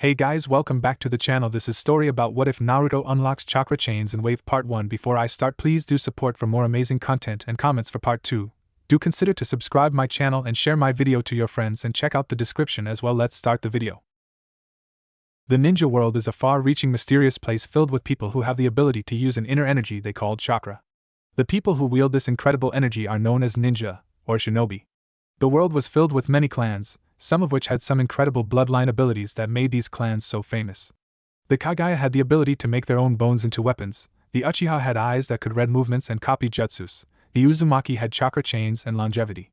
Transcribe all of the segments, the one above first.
Hey guys, welcome back to the channel. This is story about what if Naruto unlocks chakra chains in Wave Part 1. Before I start, please do support for more amazing content and comments for Part 2. Do consider to subscribe my channel and share my video to your friends and check out the description as well. Let's start the video. The ninja world is a far-reaching mysterious place filled with people who have the ability to use an inner energy they call chakra. The people who wield this incredible energy are known as ninja, or shinobi. The world was filled with many clans, some of which had some incredible bloodline abilities that made these clans so famous. The Kagaya had the ability to make their own bones into weapons, the Uchiha had eyes that could read movements and copy jutsus, the Uzumaki had chakra chains and longevity.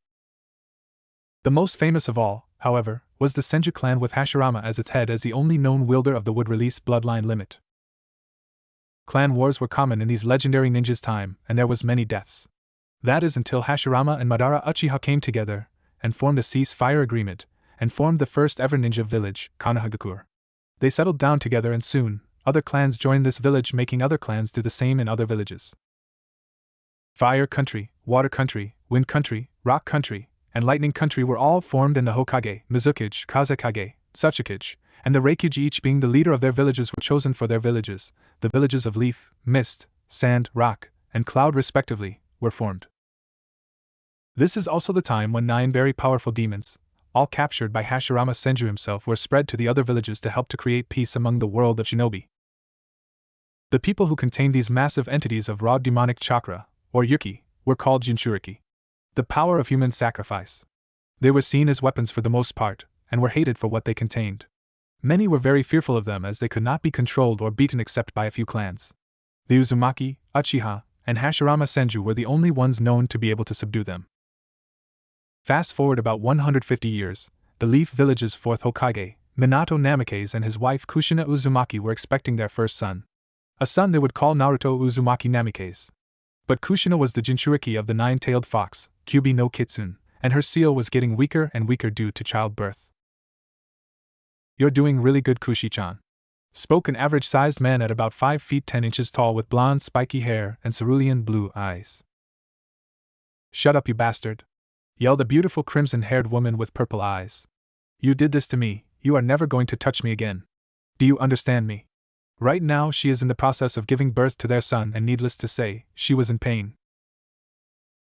The most famous of all, however, was the Senju clan with Hashirama as its head as the only known wielder of the would-release bloodline limit. Clan wars were common in these legendary ninjas' time, and there was many deaths. That is until Hashirama and Madara Uchiha came together and formed a ceasefire agreement, and formed the first ever ninja village, Konohagakure. They settled down together and soon, other clans joined this village, making other clans do the same in other villages. Fire country, water country, wind country, rock country, and lightning country were all formed in the Hokage, Mizukage, Kazekage, Tsuchikage, and the Reikage, each being the leader of their villages, were chosen for their villages. The villages of leaf, mist, sand, rock, and cloud respectively, were formed. This is also the time when 9 very powerful demons, all captured by Hashirama Senju himself, were spread to the other villages to help to create peace among the world of shinobi. The people who contained these massive entities of raw demonic chakra, or yuki, were called Jinchuriki. The power of human sacrifice. They were seen as weapons for the most part, and were hated for what they contained. Many were very fearful of them as they could not be controlled or beaten except by a few clans. The Uzumaki, Uchiha, and Hashirama Senju were the only ones known to be able to subdue them. Fast forward about 150 years, the Leaf Village's fourth Hokage, Minato Namikaze, and his wife Kushina Uzumaki were expecting their first son. A son they would call Naruto Uzumaki Namikaze. But Kushina was the Jinchuriki of the nine-tailed fox, Kyubi no Kitsune, and her seal was getting weaker and weaker due to childbirth. "You're doing really good, Kushi-chan," spoke an average-sized man at about 5 feet 10 inches tall with blonde spiky hair and cerulean blue eyes. "Shut up, you bastard," yelled a beautiful crimson-haired woman with purple eyes. "You did this to me, you are never going to touch me again. Do you understand me?" Right now she is in the process of giving birth to their son, and needless to say, she was in pain.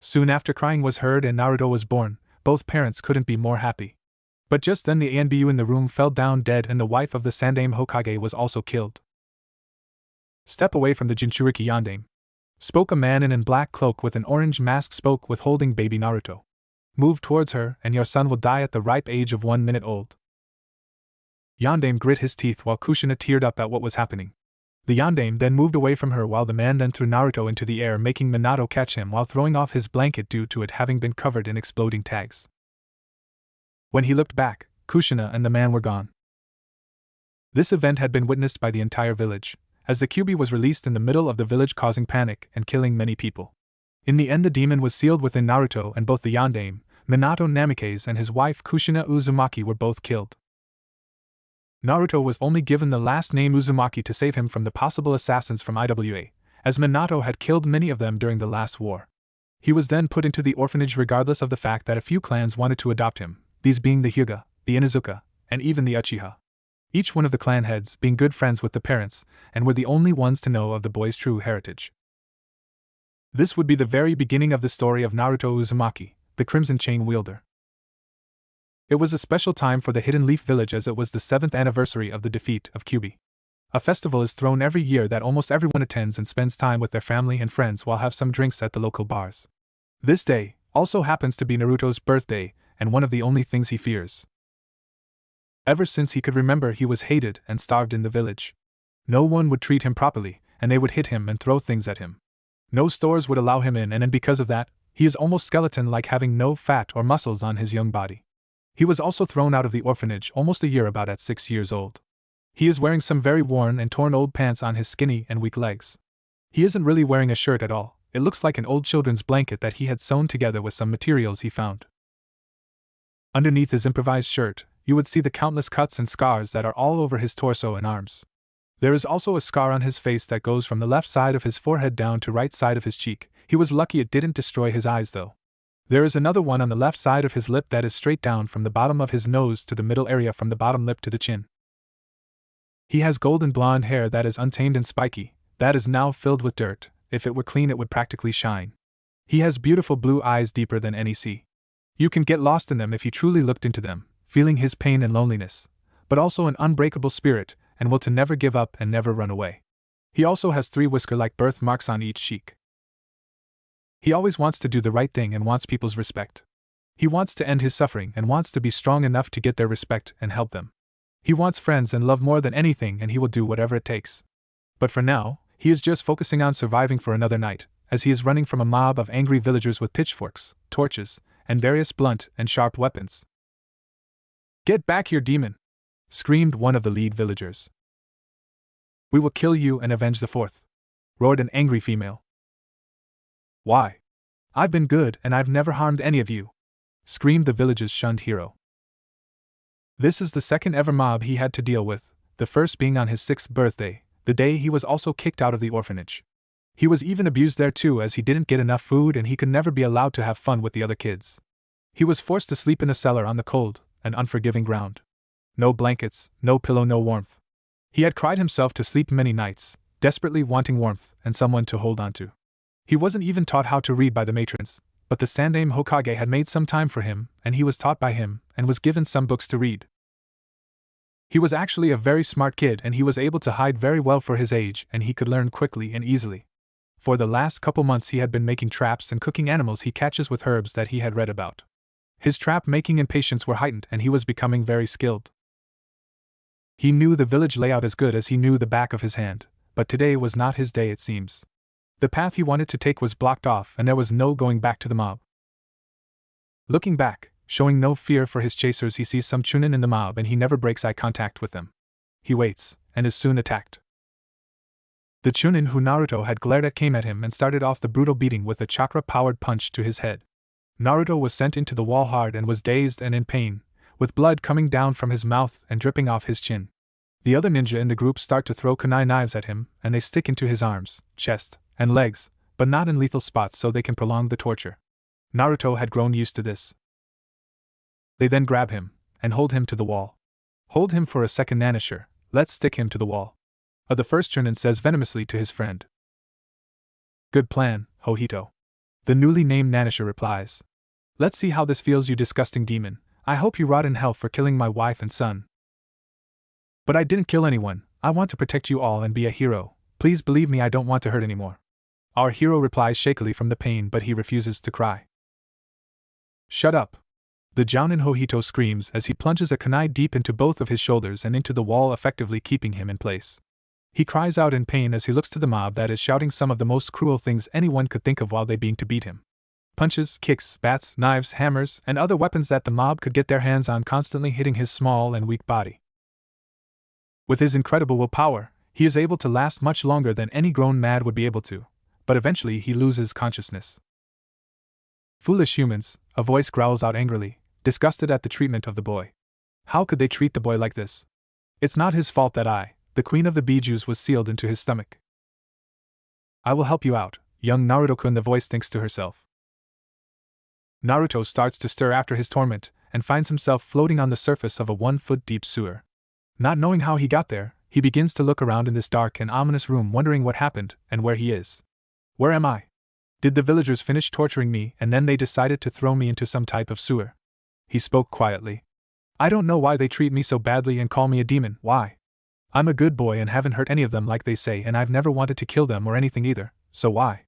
Soon after, crying was heard and Naruto was born. Both parents couldn't be more happy. But just then the Anbu in the room fell down dead and the wife of the Sandaime Hokage was also killed. "Step away from the Jinchuriki Yondaime," spoke a man in a black cloak with an orange mask, spoke with holding baby Naruto. "Move towards her and your son will die at the ripe age of 1 minute old." Yondaime grit his teeth while Kushina teared up at what was happening. The Yondaime then moved away from her while the man then threw Naruto into the air, making Minato catch him while throwing off his blanket due to it having been covered in exploding tags. When he looked back, Kushina and the man were gone. This event had been witnessed by the entire village, as the Kyubi was released in the middle of the village, causing panic and killing many people. In the end, the demon was sealed within Naruto, and both the Yondaime, Minato Namikaze, and his wife Kushina Uzumaki were both killed. Naruto was only given the last name Uzumaki to save him from the possible assassins from IWA, as Minato had killed many of them during the last war. He was then put into the orphanage regardless of the fact that a few clans wanted to adopt him, these being the Hyuga, the Inuzuka, and even the Uchiha. Each one of the clan heads being good friends with the parents, and were the only ones to know of the boy's true heritage. This would be the very beginning of the story of Naruto Uzumaki, the Crimson Chain wielder. It was a special time for the Hidden Leaf Village as it was the 7th anniversary of the defeat of Kyubi. A festival is thrown every year that almost everyone attends and spends time with their family and friends while have some drinks at the local bars. This day also happens to be Naruto's birthday, and one of the only things he fears. Ever since he could remember, he was hated and starved in the village. No one would treat him properly, and they would hit him and throw things at him. No stores would allow him in, and because of that, he is almost skeleton-like, having no fat or muscles on his young body. He was also thrown out of the orphanage almost a year, about at 6 years old. He is wearing some very worn and torn old pants on his skinny and weak legs. He isn't really wearing a shirt at all, it looks like an old children's blanket that he had sewn together with some materials he found. Underneath his improvised shirt, you would see the countless cuts and scars that are all over his torso and arms. There is also a scar on his face that goes from the left side of his forehead down to right side of his cheek. He was lucky it didn't destroy his eyes though. There is another one on the left side of his lip that is straight down from the bottom of his nose to the middle area, from the bottom lip to the chin. He has golden blonde hair that is untamed and spiky, that is now filled with dirt. If it were clean, it would practically shine. He has beautiful blue eyes deeper than any sea. You can get lost in them if you truly looked into them, feeling his pain and loneliness, but also an unbreakable spirit, and will to never give up and never run away. He also has 3 whisker-like birthmarks on each cheek. He always wants to do the right thing and wants people's respect. He wants to end his suffering and wants to be strong enough to get their respect and help them. He wants friends and love more than anything, and he will do whatever it takes. But for now, he is just focusing on surviving for another night, as he is running from a mob of angry villagers with pitchforks, torches, and various blunt and sharp weapons. "Get back here, demon!" screamed one of the lead villagers. "We will kill you and avenge the 4th," roared an angry female. "Why? I've been good and I've never harmed any of you," screamed the village's shunned hero. This is the second ever mob he had to deal with, the first being on his 6th birthday, the day he was also kicked out of the orphanage. He was even abused there too, as he didn't get enough food and he could never be allowed to have fun with the other kids. He was forced to sleep in a cellar on the cold and unforgiving ground. No blankets, no pillow, no warmth. He had cried himself to sleep many nights, desperately wanting warmth and someone to hold on to. He wasn't even taught how to read by the matrons, but the Sandaime Hokage had made some time for him, and he was taught by him, and was given some books to read. He was actually a very smart kid, and he was able to hide very well for his age, and he could learn quickly and easily. For the last couple months he had been making traps and cooking animals he catches with herbs that he had read about. His trap making and patience were heightened, and he was becoming very skilled. He knew the village layout as good as he knew the back of his hand, but today was not his day, it seems. The path he wanted to take was blocked off, and there was no going back to the mob. Looking back, showing no fear for his chasers, he sees some Chunin in the mob, and he never breaks eye contact with them. He waits, and is soon attacked. The Chunin who Naruto had glared at came at him and started off the brutal beating with a chakra-powered punch to his head. Naruto was sent into the wall hard and was dazed and in pain, with blood coming down from his mouth and dripping off his chin. The other ninja in the group start to throw kunai knives at him, and they stick into his arms, chest, and legs, but not in lethal spots so they can prolong the torture. Naruto had grown used to this. They then grab him, and hold him to the wall. "Hold him for a second, Nanisher, let's stick him to the wall," the first Chunin says venomously to his friend. "Good plan, Hojito," the newly named Nanisher replies. "Let's see how this feels, you disgusting demon. I hope you rot in hell for killing my wife and son." "But I didn't kill anyone, I want to protect you all and be a hero. Please believe me, I don't want to hurt anymore." Our hero replies shakily from the pain, but he refuses to cry. "Shut up!" the Jounin Hojito screams as he plunges a kunai deep into both of his shoulders and into the wall, effectively keeping him in place. He cries out in pain as he looks to the mob that is shouting some of the most cruel things anyone could think of while they being to beat him. Punches, kicks, bats, knives, hammers, and other weapons that the mob could get their hands on constantly hitting his small and weak body. With his incredible willpower, he is able to last much longer than any grown man would be able to, but eventually he loses consciousness. "Foolish humans," a voice growls out angrily, disgusted at the treatment of the boy. "How could they treat the boy like this? It's not his fault that the queen of the Bijus, was sealed into his stomach." "I will help you out, young Naruto-kun," the voice thinks to herself. Naruto starts to stir after his torment, and finds himself floating on the surface of a 1-foot-deep sewer. Not knowing how he got there, he begins to look around in this dark and ominous room, wondering what happened and where he is. Where am I? Did the villagers finish torturing me and then they decided to throw me into some type of sewer? He spoke quietly. I don't know why they treat me so badly and call me a demon. Why? I'm a good boy and haven't hurt any of them like they say, and I've never wanted to kill them or anything either, so why?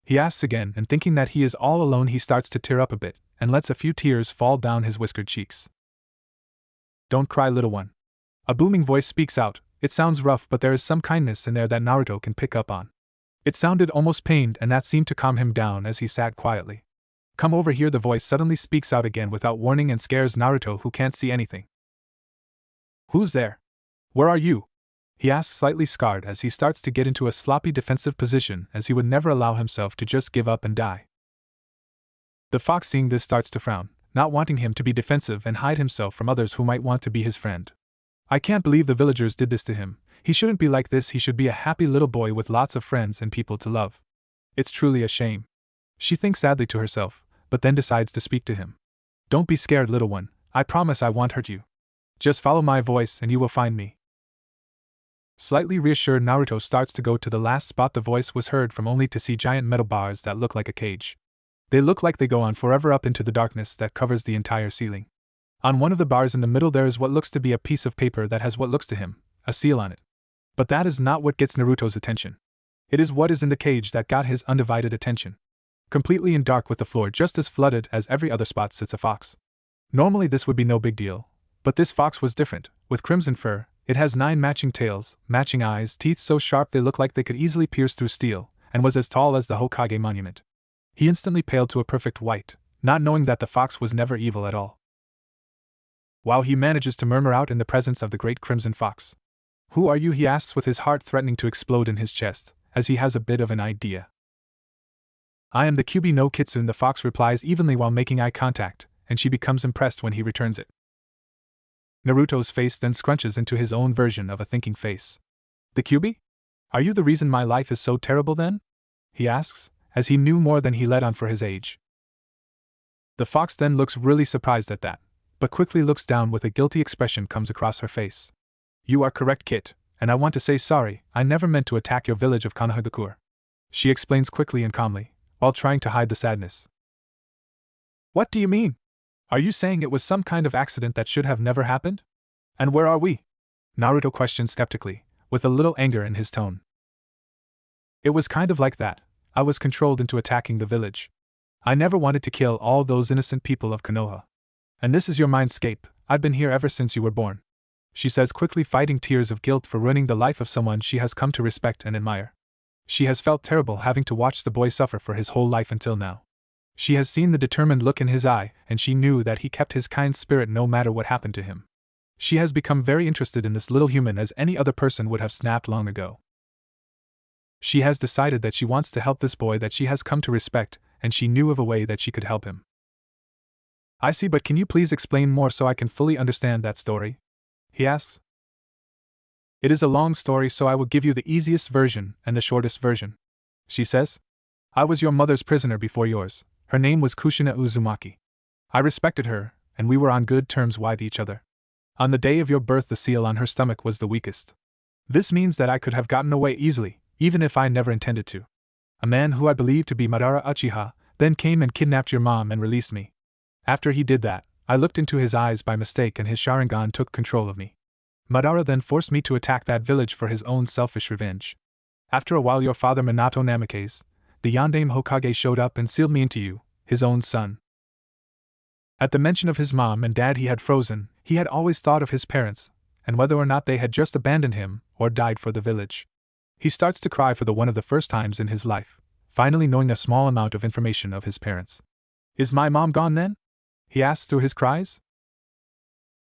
He asks again, and thinking that he is all alone, he starts to tear up a bit, and lets a few tears fall down his whiskered cheeks. Don't cry, little one. A booming voice speaks out. It sounds rough, but there is some kindness in there that Naruto can pick up on. It sounded almost pained, and that seemed to calm him down as he sat quietly. Come over here, the voice suddenly speaks out again without warning and scares Naruto, who can't see anything. Who's there? Where are you? He asks, slightly scarred as he starts to get into a sloppy defensive position, as he would never allow himself to just give up and die. The fox, seeing this, starts to frown, not wanting him to be defensive and hide himself from others who might want to be his friend. I can't believe the villagers did this to him. He shouldn't be like this. He should be a happy little boy with lots of friends and people to love. It's truly a shame. She thinks sadly to herself, but then decides to speak to him. Don't be scared, little one. I promise I won't hurt you. Just follow my voice and you will find me. Slightly reassured, Naruto starts to go to the last spot the voice was heard from, only to see giant metal bars that look like a cage. They look like they go on forever up into the darkness that covers the entire ceiling. On one of the bars in the middle there is what looks to be a piece of paper that has what looks to him a seal on it. But that is not what gets Naruto's attention. It is what is in the cage that got his undivided attention. Completely in dark, with the floor just as flooded as every other spot, sits a fox. Normally this would be no big deal, but this fox was different. With crimson fur, it has 9 matching tails, matching eyes, teeth so sharp they look like they could easily pierce through steel, and was as tall as the Hokage monument. He instantly paled to a perfect white, not knowing that the fox was never evil at all. Wow, he manages to murmur out in the presence of the great crimson fox. "Who are you?" he asks, with his heart threatening to explode in his chest, as he has a bit of an idea. "I am the Kyuubi no Kitsune," the fox replies evenly while making eye contact, and she becomes impressed when he returns it. Naruto's face then scrunches into his own version of a thinking face. "The Kyuubi? Are you the reason my life is so terrible then?" he asks, as he knew more than he let on for his age. The fox then looks really surprised at that, but quickly looks down with a guilty expression comes across her face. "You are correct, Kit, and I want to say sorry. I never meant to attack your village of Konohagakure," she explains quickly and calmly, while trying to hide the sadness. "What do you mean? Are you saying it was some kind of accident that should have never happened? And where are we?" Naruto questions skeptically, with a little anger in his tone. "It was kind of like that. I was controlled into attacking the village. I never wanted to kill all those innocent people of Konoha. And this is your mindscape. I've been here ever since you were born," she says quickly, fighting tears of guilt for ruining the life of someone she has come to respect and admire. She has felt terrible having to watch the boy suffer for his whole life until now. She has seen the determined look in his eye, and she knew that he kept his kind spirit no matter what happened to him. She has become very interested in this little human, as any other person would have snapped long ago. She has decided that she wants to help this boy that she has come to respect, and she knew of a way that she could help him. "I see, but can you please explain more so I can fully understand that story?" he asks. "It is a long story, so I will give you the easiest version and the shortest version," she says. "I was your mother's prisoner before yours. Her name was Kushina Uzumaki. I respected her, and we were on good terms with each other. On the day of your birth, the seal on her stomach was the weakest. This means that I could have gotten away easily, even if I never intended to. A man who I believed to be Madara Uchiha then came and kidnapped your mom and released me. After he did that, I looked into his eyes by mistake and his Sharingan took control of me. Madara then forced me to attack that village for his own selfish revenge. After a while, your father Minato Namikaze, the Yondaime Hokage, showed up and sealed me into you, his own son." At the mention of his mom and dad he had frozen. He had always thought of his parents, and whether or not they had just abandoned him or died for the village. He starts to cry for the one of the first times in his life, finally knowing a small amount of information of his parents. "Is my mom gone then?" he asks through his cries.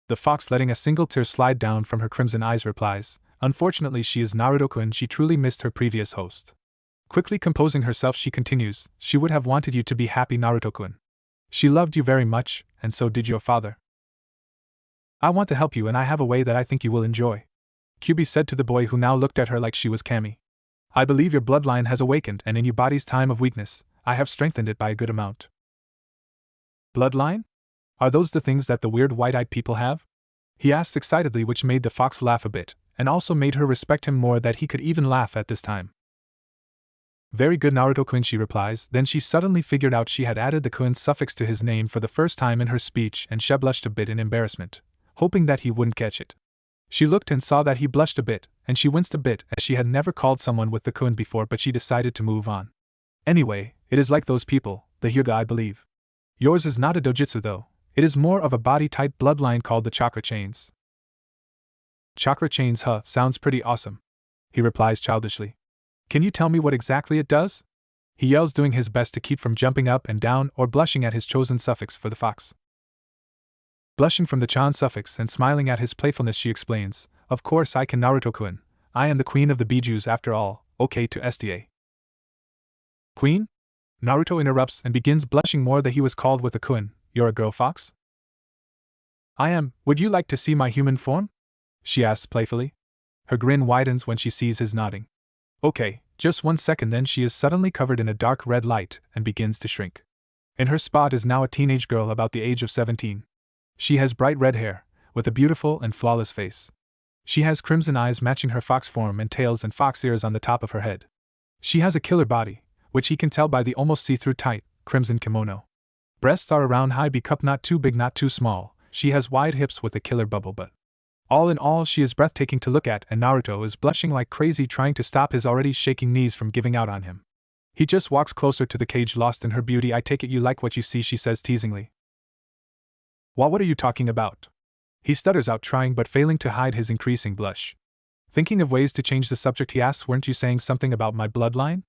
The fox, letting a single tear slide down from her crimson eyes, replies, "Unfortunately, she is Naruto-kun. She truly missed her previous host." Quickly composing herself, she continues, "She would have wanted you to be happy, Naruto-kun. She loved you very much, and so did your father. I want to help you, and I have a way that I think you will enjoy," Kyuubi said to the boy, who now looked at her like she was Kami. "I believe your bloodline has awakened, and in your body's time of weakness, I have strengthened it by a good amount." "Bloodline? Are those the things that the weird white-eyed people have?" he asked excitedly, which made the fox laugh a bit, and also made her respect him more that he could even laugh at this time. "Very good, Naruto-kun," she replies. Then she suddenly figured out she had added the kun suffix to his name for the first time in her speech, and she blushed a bit in embarrassment, hoping that he wouldn't catch it. She looked and saw that he blushed a bit, and she winced a bit, as she had never called someone with the kun before, but she decided to move on. "Anyway, it is like those people, the Hyuga, I believe. Yours is not a dojutsu though, it is more of a body-type bloodline called the chakra chains." "Chakra chains, huh, sounds pretty awesome," he replies childishly. "Can you tell me what exactly it does?" he yells, doing his best to keep from jumping up and down or blushing at his chosen suffix for the fox. Blushing from the chan suffix and smiling at his playfulness, she explains, "Of course I can, Naruto-kun. I am the queen of the bijus after all, okay to STA." "Queen?" Naruto interrupts and begins blushing more that he was called with a kun. "You're a girl fox?" "I am. Would you like to see my human form?" she asks playfully. Her grin widens when she sees his nodding. "Okay, just 1 second." Then she is suddenly covered in a dark red light and begins to shrink. In her spot is now a teenage girl about the age of 17. She has bright red hair, with a beautiful and flawless face. She has crimson eyes matching her fox form and tails and fox ears on the top of her head. She has a killer body, which he can tell by the almost see-through tight, crimson kimono. Breasts are around high B-cup, not too big, not too small. She has wide hips with a killer bubble butt. All in all, she is breathtaking to look at, and Naruto is blushing like crazy, trying to stop his already shaking knees from giving out on him. He just walks closer to the cage, lost in her beauty. I take it you like what you see, she says teasingly. Well, what are you talking about? He stutters out, trying but failing to hide his increasing blush. Thinking of ways to change the subject, he asks, weren't you saying something about my bloodline?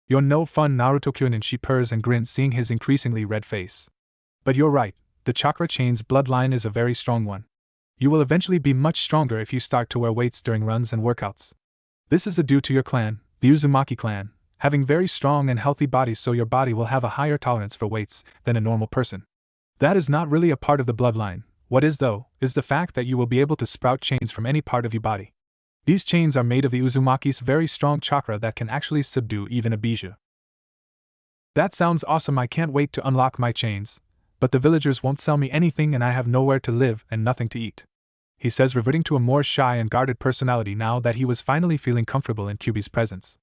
You're no fun, Naruto Chunin, she purrs and grins, seeing his increasingly red face. But you're right, the chakra chain's bloodline is a very strong one. You will eventually be much stronger if you start to wear weights during runs and workouts. This is due to your clan, the Uzumaki clan, having very strong and healthy bodies, so your body will have a higher tolerance for weights than a normal person. That is not really a part of the bloodline. What is, though, is the fact that you will be able to sprout chains from any part of your body. These chains are made of the Uzumaki's very strong chakra that can actually subdue even a Bija. That sounds awesome, I can't wait to unlock my chains, but the villagers won't sell me anything and I have nowhere to live and nothing to eat. He says, reverting to a more shy and guarded personality now that he was finally feeling comfortable in Kyuubi's presence.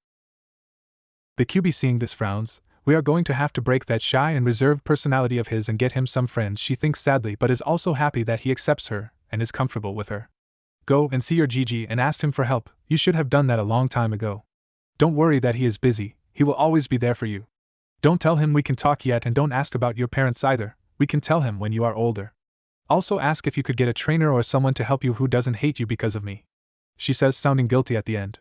The Kyuubi, seeing this, frowns. We are going to have to break that shy and reserved personality of his and get him some friends, she thinks sadly, but is also happy that he accepts her and is comfortable with her. Go and see your Gigi and ask him for help. You should have done that a long time ago. Don't worry that he is busy, he will always be there for you. Don't tell him we can talk yet, and don't ask about your parents either, we can tell him when you are older. Also ask if you could get a trainer or someone to help you who doesn't hate you because of me, she says, sounding guilty at the end.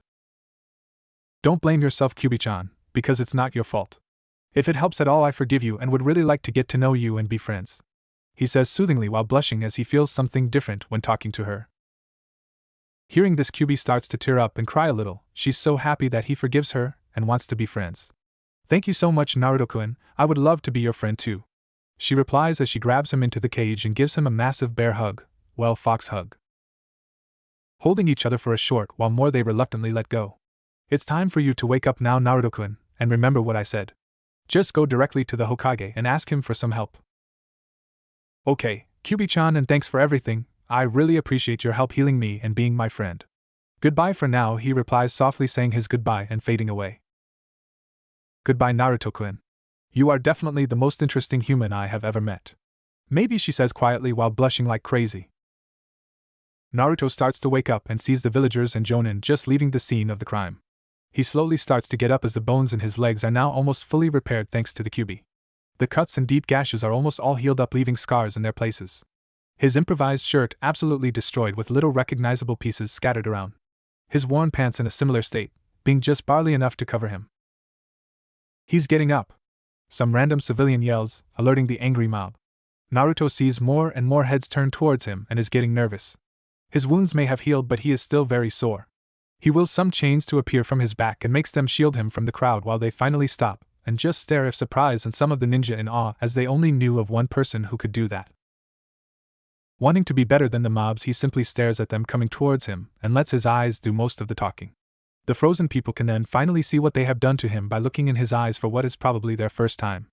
Don't blame yourself, Kyuubi-chan, because it's not your fault. If it helps at all, I forgive you and would really like to get to know you and be friends, he says soothingly while blushing as he feels something different when talking to her. Hearing this, Kyuubi starts to tear up and cry a little. She's so happy that he forgives her and wants to be friends. Thank you so much, Naruto-kun, I would love to be your friend too, she replies as she grabs him into the cage and gives him a massive bear hug, well, fox hug. Holding each other for a short while more, they reluctantly let go. It's time for you to wake up now, Naruto-kun, and remember what I said. Just go directly to the Hokage and ask him for some help. Okay, Kyuubi-chan, and thanks for everything, I really appreciate your help healing me and being my friend. Goodbye for now, he replies softly, saying his goodbye and fading away. Goodbye, Naruto-kun. You are definitely the most interesting human I have ever met. Maybe, she says quietly while blushing like crazy. Naruto starts to wake up and sees the villagers and Jonin just leaving the scene of the crime. He slowly starts to get up as the bones in his legs are now almost fully repaired thanks to the Kyuubi. The cuts and deep gashes are almost all healed up, leaving scars in their places. His improvised shirt absolutely destroyed with little recognizable pieces scattered around. His worn pants in a similar state, being just barely enough to cover him. He's getting up. Some random civilian yells, alerting the angry mob. Naruto sees more and more heads turned towards him and is getting nervous. His wounds may have healed, but he is still very sore. He wills some chains to appear from his back and makes them shield him from the crowd while they finally stop and just stare of surprise, and some of the ninja in awe, as they only knew of one person who could do that. Wanting to be better than the mobs, he simply stares at them coming towards him and lets his eyes do most of the talking. The frozen people can then finally see what they have done to him by looking in his eyes for what is probably their first time.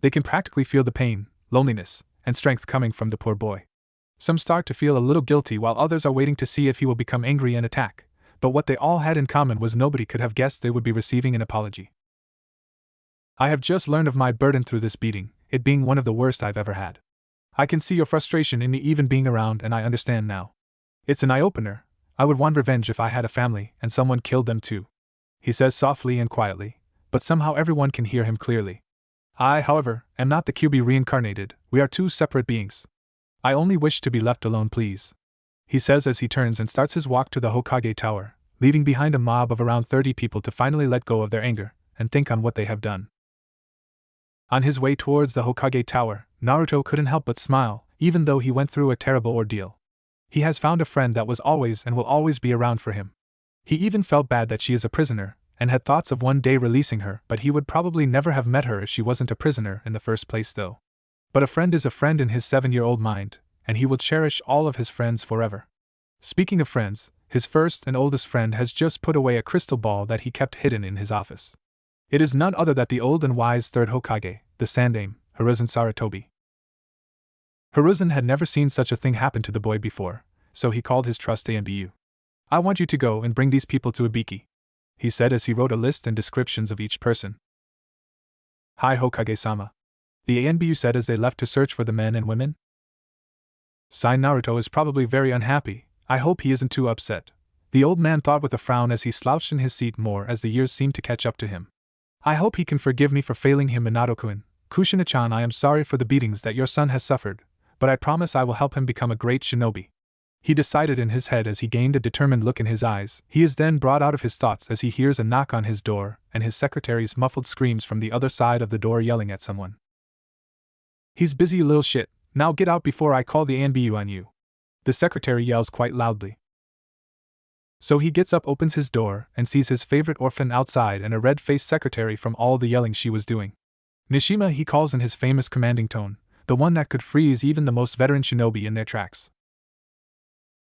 They can practically feel the pain, loneliness, and strength coming from the poor boy. Some start to feel a little guilty while others are waiting to see if he will become angry and attack, but what they all had in common was nobody could have guessed they would be receiving an apology. I have just learned of my burden through this beating, it being one of the worst I've ever had. I can see your frustration in me even being around, and I understand now. It's an eye-opener. I would want revenge if I had a family and someone killed them too, he says softly and quietly, but somehow everyone can hear him clearly. I, however, am not the Kyuubi reincarnated, we are two separate beings. I only wish to be left alone, please, he says as he turns and starts his walk to the Hokage Tower, leaving behind a mob of around 30 people to finally let go of their anger and think on what they have done. On his way towards the Hokage Tower, Naruto couldn't help but smile, even though he went through a terrible ordeal. He has found a friend that was always and will always be around for him. He even felt bad that she is a prisoner, and had thoughts of one day releasing her, but he would probably never have met her if she wasn't a prisoner in the first place though. But a friend is a friend in his 7-year-old mind, and he will cherish all of his friends forever. Speaking of friends, his first and oldest friend has just put away a crystal ball that he kept hidden in his office. It is none other than the old and wise third Hokage, the Sandaime, Hiruzen Sarutobi. Hiruzen had never seen such a thing happen to the boy before, so he called his trusty ANBU. I want you to go and bring these people to Ibiki, he said as he wrote a list and descriptions of each person. Hi Hokage-sama, the ANBU said as they left to search for the men and women. Sign Naruto is probably very unhappy, I hope he isn't too upset, the old man thought with a frown as he slouched in his seat more as the years seemed to catch up to him. I hope he can forgive me for failing him, Minato-kun. Kushina-chan, I am sorry for the beatings that your son has suffered, but I promise I will help him become a great shinobi. He decided in his head as he gained a determined look in his eyes. He is then brought out of his thoughts as he hears a knock on his door and his secretary's muffled screams from the other side of the door yelling at someone. He's busy, you little shit, now get out before I call the ANBU on you. The secretary yells quite loudly. So he gets up, opens his door, and sees his favorite orphan outside and a red-faced secretary from all the yelling she was doing. Nishima, he calls in his famous commanding tone, the one that could freeze even the most veteran shinobi in their tracks.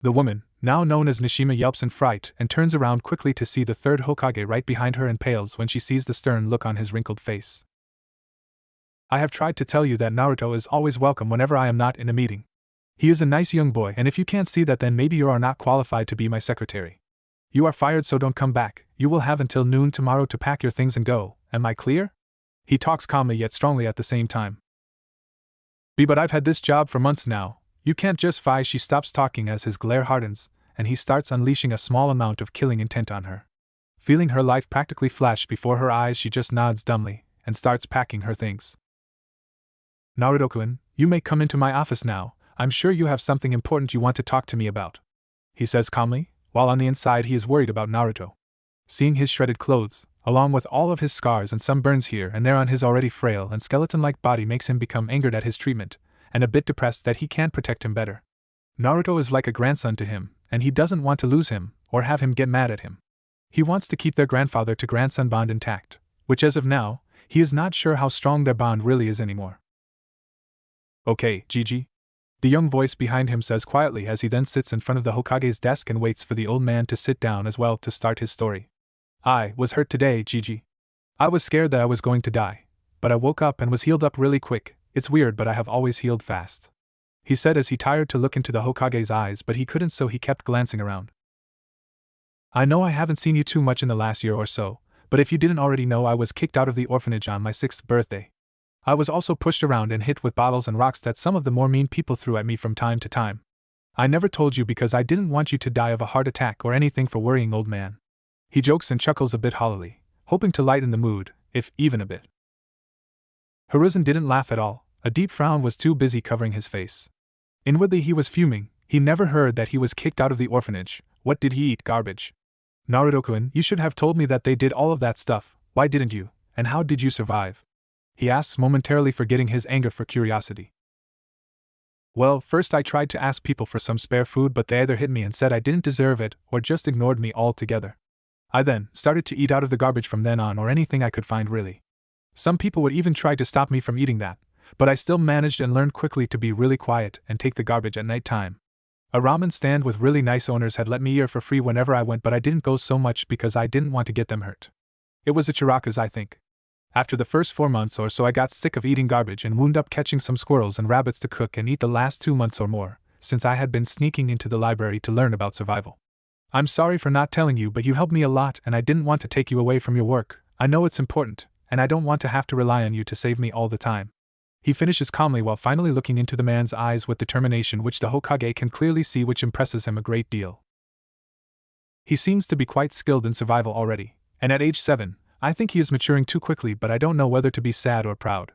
The woman, now known as Nishima, yelps in fright and turns around quickly to see the third Hokage right behind her and pales when she sees the stern look on his wrinkled face. I have tried to tell you that Naruto is always welcome whenever I am not in a meeting. He is a nice young boy, and if you can't see that, then maybe you are not qualified to be my secretary. You are fired, so don't come back. You will have until noon tomorrow to pack your things and go. Am I clear? He talks calmly yet strongly at the same time. But I've had this job for months now. You can't just fire. She stops talking as his glare hardens, and he starts unleashing a small amount of killing intent on her. Feeling her life practically flash before her eyes, she just nods dumbly and starts packing her things. Naruto-kun, you may come into my office now. I'm sure you have something important you want to talk to me about, he says calmly, while on the inside he is worried about Naruto. Seeing his shredded clothes, along with all of his scars and some burns here and there on his already frail and skeleton-like body, makes him become angered at his treatment, and a bit depressed that he can't protect him better. Naruto is like a grandson to him, and he doesn't want to lose him, or have him get mad at him. He wants to keep their grandfather-to-grandson bond intact, which as of now, he is not sure how strong their bond really is anymore. Okay, Gigi, the young voice behind him says quietly as he then sits in front of the Hokage's desk and waits for the old man to sit down as well to start his story. I was hurt today, Gigi. I was scared that I was going to die, but I woke up and was healed up really quick. It's weird, but I have always healed fast, he said as he tired to look into the Hokage's eyes, but he couldn't, so he kept glancing around. I know I haven't seen you too much in the last year or so, but if you didn't already know, I was kicked out of the orphanage on my 6th birthday. I was also pushed around and hit with bottles and rocks that some of the more mean people threw at me from time to time. I never told you because I didn't want you to die of a heart attack or anything for worrying, old man. He jokes and chuckles a bit hollowly, hoping to lighten the mood, if even a bit. Hiruzen didn't laugh at all. A deep frown was too busy covering his face. Inwardly he was fuming. He never heard that he was kicked out of the orphanage. What did he eat? Garbage. Naruto-kun, you should have told me that they did all of that stuff. Why didn't you? And how did you survive? He asks, momentarily forgetting his anger for curiosity. Well, first I tried to ask people for some spare food, but they either hit me and said I didn't deserve it or just ignored me altogether. I then started to eat out of the garbage from then on, or anything I could find really. Some people would even try to stop me from eating that, but I still managed and learned quickly to be really quiet and take the garbage at night time. A ramen stand with really nice owners had let me eat for free whenever I went, but I didn't go so much because I didn't want to get them hurt. It was the Chirakas, I think. After the first 4 months or so, I got sick of eating garbage and wound up catching some squirrels and rabbits to cook and eat the last 2 months or more, since I had been sneaking into the library to learn about survival. I'm sorry for not telling you, but you helped me a lot and I didn't want to take you away from your work. I know it's important, and I don't want to have to rely on you to save me all the time. He finishes calmly while finally looking into the man's eyes with determination, which the Hokage can clearly see, which impresses him a great deal. He seems to be quite skilled in survival already, and at age 7, I think he is maturing too quickly, but I don't know whether to be sad or proud.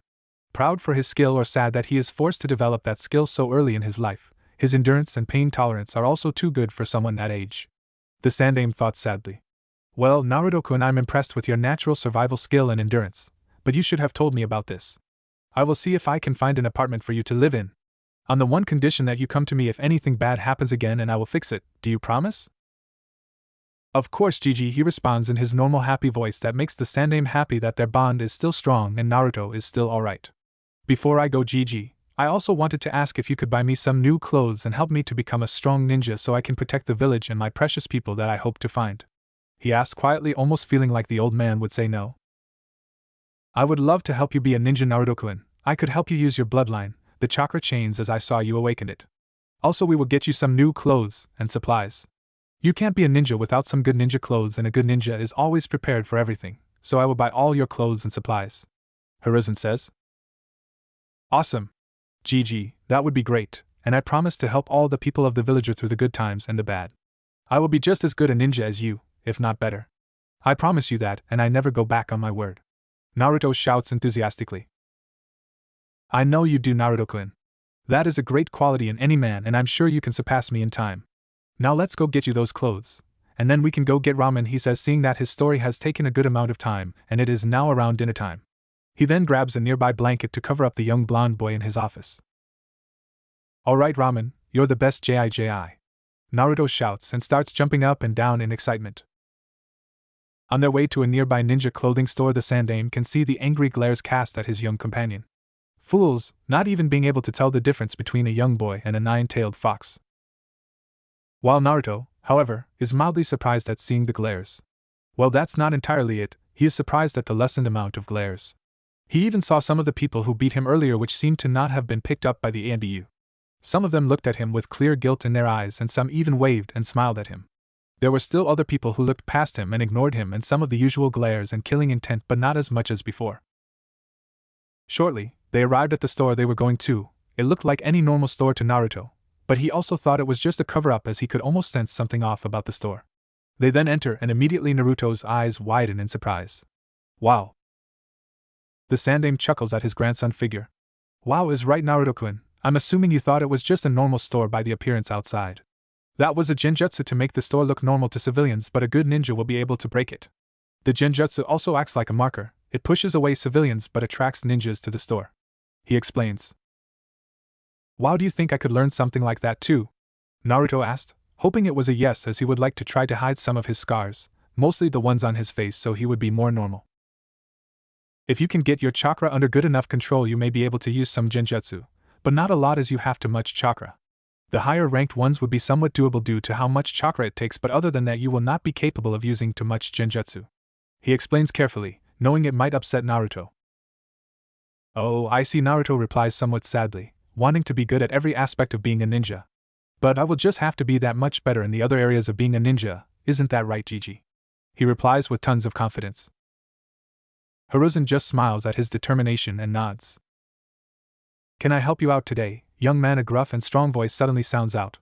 Proud for his skill, or sad that he is forced to develop that skill so early in his life. His endurance and pain tolerance are also too good for someone that age. The Sandaime thought sadly. Well, Naruto-kun, I'm impressed with your natural survival skill and endurance, but you should have told me about this. I will see if I can find an apartment for you to live in, on the one condition that you come to me if anything bad happens again, and I will fix it. Do you promise? Of course, Gigi, he responds in his normal happy voice that makes the Sandaime happy that their bond is still strong and Naruto is still alright. Before I go, Gigi, I also wanted to ask if you could buy me some new clothes and help me to become a strong ninja so I can protect the village and my precious people that I hope to find. He asked quietly, almost feeling like the old man would say no. I would love to help you be a ninja, Naruto-kun. I could help you use your bloodline, the chakra chains, as I saw you awaken it. Also, we will get you some new clothes and supplies. You can't be a ninja without some good ninja clothes, and a good ninja is always prepared for everything, so I will buy all your clothes and supplies. Hiruzen says. Awesome. Gigi, that would be great, and I promise to help all the people of the villager through the good times and the bad. I will be just as good a ninja as you, if not better. I promise you that, and I never go back on my word. Naruto shouts enthusiastically. I know you do, Naruto-kun. That is a great quality in any man, and I'm sure you can surpass me in time. Now let's go get you those clothes, and then we can go get ramen, he says, seeing that his story has taken a good amount of time, and it is now around dinner time. He then grabs a nearby blanket to cover up the young blonde boy in his office. Alright, Ramen, you're the best JI. Naruto shouts and starts jumping up and down in excitement. On their way to a nearby ninja clothing store, the Sandaime can see the angry glares cast at his young companion. Fools, not even being able to tell the difference between a young boy and a nine-tailed fox. While Naruto, however, is mildly surprised at seeing the glares. Well, that's not entirely it, he is surprised at the lessened amount of glares. He even saw some of the people who beat him earlier which seemed to not have been picked up by the ANBU. Some of them looked at him with clear guilt in their eyes, and some even waved and smiled at him. There were still other people who looked past him and ignored him, and some of the usual glares and killing intent, but not as much as before. Shortly, they arrived at the store they were going to. It looked like any normal store to Naruto, but he also thought it was just a cover-up, as he could almost sense something off about the store. They then enter, and immediately Naruto's eyes widen in surprise. Wow! The Sandaime chuckles at his grandson figure. Wow is right, Naruto-kun. I'm assuming you thought it was just a normal store by the appearance outside. That was a genjutsu to make the store look normal to civilians, but a good ninja will be able to break it. The genjutsu also acts like a marker. It pushes away civilians but attracts ninjas to the store. He explains. Wow, do you think I could learn something like that too? Naruto asked, hoping it was a yes, as he would like to try to hide some of his scars, mostly the ones on his face, so he would be more normal. If you can get your chakra under good enough control, you may be able to use some genjutsu, but not a lot, as you have too much chakra. The higher ranked ones would be somewhat doable due to how much chakra it takes, but other than that you will not be capable of using too much genjutsu. He explains carefully, knowing it might upset Naruto. Oh, I see, Naruto replies somewhat sadly, wanting to be good at every aspect of being a ninja. But I will just have to be that much better in the other areas of being a ninja, isn't that right, Gigi? He replies with tons of confidence. Hiruzen just smiles at his determination and nods. Can I help you out today, young man? A gruff and strong voice suddenly sounds out.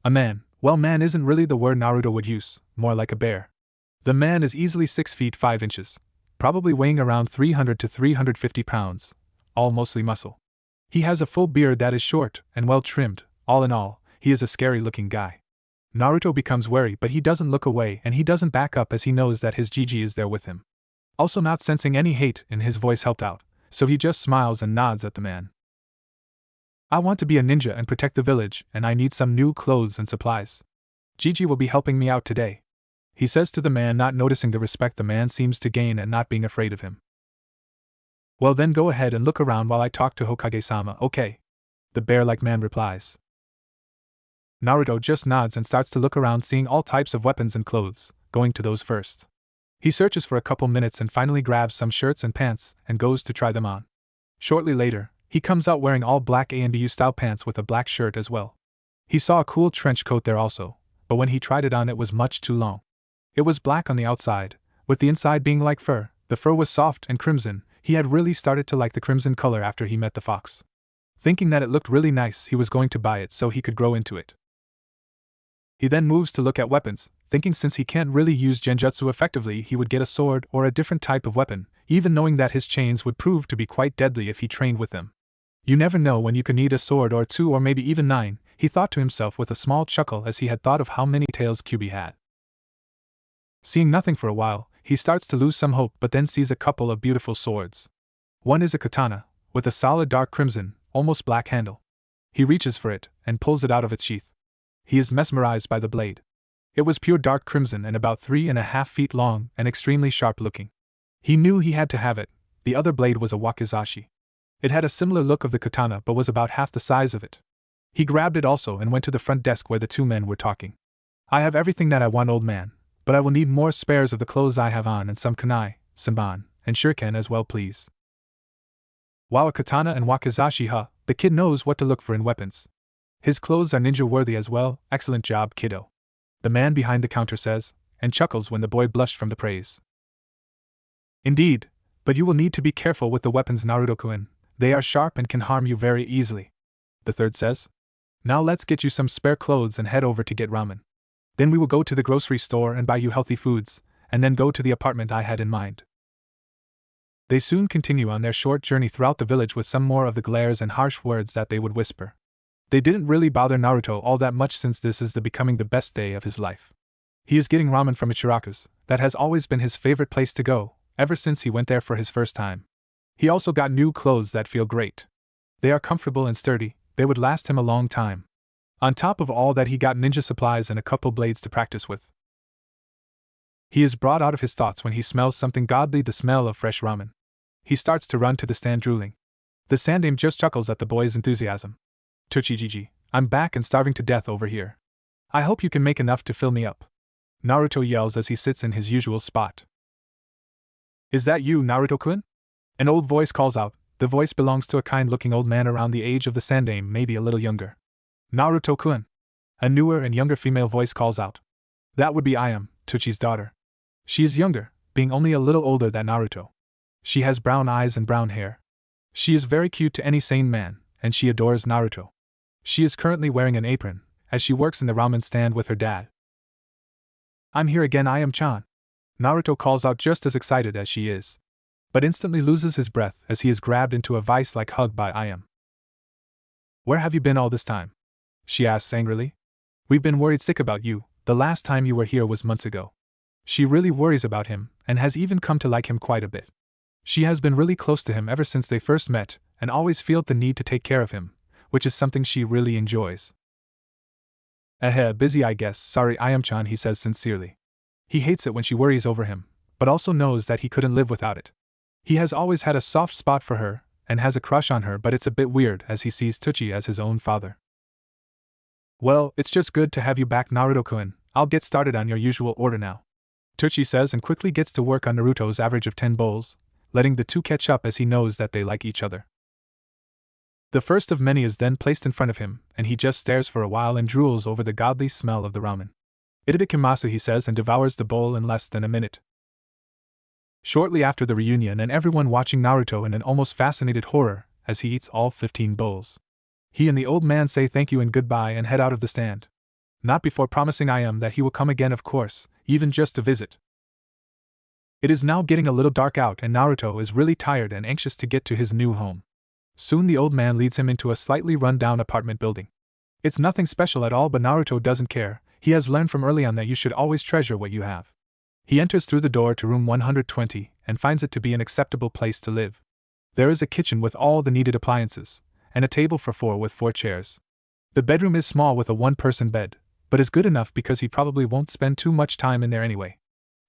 A man. Well, man isn't really the word Naruto would use, more like a bear. The man is easily 6 feet 5 inches, probably weighing around 300 to 350 pounds, all mostly muscle. He has a full beard that is short and well trimmed. All in all, he is a scary looking guy. Naruto becomes wary, but he doesn't look away and he doesn't back up, as he knows that his Gigi is there with him. Also, not sensing any hate in his voice helped out, so he just smiles and nods at the man. I want to be a ninja and protect the village, and I need some new clothes and supplies. Gigi will be helping me out today, he says to the man, not noticing the respect the man seems to gain at not being afraid of him. Well, then go ahead and look around while I talk to Hokage-sama, okay? The bear-like man replies. Naruto just nods and starts to look around, seeing all types of weapons and clothes, going to those first. He searches for a couple minutes and finally grabs some shirts and pants and goes to try them on. Shortly later, he comes out wearing all black ANBU style pants with a black shirt as well. He saw a cool trench coat there also, but when he tried it on, it was much too long. It was black on the outside, with the inside being like fur. The fur was soft and crimson. He had really started to like the crimson color after he met the fox. Thinking that it looked really nice, he was going to buy it so he could grow into it. He then moves to look at weapons, thinking since he can't really use genjutsu effectively, he would get a sword or a different type of weapon, even knowing that his chains would prove to be quite deadly if he trained with them. You never know when you could need a sword or 2 or maybe even 9, he thought to himself with a small chuckle as he had thought of how many tails Kyuubi had. Seeing nothing for a while, he starts to lose some hope, but then sees a couple of beautiful swords. One is a katana, with a solid dark crimson, almost black handle. He reaches for it, and pulls it out of its sheath. He is mesmerized by the blade. It was pure dark crimson and about 3.5 feet long and extremely sharp looking. He knew he had to have it. The other blade was a wakizashi. It had a similar look of the katana but was about half the size of it. He grabbed it also and went to the front desk where the two men were talking. I have everything that I want, old man, but I will need more spares of the clothes I have on and some kunai, senbon, and shuriken as well, please. Wow, a katana and wakizashi, huh? The kid knows what to look for in weapons. His clothes are ninja-worthy as well, excellent job, kiddo. The man behind the counter says, and chuckles when the boy blushed from the praise. Indeed, but you will need to be careful with the weapons, Naruto-kun. They are sharp and can harm you very easily. The third says. Now let's get you some spare clothes and head over to get ramen. Then we will go to the grocery store and buy you healthy foods, and then go to the apartment I had in mind. They soon continue on their short journey throughout the village with some more of the glares and harsh words that they would whisper. They didn't really bother Naruto all that much since this is becoming the best day of his life. He is getting ramen from Ichiraku's. That has always been his favorite place to go, ever since he went there for his first time. He also got new clothes that feel great. They are comfortable and sturdy, they would last him a long time. On top of all that, he got ninja supplies and a couple blades to practice with. He is brought out of his thoughts when he smells something godly, the smell of fresh ramen. He starts to run to the stand drooling. The Sandaime just chuckles at the boy's enthusiasm. Tochijiji, I'm back and starving to death over here. I hope you can make enough to fill me up. Naruto yells as he sits in his usual spot. Is that you, Naruto-kun? An old voice calls out. The voice belongs to a kind-looking old man around the age of the Sandaime, maybe a little younger. Naruto-kun. A newer and younger female voice calls out. That would be Ayam, Tochi's daughter. She is younger, being only a little older than Naruto. She has brown eyes and brown hair. She is very cute to any sane man, and she adores Naruto. She is currently wearing an apron, as she works in the ramen stand with her dad. I'm here again, Ayam-chan. Naruto calls out just as excited as she is, but instantly loses his breath as he is grabbed into a vice-like hug by Ayam. Where have you been all this time? She asks angrily. We've been worried sick about you. The last time you were here was months ago. She really worries about him, and has even come to like him quite a bit. She has been really close to him ever since they first met, and always felt the need to take care of him, which is something she really enjoys. Busy I guess, sorry Ayam-chan, he says sincerely. He hates it when she worries over him, but also knows that he couldn't live without it. He has always had a soft spot for her, and has a crush on her, but it's a bit weird as he sees Tochi as his own father. Well, it's just good to have you back, Naruto-kun. I'll get started on your usual order now. Tochi says and quickly gets to work on Naruto's average of 10 bowls, letting the two catch up as he knows that they like each other. The first of many is then placed in front of him, and he just stares for a while and drools over the godly smell of the ramen. Itadakimasu, he says, and devours the bowl in less than a minute. Shortly after the reunion, and everyone watching Naruto in an almost fascinated horror as he eats all 15 bowls. He and the old man say thank you and goodbye and head out of the stand. Not before promising Ayam that he will come again, of course, even just to visit. It is now getting a little dark out, and Naruto is really tired and anxious to get to his new home. Soon the old man leads him into a slightly run-down apartment building. It's nothing special at all, but Naruto doesn't care. He has learned from early on that you should always treasure what you have. He enters through the door to room 120 and finds it to be an acceptable place to live. There is a kitchen with all the needed appliances, and a table for 4 with 4 chairs. The bedroom is small with a one-person bed, but is good enough because he probably won't spend too much time in there anyway.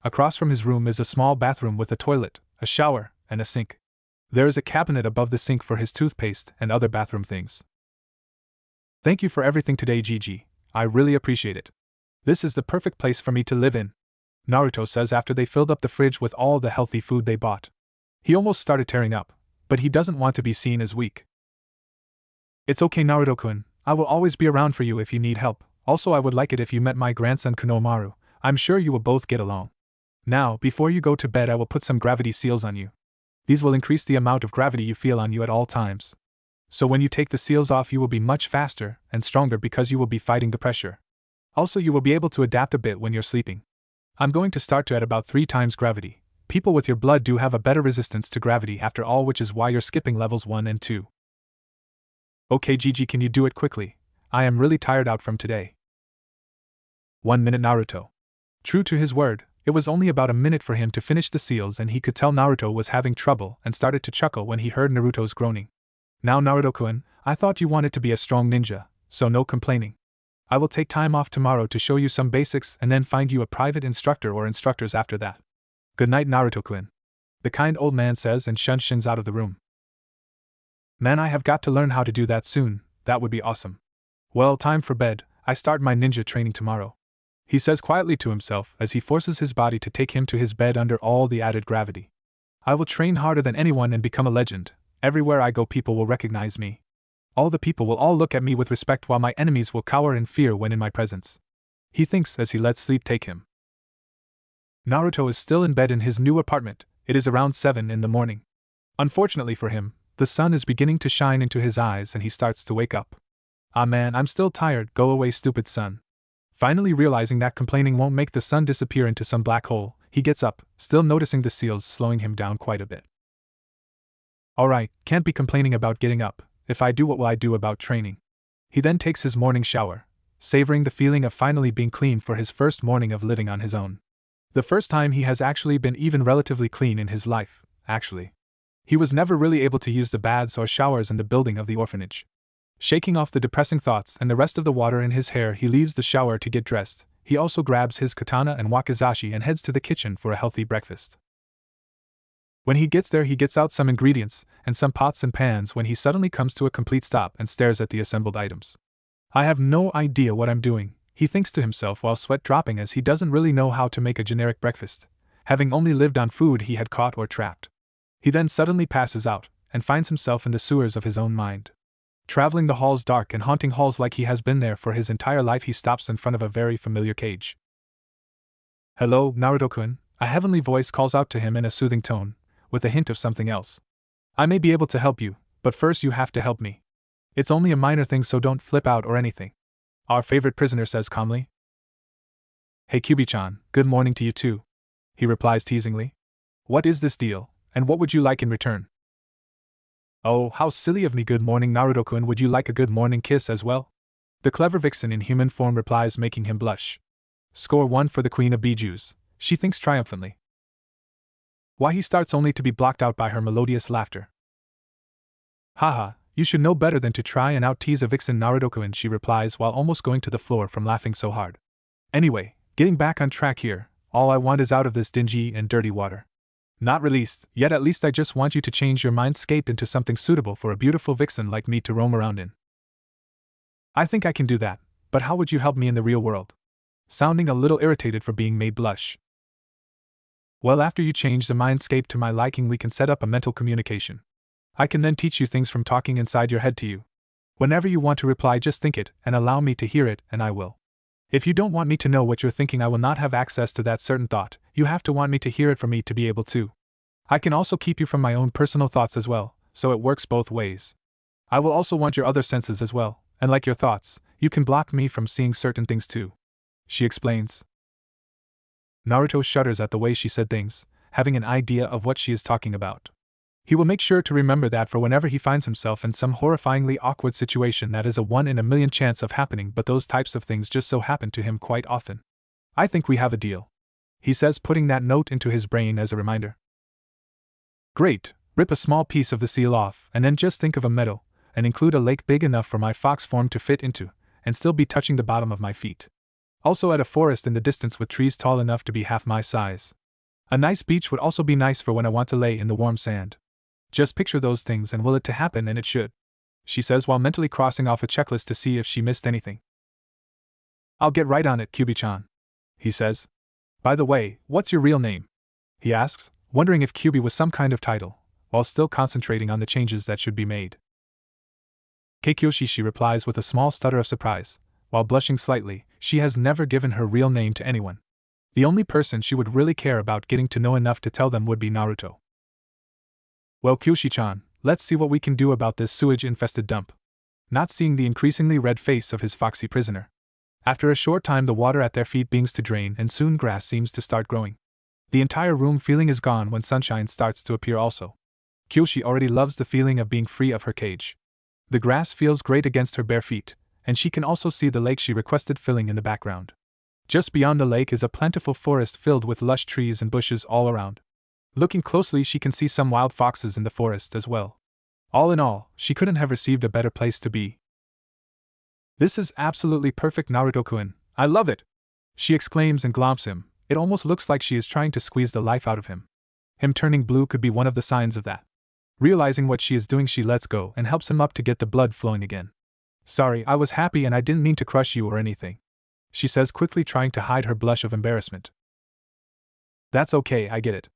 Across from his room is a small bathroom with a toilet, a shower, and a sink. There is a cabinet above the sink for his toothpaste and other bathroom things. Thank you for everything today, Gigi. I really appreciate it. This is the perfect place for me to live in, Naruto says after they filled up the fridge with all the healthy food they bought. He almost started tearing up, but he doesn't want to be seen as weak. It's okay, Naruto-kun. I will always be around for you if you need help. Also, I would like it if you met my grandson Konohamaru. I'm sure you will both get along. Now, before you go to bed, I will put some gravity seals on you. These will increase the amount of gravity you feel on you at all times. So when you take the seals off, you will be much faster and stronger because you will be fighting the pressure. Also, you will be able to adapt a bit when you're sleeping. I'm going to start you at about 3 times gravity. People with your blood do have a better resistance to gravity after all, which is why you're skipping levels 1 and 2. Okay, Gigi, can you do it quickly? I am really tired out from today. 1 minute, Naruto. True to his word, it was only about a minute for him to finish the seals, and he could tell Naruto was having trouble and started to chuckle when he heard Naruto's groaning. Now, Naruto-kun, I thought you wanted to be a strong ninja, so no complaining. I will take time off tomorrow to show you some basics and then find you a private instructor or instructors after that. Good night, Naruto-kun. The kind old man says and shins out of the room. Man, I have got to learn how to do that soon. That would be awesome. Well, time for bed. I start my ninja training tomorrow, he says quietly to himself as he forces his body to take him to his bed under all the added gravity. I will train harder than anyone and become a legend. Everywhere I go, people will recognize me. All the people will all look at me with respect while my enemies will cower in fear when in my presence. He thinks as he lets sleep take him. Naruto is still in bed in his new apartment. It is around 7 in the morning. Unfortunately for him, the sun is beginning to shine into his eyes and he starts to wake up. Ah man, I'm still tired, go away stupid sun. Finally realizing that complaining won't make the sun disappear into some black hole, he gets up, still noticing the seals slowing him down quite a bit. Alright, can't be complaining about getting up. If I do, what will I do about training? He then takes his morning shower, savoring the feeling of finally being clean for his first morning of living on his own. The first time he has actually been even relatively clean in his life, actually. He was never really able to use the baths or showers in the building of the orphanage. Shaking off the depressing thoughts and the rest of the water in his hair, he leaves the shower to get dressed. He also grabs his katana and wakizashi and heads to the kitchen for a healthy breakfast. When he gets there, he gets out some ingredients and some pots and pans when he suddenly comes to a complete stop and stares at the assembled items. I have no idea what I'm doing, he thinks to himself while sweat dropping as he doesn't really know how to make a generic breakfast, having only lived on food he had caught or trapped. He then suddenly passes out and finds himself in the sewers of his own mind. Traveling the halls, dark and haunting halls like he has been there for his entire life, he stops in front of a very familiar cage. Hello, Naruto-kun, a heavenly voice calls out to him in a soothing tone, with a hint of something else. I may be able to help you, but first you have to help me. It's only a minor thing, so don't flip out or anything. Our favorite prisoner says calmly. Hey Kyubi-chan, good morning to you too, he replies teasingly. What is this deal, and what would you like in return? Oh, how silly of me. Good morning, Naruto-kun, would you like a good morning kiss as well? The clever vixen in human form replies, making him blush. Score 1 for the Queen of Bijus, she thinks triumphantly. Why, he starts only to be blocked out by her melodious laughter. Haha, you should know better than to try and out-tease a vixen, Naruto-kun, she replies while almost going to the floor from laughing so hard. Anyway, getting back on track here, all I want is out of this dingy and dirty water. Not released, yet at least I just want you to change your mindscape into something suitable for a beautiful vixen like me to roam around in. I think I can do that, but how would you help me in the real world? Sounding a little irritated for being made blush. Well, after you change the mindscape to my liking, we can set up a mental communication. I can then teach you things from talking inside your head to you. Whenever you want to reply, just think it and allow me to hear it, and I will. If you don't want me to know what you're thinking, I will not have access to that certain thought. You have to want me to hear it for me to be able to. I can also keep you from my own personal thoughts as well, so it works both ways. I will also want your other senses as well, and like your thoughts, you can block me from seeing certain things too, she explains. Naruto shudders at the way she said things, having an idea of what she is talking about. He will make sure to remember that for whenever he finds himself in some horrifyingly awkward situation that is a 1 in a million chance of happening, but those types of things just so happen to him quite often. I think we have a deal, he says, putting that note into his brain as a reminder. Great, rip a small piece of the seal off, and then just think of a meadow, and include a lake big enough for my fox form to fit into, and still be touching the bottom of my feet. Also add a forest in the distance with trees tall enough to be half my size. A nice beach would also be nice for when I want to lay in the warm sand. Just picture those things and will it to happen, and it should, she says while mentally crossing off a checklist to see if she missed anything. I'll get right on it, Kyubi-chan, he says. By the way, what's your real name? He asks, wondering if Kyubi was some kind of title, while still concentrating on the changes that should be made. Keikyoshi, she replies with a small stutter of surprise, while blushing slightly. She has never given her real name to anyone. The only person she would really care about getting to know enough to tell them would be Naruto. Well, Kyoshi-chan, let's see what we can do about this sewage-infested dump. Not seeing the increasingly red face of his foxy prisoner. After a short time, the water at their feet begins to drain and soon grass seems to start growing. The entire room feeling is gone when sunshine starts to appear also. Kyoshi already loves the feeling of being free of her cage. The grass feels great against her bare feet, and she can also see the lake she requested filling in the background. Just beyond the lake is a plentiful forest filled with lush trees and bushes all around. Looking closely, she can see some wild foxes in the forest as well. All in all, she couldn't have received a better place to be. This is absolutely perfect, Naruto-kun. I love it! She exclaims and glomps him. It almost looks like she is trying to squeeze the life out of him. Him turning blue could be one of the signs of that. Realizing what she is doing, she lets go and helps him up to get the blood flowing again. Sorry, I was happy and I didn't mean to crush you or anything, she says, quickly trying to hide her blush of embarrassment. That's okay, I get it.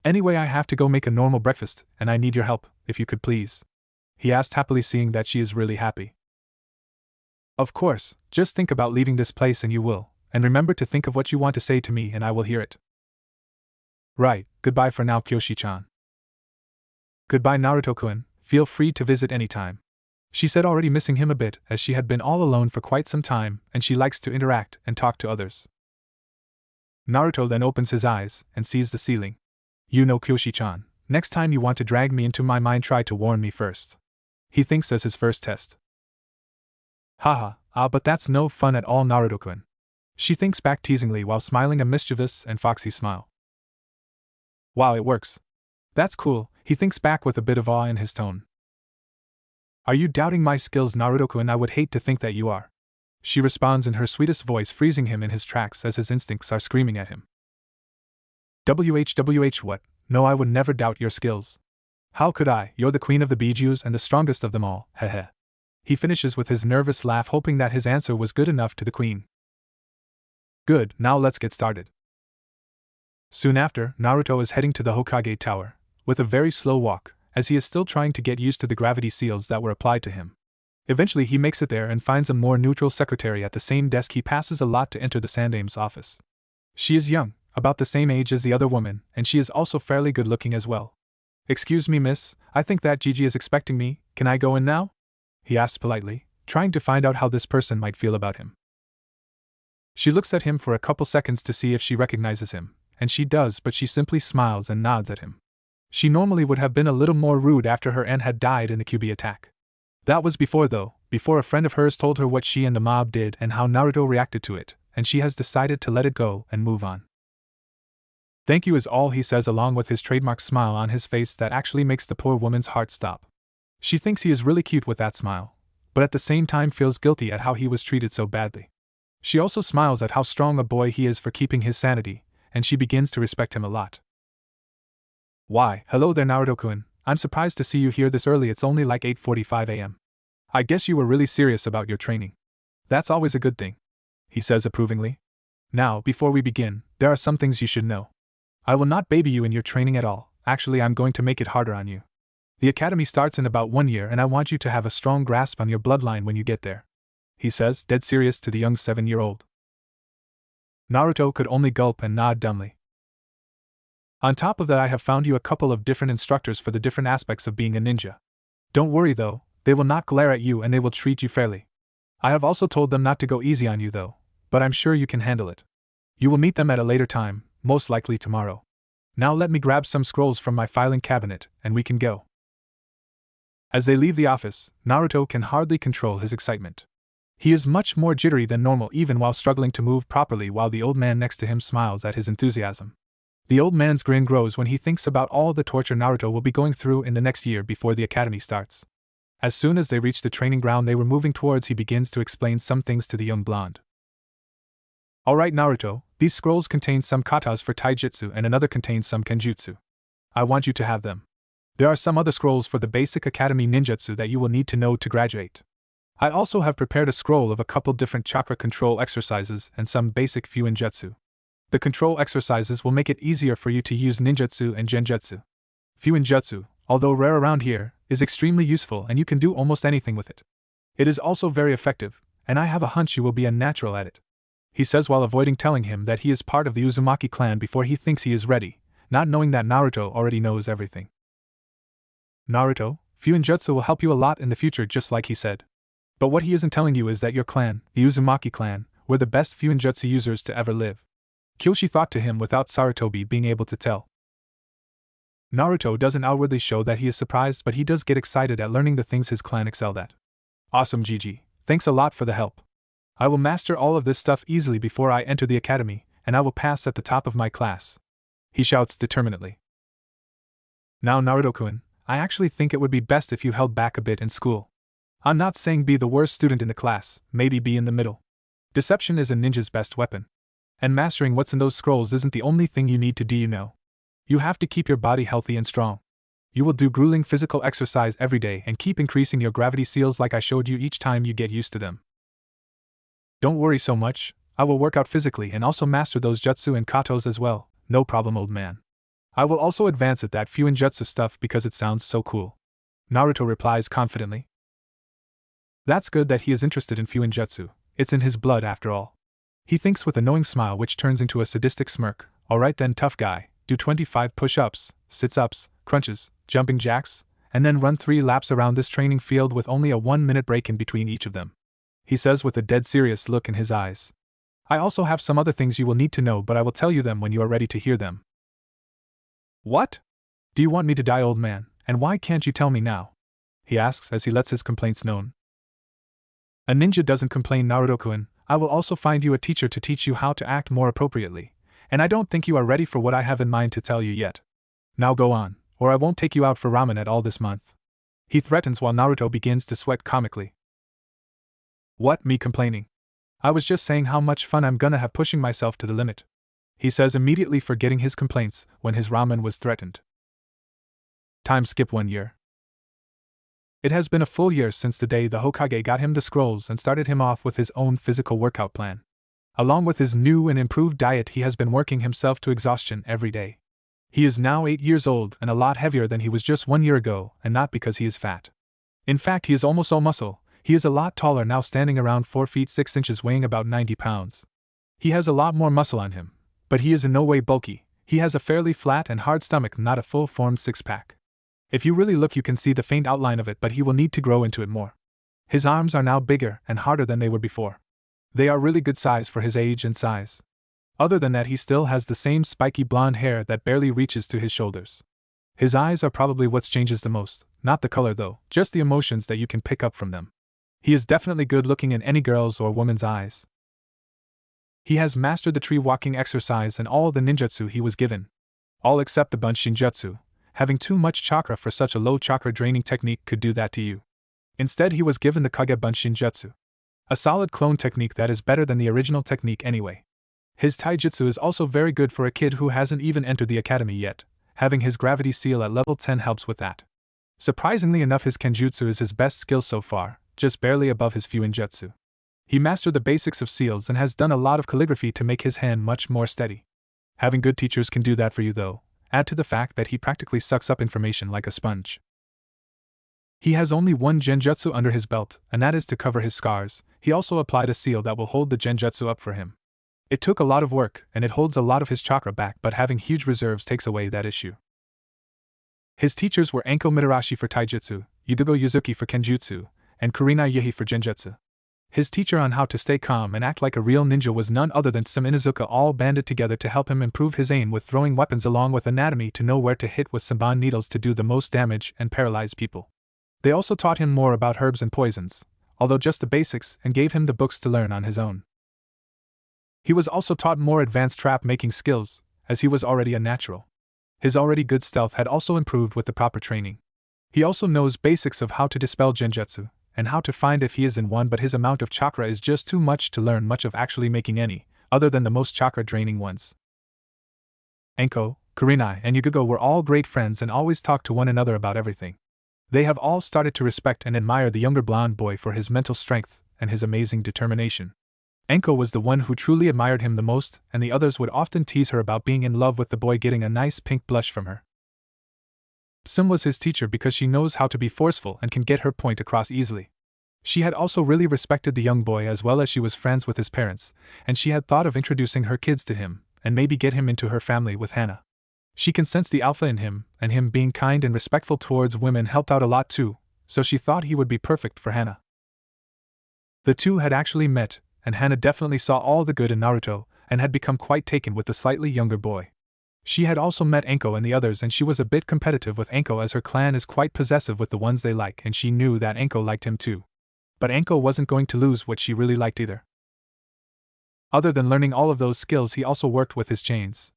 Anyway, I have to go make a normal breakfast, and I need your help, if you could please. he asked happily, seeing that she is really happy. Of course, just think about leaving this place and you will, and remember to think of what you want to say to me and I will hear it. Right, goodbye for now, Kyoshi-chan. Goodbye, Naruto-kun, feel free to visit anytime. She said, already missing him a bit, as she had been all alone for quite some time, and she likes to interact and talk to others. Naruto then opens his eyes and sees the ceiling. You know, Kyoshi-chan, next time you want to drag me into my mind, try to warn me first. He thinks as his first test. Haha, but that's no fun at all, Naruto-kun. She thinks back teasingly while smiling a mischievous and foxy smile. Wow, it works. That's cool, he thinks back with a bit of awe in his tone. Are you doubting my skills, Naruto-kun? I would hate to think that you are. She responds in her sweetest voice, freezing him in his tracks as his instincts are screaming at him. WH what? No, I would never doubt your skills. How could I? You're the queen of the Bijus and the strongest of them all, heh. He finishes with his nervous laugh, hoping that his answer was good enough to the queen. Good, now let's get started. Soon after, Naruto is heading to the Hokage Tower, with a very slow walk, as he is still trying to get used to the gravity seals that were applied to him. Eventually he makes it there and finds a more neutral secretary at the same desk. He passes a lot to enter the Sandame's office. She is young, about the same age as the other woman, and she is also fairly good looking as well. Excuse me, miss, I think that Gigi is expecting me, can I go in now? He asks politely, trying to find out how this person might feel about him. She looks at him for a couple seconds to see if she recognizes him, and she does, but she simply smiles and nods at him. She normally would have been a little more rude after her aunt had died in the QB attack. That was before though, before a friend of hers told her what she and the mob did and how Naruto reacted to it, and she has decided to let it go and move on. Thank you is all he says, along with his trademark smile on his face that actually makes the poor woman's heart stop. She thinks he is really cute with that smile, but at the same time feels guilty at how he was treated so badly. She also smiles at how strong a boy he is for keeping his sanity, and she begins to respect him a lot. Why, hello there, Naruto-kun, I'm surprised to see you here this early. It's only like 8:45 a.m. I guess you were really serious about your training. That's always a good thing, he says approvingly. Now, before we begin, there are some things you should know. I will not baby you in your training at all, actually I'm going to make it harder on you. The academy starts in about 1 year and I want you to have a strong grasp on your bloodline when you get there, he says, dead serious to the young 7-year-old. Naruto could only gulp and nod dumbly. On top of that, I have found you a couple of different instructors for the different aspects of being a ninja. Don't worry though, they will not glare at you and they will treat you fairly. I have also told them not to go easy on you though, but I'm sure you can handle it. You will meet them at a later time, most likely tomorrow. Now let me grab some scrolls from my filing cabinet, and we can go. As they leave the office, Naruto can hardly control his excitement. He is much more jittery than normal even while struggling to move properly, while the old man next to him smiles at his enthusiasm. The old man's grin grows when he thinks about all the torture Naruto will be going through in the next year before the academy starts. As soon as they reach the training ground they were moving towards, he begins to explain some things to the young blonde. Alright Naruto, these scrolls contain some katas for taijutsu and another contains some kenjutsu. I want you to have them. There are some other scrolls for the basic academy ninjutsu that you will need to know to graduate. I also have prepared a scroll of a couple different chakra control exercises and some basic fuinjutsu. The control exercises will make it easier for you to use ninjutsu and genjutsu. Fuinjutsu, although rare around here, is extremely useful and you can do almost anything with it. It is also very effective, and I have a hunch you will be a natural at it, he says while avoiding telling him that he is part of the Uzumaki clan before he thinks he is ready, not knowing that Naruto already knows everything. Naruto, fuinjutsu will help you a lot in the future just like he said. But what he isn't telling you is that your clan, the Uzumaki clan, were the best fuinjutsu users to ever live. Kyoshi thought to him without Sarutobi being able to tell. Naruto doesn't outwardly show that he is surprised, but he does get excited at learning the things his clan excelled at. Awesome Gigi, thanks a lot for the help. I will master all of this stuff easily before I enter the academy, and I will pass at the top of my class, he shouts determinedly. Now Naruto-kun, I actually think it would be best if you held back a bit in school. I'm not saying be the worst student in the class, maybe be in the middle. Deception is a ninja's best weapon. And mastering what's in those scrolls isn't the only thing you need to do, you know. You have to keep your body healthy and strong. You will do grueling physical exercise every day and keep increasing your gravity seals like I showed you each time you get used to them. Don't worry so much, I will work out physically and also master those jutsu and katos as well, no problem old man. I will also advance at that fuinjutsu stuff because it sounds so cool. Naruto replies confidently. That's good that he is interested in Fuinjutsu, it's in his blood after all. He thinks with a knowing smile which turns into a sadistic smirk. Alright then, tough guy, do 25 push-ups, sit-ups, crunches, jumping jacks, and then run 3 laps around this training field with only a 1-minute break in between each of them. He says with a dead serious look in his eyes. I also have some other things you will need to know, but I will tell you them when you are ready to hear them. What? Do you want me to die, old man, and why can't you tell me now? He asks as he lets his complaints known. A ninja doesn't complain, Naruto-kun. I will also find you a teacher to teach you how to act more appropriately, and I don't think you are ready for what I have in mind to tell you yet. Now go on, or I won't take you out for ramen at all this month. He threatens while Naruto begins to sweat comically. What, me complaining? I was just saying how much fun I'm gonna have pushing myself to the limit. He says immediately forgetting his complaints when his ramen was threatened. Time skip 1 year. It has been a full year since the day the Hokage got him the scrolls and started him off with his own physical workout plan. Along with his new and improved diet, he has been working himself to exhaustion every day. He is now 8 years old and a lot heavier than he was just 1 year ago, and not because he is fat. In fact, he is almost all muscle. He is a lot taller now, standing around 4 feet 6 inches, weighing about 90 pounds. He has a lot more muscle on him, but he is in no way bulky. He has a fairly flat and hard stomach, not a full-formed six-pack. If you really look, you can see the faint outline of it, but he will need to grow into it more. His arms are now bigger and harder than they were before. They are really good size for his age and size. Other than that, he still has the same spiky blonde hair that barely reaches to his shoulders. His eyes are probably what changes the most, not the color though, just the emotions that you can pick up from them. He is definitely good looking in any girl's or woman's eyes. He has mastered the tree walking exercise and all the ninjutsu he was given. All except the Bunshin Jutsu. Having too much chakra for such a low chakra draining technique could do that to you. Instead, he was given the Kage Bunshin Jutsu. A solid clone technique that is better than the original technique anyway. His taijutsu is also very good for a kid who hasn't even entered the academy yet. Having his gravity seal at level 10 helps with that. Surprisingly enough, his kenjutsu is his best skill so far, just barely above his fuinjutsu. He mastered the basics of seals and has done a lot of calligraphy to make his hand much more steady. Having good teachers can do that for you though. Add to the fact that he practically sucks up information like a sponge. He has only one genjutsu under his belt, and that is to cover his scars. He also applied a seal that will hold the genjutsu up for him. It took a lot of work, and it holds a lot of his chakra back, but having huge reserves takes away that issue. His teachers were Anko Mitarashi for taijutsu, Yudugo Yuzuki for kenjutsu, and Kurenai Yehi for genjutsu. His teacher on how to stay calm and act like a real ninja was none other than some Inuzuka, all banded together to help him improve his aim with throwing weapons along with anatomy to know where to hit with Samban needles to do the most damage and paralyze people. They also taught him more about herbs and poisons, although just the basics, and gave him the books to learn on his own. He was also taught more advanced trap-making skills, as he was already a natural. His already good stealth had also improved with the proper training. He also knows basics of how to dispel genjutsu, and how to find if he is in one, but his amount of chakra is just too much to learn much of actually making any, other than the most chakra-draining ones. Anko, Kurenai, and Yudugo were all great friends and always talked to one another about everything. They have all started to respect and admire the younger blonde boy for his mental strength and his amazing determination. Anko was the one who truly admired him the most, and the others would often tease her about being in love with the boy getting a nice pink blush from her. Sim was his teacher because she knows how to be forceful and can get her point across easily. She had also really respected the young boy as well as she was friends with his parents, and she had thought of introducing her kids to him, and maybe get him into her family with Hana. She can sense the alpha in him, and him being kind and respectful towards women helped out a lot too, so she thought he would be perfect for Hana. The two had actually met, and Hana definitely saw all the good in Naruto, and had become quite taken with the slightly younger boy. She had also met Anko and the others, and she was a bit competitive with Anko as her clan is quite possessive with the ones they like, and she knew that Anko liked him too. But Anko wasn't going to lose what she really liked either. Other than learning all of those skills, he also worked with his chains.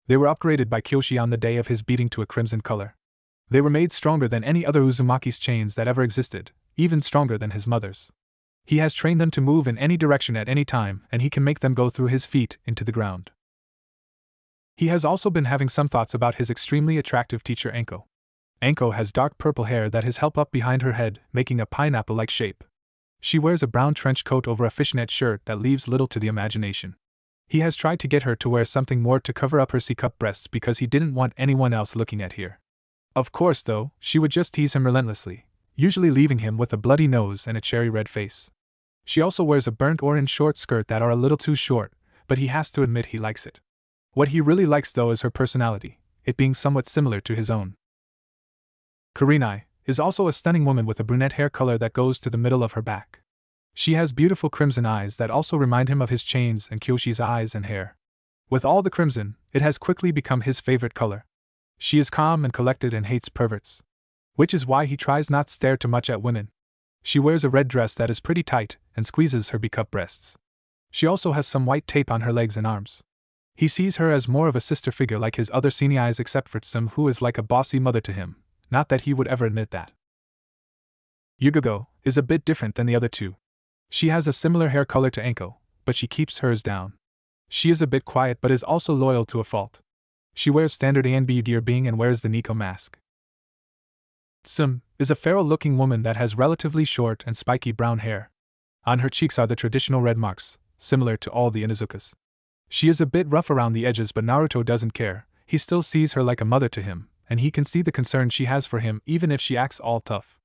They were upgraded by Kyoshi on the day of his beating to a crimson color. They were made stronger than any other Uzumaki's chains that ever existed, even stronger than his mother's. He has trained them to move in any direction at any time, and he can make them go through his feet into the ground. He has also been having some thoughts about his extremely attractive teacher Anko. Anko has dark purple hair that has held up behind her head, making a pineapple-like shape. She wears a brown trench coat over a fishnet shirt that leaves little to the imagination. He has tried to get her to wear something more to cover up her C-cup breasts because he didn't want anyone else looking at her. Of course, though, she would just tease him relentlessly, usually leaving him with a bloody nose and a cherry red face. She also wears a burnt orange short skirt that are a little too short, but he has to admit he likes it. What he really likes, though, is her personality, it being somewhat similar to his own. Kurenai is also a stunning woman with a brunette hair color that goes to the middle of her back. She has beautiful crimson eyes that also remind him of his chains and Kyoshi's eyes and hair. With all the crimson, it has quickly become his favorite color. She is calm and collected and hates perverts, which is why he tries not to stare too much at women. She wears a red dress that is pretty tight and squeezes her becup breasts. She also has some white tape on her legs and arms. He sees her as more of a sister figure like his other seniors, except for Tsum, who is like a bossy mother to him, not that he would ever admit that. Yugogo is a bit different than the other two. She has a similar hair color to Anko, but she keeps hers down. She is a bit quiet but is also loyal to a fault. She wears standard ANB gear being and wears the Nico mask. Tsum is a feral-looking woman that has relatively short and spiky brown hair. On her cheeks are the traditional red marks, similar to all the Inuzukas. She is a bit rough around the edges, but Naruto doesn't care. He still sees her like a mother to him, and he can see the concern she has for him even if she acts all tough.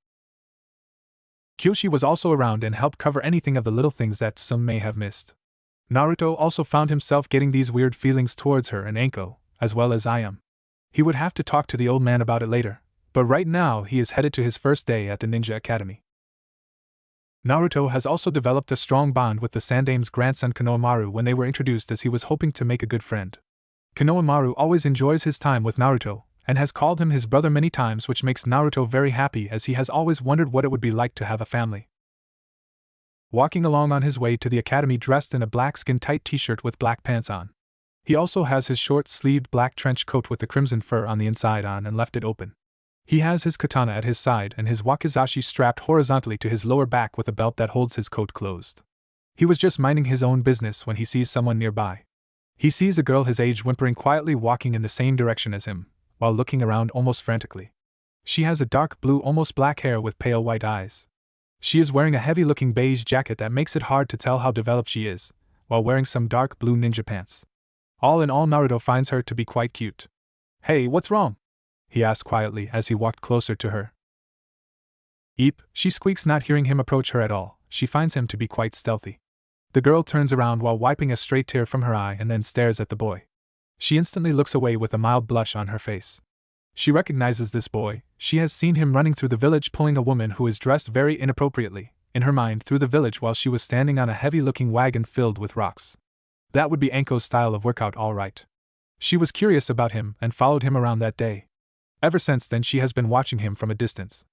Kyoshi was also around and helped cover anything of the little things that some may have missed. Naruto also found himself getting these weird feelings towards her and Anko, as well as Ayame. He would have to talk to the old man about it later, but right now he is headed to his first day at the Ninja Academy. Naruto has also developed a strong bond with the Sandame's grandson Konohamaru when they were introduced, as he was hoping to make a good friend. Konohamaru always enjoys his time with Naruto, and has called him his brother many times, which makes Naruto very happy as he has always wondered what it would be like to have a family. Walking along on his way to the academy dressed in a black skin-tight t-shirt with black pants on. He also has his short-sleeved black trench coat with the crimson fur on the inside on and left it open. He has his katana at his side and his wakizashi strapped horizontally to his lower back with a belt that holds his coat closed. He was just minding his own business when he sees someone nearby. He sees a girl his age whimpering quietly walking in the same direction as him, while looking around almost frantically. She has a dark blue, almost black hair with pale white eyes. She is wearing a heavy-looking beige jacket that makes it hard to tell how developed she is, while wearing some dark blue ninja pants. All in all, Naruto finds her to be quite cute. "Hey, what's wrong?" he asked quietly as he walked closer to her. "Eep," she squeaks, not hearing him approach her at all. She finds him to be quite stealthy. The girl turns around while wiping a stray tear from her eye and then stares at the boy. She instantly looks away with a mild blush on her face. She recognizes this boy. She has seen him running through the village pulling a woman who is dressed very inappropriately, in her mind, through the village while she was standing on a heavy-looking wagon filled with rocks. That would be Anko's style of workout, all right. She was curious about him and followed him around that day. Ever since then she has been watching him from a distance.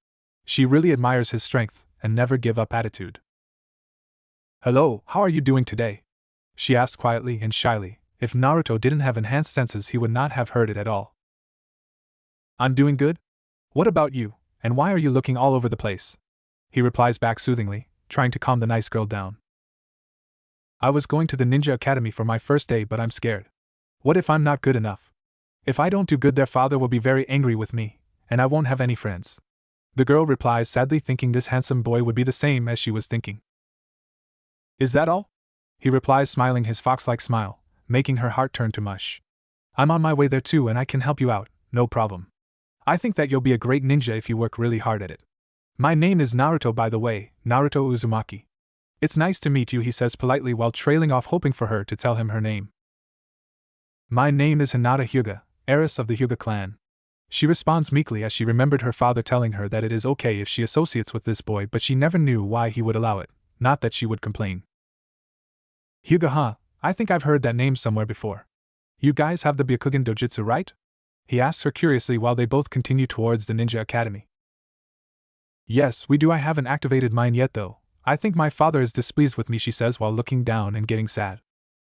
She really admires his strength and never give up attitude. "Hello, how are you doing today?" she asked quietly and shyly. If Naruto didn't have enhanced senses, he would not have heard it at all. "I'm doing good. What about you, and why are you looking all over the place?" he replies back soothingly, trying to calm the nice girl down. "I was going to the Ninja Academy for my first day, but I'm scared. What if I'm not good enough? If I don't do good, their father will be very angry with me, and I won't have any friends." The girl replies sadly, thinking this handsome boy would be the same as she was thinking. "Is that all?" he replies, smiling his fox-like smile, making her heart turn to mush. "I'm on my way there too, and I can help you out, no problem. I think that you'll be a great ninja if you work really hard at it. My name is Naruto, by the way, Naruto Uzumaki. It's nice to meet you," he says politely while trailing off, hoping for her to tell him her name. "My name is Hinata Hyuga, heiress of the Hyuga clan." She responds meekly as she remembered her father telling her that it is okay if she associates with this boy, but she never knew why he would allow it, not that she would complain. "Hyuga, huh? I think I've heard that name somewhere before. You guys have the Byakugan Dojutsu, right?" he asks her curiously while they both continue towards the Ninja Academy. "Yes, we do. I haven't activated mine yet though. I think my father is displeased with me," she says while looking down and getting sad.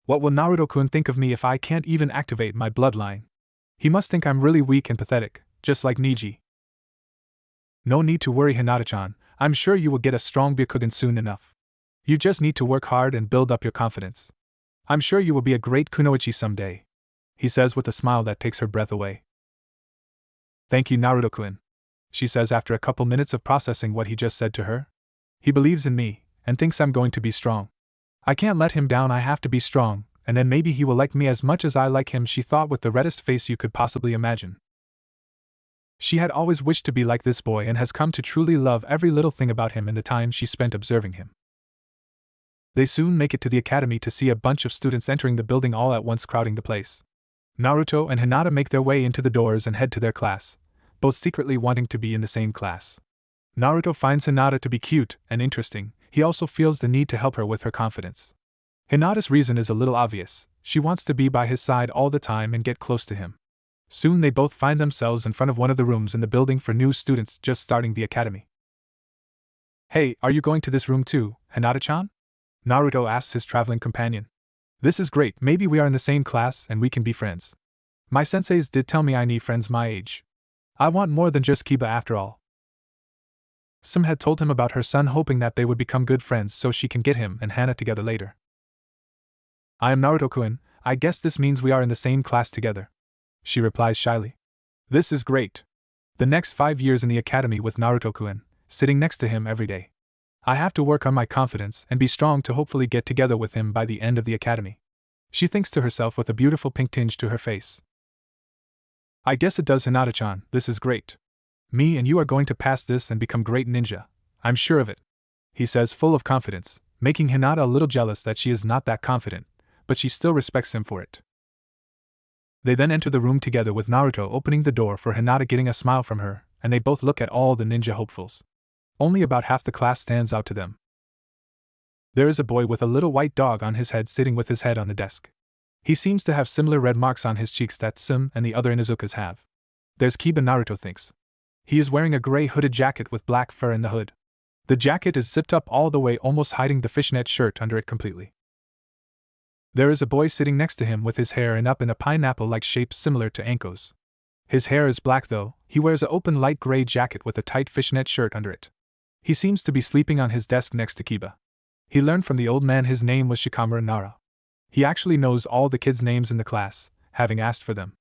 "What will Naruto-kun think of me if I can't even activate my bloodline? He must think I'm really weak and pathetic, just like Niji." "No need to worry, Hinata-chan. I'm sure you will get a strong Byakugan soon enough. You just need to work hard and build up your confidence. I'm sure you will be a great kunoichi someday," he says with a smile that takes her breath away. "Thank you, Naruto-kun," she says after a couple minutes of processing what he just said to her. "He believes in me, and thinks I'm going to be strong. I can't let him down, I have to be strong, and then maybe he will like me as much as I like him," she thought with the reddest face you could possibly imagine. She had always wished to be like this boy and has come to truly love every little thing about him in the time she spent observing him. They soon make it to the academy to see a bunch of students entering the building all at once, crowding the place. Naruto and Hinata make their way into the doors and head to their class, both secretly wanting to be in the same class. Naruto finds Hinata to be cute and interesting. He also feels the need to help her with her confidence. Hinata's reason is a little obvious. She wants to be by his side all the time and get close to him. Soon they both find themselves in front of one of the rooms in the building for new students just starting the academy. "Hey, are you going to this room too, Hinata-chan?" Naruto asks his traveling companion. "This is great, maybe we are in the same class and we can be friends. My senseis did tell me I need friends my age. I want more than just Kiba after all." Sim had told him about her son, hoping that they would become good friends so she can get him and Hana together later. "I am Naruto-kun, I guess this means we are in the same class together," she replies shyly. "This is great. The next 5 years in the academy with Naruto-kun, sitting next to him every day. I have to work on my confidence and be strong to hopefully get together with him by the end of the academy," she thinks to herself with a beautiful pink tinge to her face. "I guess it does, Hinata-chan, this is great. Me and you are going to pass this and become great ninja, I'm sure of it," he says, full of confidence, making Hinata a little jealous that she is not that confident, but she still respects him for it. They then enter the room together with Naruto opening the door for Hinata, getting a smile from her, and they both look at all the ninja hopefuls. Only about half the class stands out to them. There is a boy with a little white dog on his head sitting with his head on the desk. He seems to have similar red marks on his cheeks that Sim and the other Inuzukas have. There's Kiba, Naruto thinks. He is wearing a gray hooded jacket with black fur in the hood. The jacket is zipped up all the way, almost hiding the fishnet shirt under it completely. There is a boy sitting next to him with his hair up in a pineapple-like shape similar to Anko's. His hair is black though. He wears an open light gray jacket with a tight fishnet shirt under it. He seems to be sleeping on his desk next to Kiba. He learned from the old man his name was Shikamaru Nara. He actually knows all the kids' names in the class, having asked for them.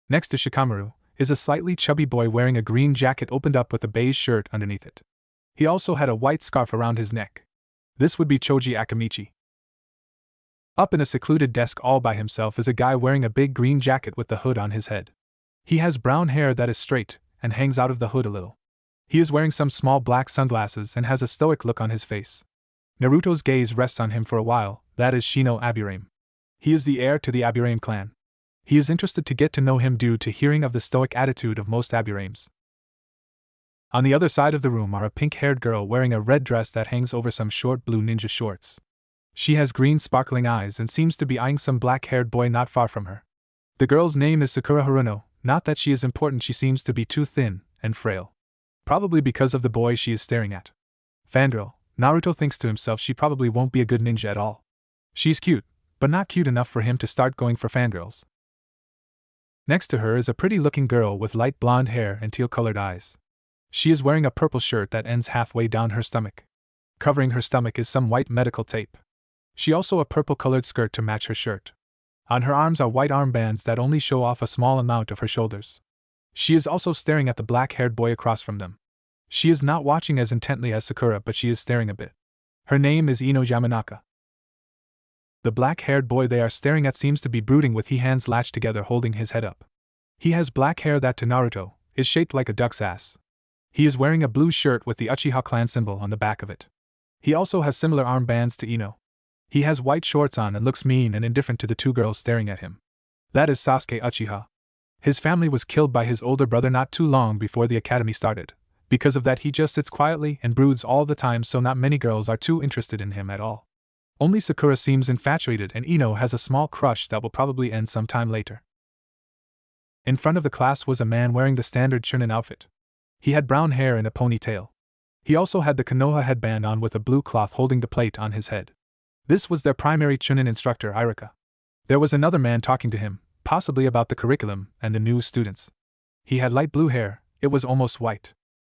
Next to Shikamaru is a slightly chubby boy wearing a green jacket opened up with a beige shirt underneath it. He also had a white scarf around his neck. This would be Choji Akamichi. Up in a secluded desk all by himself is a guy wearing a big green jacket with the hood on his head. He has brown hair that is straight and hangs out of the hood a little. He is wearing some small black sunglasses and has a stoic look on his face. Naruto's gaze rests on him for a while. That is Shino Aburame. He is the heir to the Aburame clan. He is interested to get to know him due to hearing of the stoic attitude of most Aburames. On the other side of the room are a pink-haired girl wearing a red dress that hangs over some short blue ninja shorts. She has green sparkling eyes and seems to be eyeing some black-haired boy not far from her. The girl's name is Sakura Haruno. Not that she is important, she seems to be too thin and frail. Probably because of the boy she is staring at. Fangirl, Naruto thinks to himself, she probably won't be a good ninja at all. She's cute, but not cute enough for him to start going for fangirls. Next to her is a pretty-looking girl with light blonde hair and teal-colored eyes. She is wearing a purple shirt that ends halfway down her stomach. Covering her stomach is some white medical tape. She also a purple-colored skirt to match her shirt. On her arms are white armbands that only show off a small amount of her shoulders. She is also staring at the black-haired boy across from them. She is not watching as intently as Sakura, but she is staring a bit. Her name is Ino Yamanaka. The black-haired boy they are staring at seems to be brooding with his hands latched together holding his head up. He has black hair that to Naruto is shaped like a duck's ass. He is wearing a blue shirt with the Uchiha clan symbol on the back of it. He also has similar armbands to Ino. He has white shorts on and looks mean and indifferent to the two girls staring at him. That is Sasuke Uchiha. His family was killed by his older brother not too long before the academy started. Because of that he just sits quietly and broods all the time, so not many girls are too interested in him at all. Only Sakura seems infatuated and Ino has a small crush that will probably end some time later. In front of the class was a man wearing the standard Chunin outfit. He had brown hair and a ponytail. He also had the Konoha headband on with a blue cloth holding the plate on his head. This was their primary Chunin instructor, Irika. There was another man talking to him, possibly about the curriculum and the new students. He had light blue hair, it was almost white.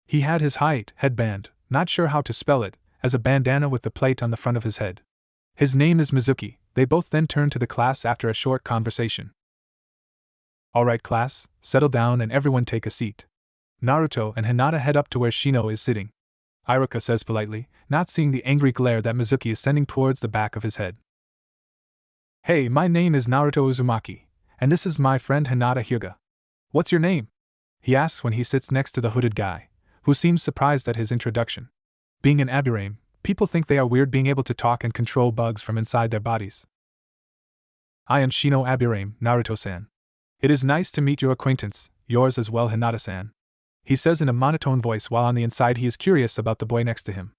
He had his height headband, not sure how to spell it, as a bandana with the plate on the front of his head. His name is Mizuki. They both then turned to the class after a short conversation. Alright class, settle down and everyone take a seat. Naruto and Hinata head up to where Shino is sitting. Irika says politely, not seeing the angry glare that Mizuki is sending towards the back of his head. Hey, my name is Naruto Uzumaki, and this is my friend Hinata Hyuga. What's your name? he asks when he sits next to the hooded guy, who seems surprised at his introduction. Being an Abirame, people think they are weird being able to talk and control bugs from inside their bodies. I am Shino Abirame, Naruto-san. It is nice to meet your acquaintance, yours as well, Hinata-san. He says in a monotone voice while on the inside he is curious about the boy next to him.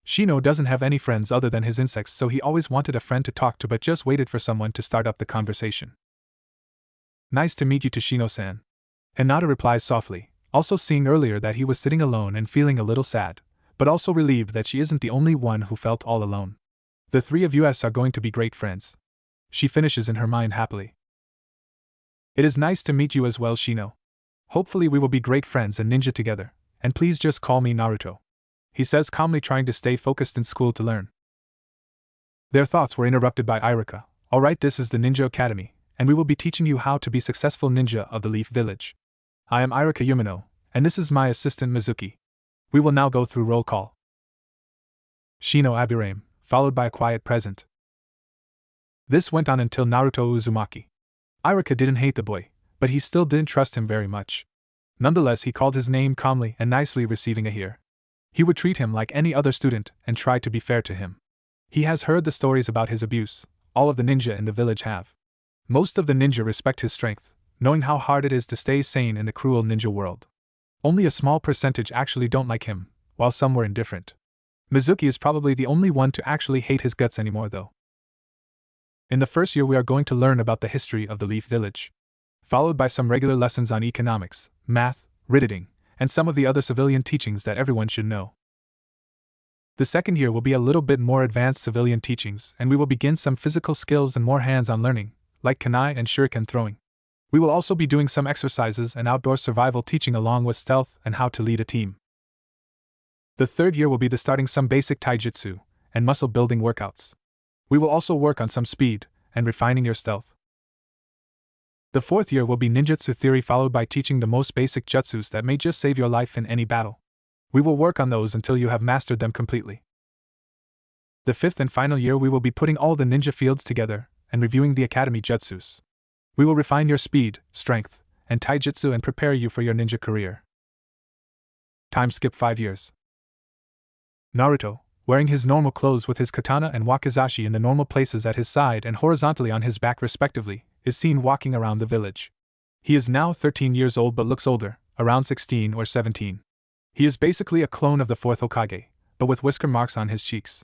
Shino doesn't have any friends other than his insects, so he always wanted a friend to talk to but just waited for someone to start up the conversation. Nice to meet you, Shino-san. Hinata replies softly, also seeing earlier that he was sitting alone and feeling a little sad, but also relieved that she isn't the only one who felt all alone. The three of us are going to be great friends. She finishes in her mind happily. It is nice to meet you as well, Shino. Hopefully we will be great friends and ninja together, and please just call me Naruto. He says calmly, trying to stay focused in school to learn. Their thoughts were interrupted by Irika. Alright, this is the Ninja Academy, and we will be teaching you how to be successful ninja of the Leaf Village. I am Irika Yumino, and this is my assistant Mizuki. We will now go through roll call. Shino Abirame, followed by a quiet present. This went on until Naruto Uzumaki. Irika didn't hate the boy, but he still didn't trust him very much. Nonetheless, he called his name calmly and nicely, receiving a here. He would treat him like any other student and try to be fair to him. He has heard the stories about his abuse, all of the ninja in the village have. Most of the ninja respect his strength, knowing how hard it is to stay sane in the cruel ninja world. Only a small percentage actually don't like him, while some were indifferent. Mizuki is probably the only one to actually hate his guts anymore though. In the first year we are going to learn about the history of the Leaf Village, followed by some regular lessons on economics, math, ridding, and some of the other civilian teachings that everyone should know. The second year will be a little bit more advanced civilian teachings, and we will begin some physical skills and more hands-on learning, like kunai and shuriken throwing. We will also be doing some exercises and outdoor survival teaching along with stealth and how to lead a team. The third year will be the starting some basic taijutsu and muscle building workouts. We will also work on some speed and refining your stealth. The fourth year will be ninjutsu theory, followed by teaching the most basic jutsus that may just save your life in any battle. We will work on those until you have mastered them completely. The fifth and final year we will be putting all the ninja fields together and reviewing the academy jutsus. We will refine your speed, strength, and taijutsu and prepare you for your ninja career. Time skip 5 years. Naruto, wearing his normal clothes with his katana and wakizashi in the normal places at his side and horizontally on his back respectively, is seen walking around the village. He is now 13 years old but looks older, around 16 or 17. He is basically a clone of the 4th Hokage, but with whisker marks on his cheeks.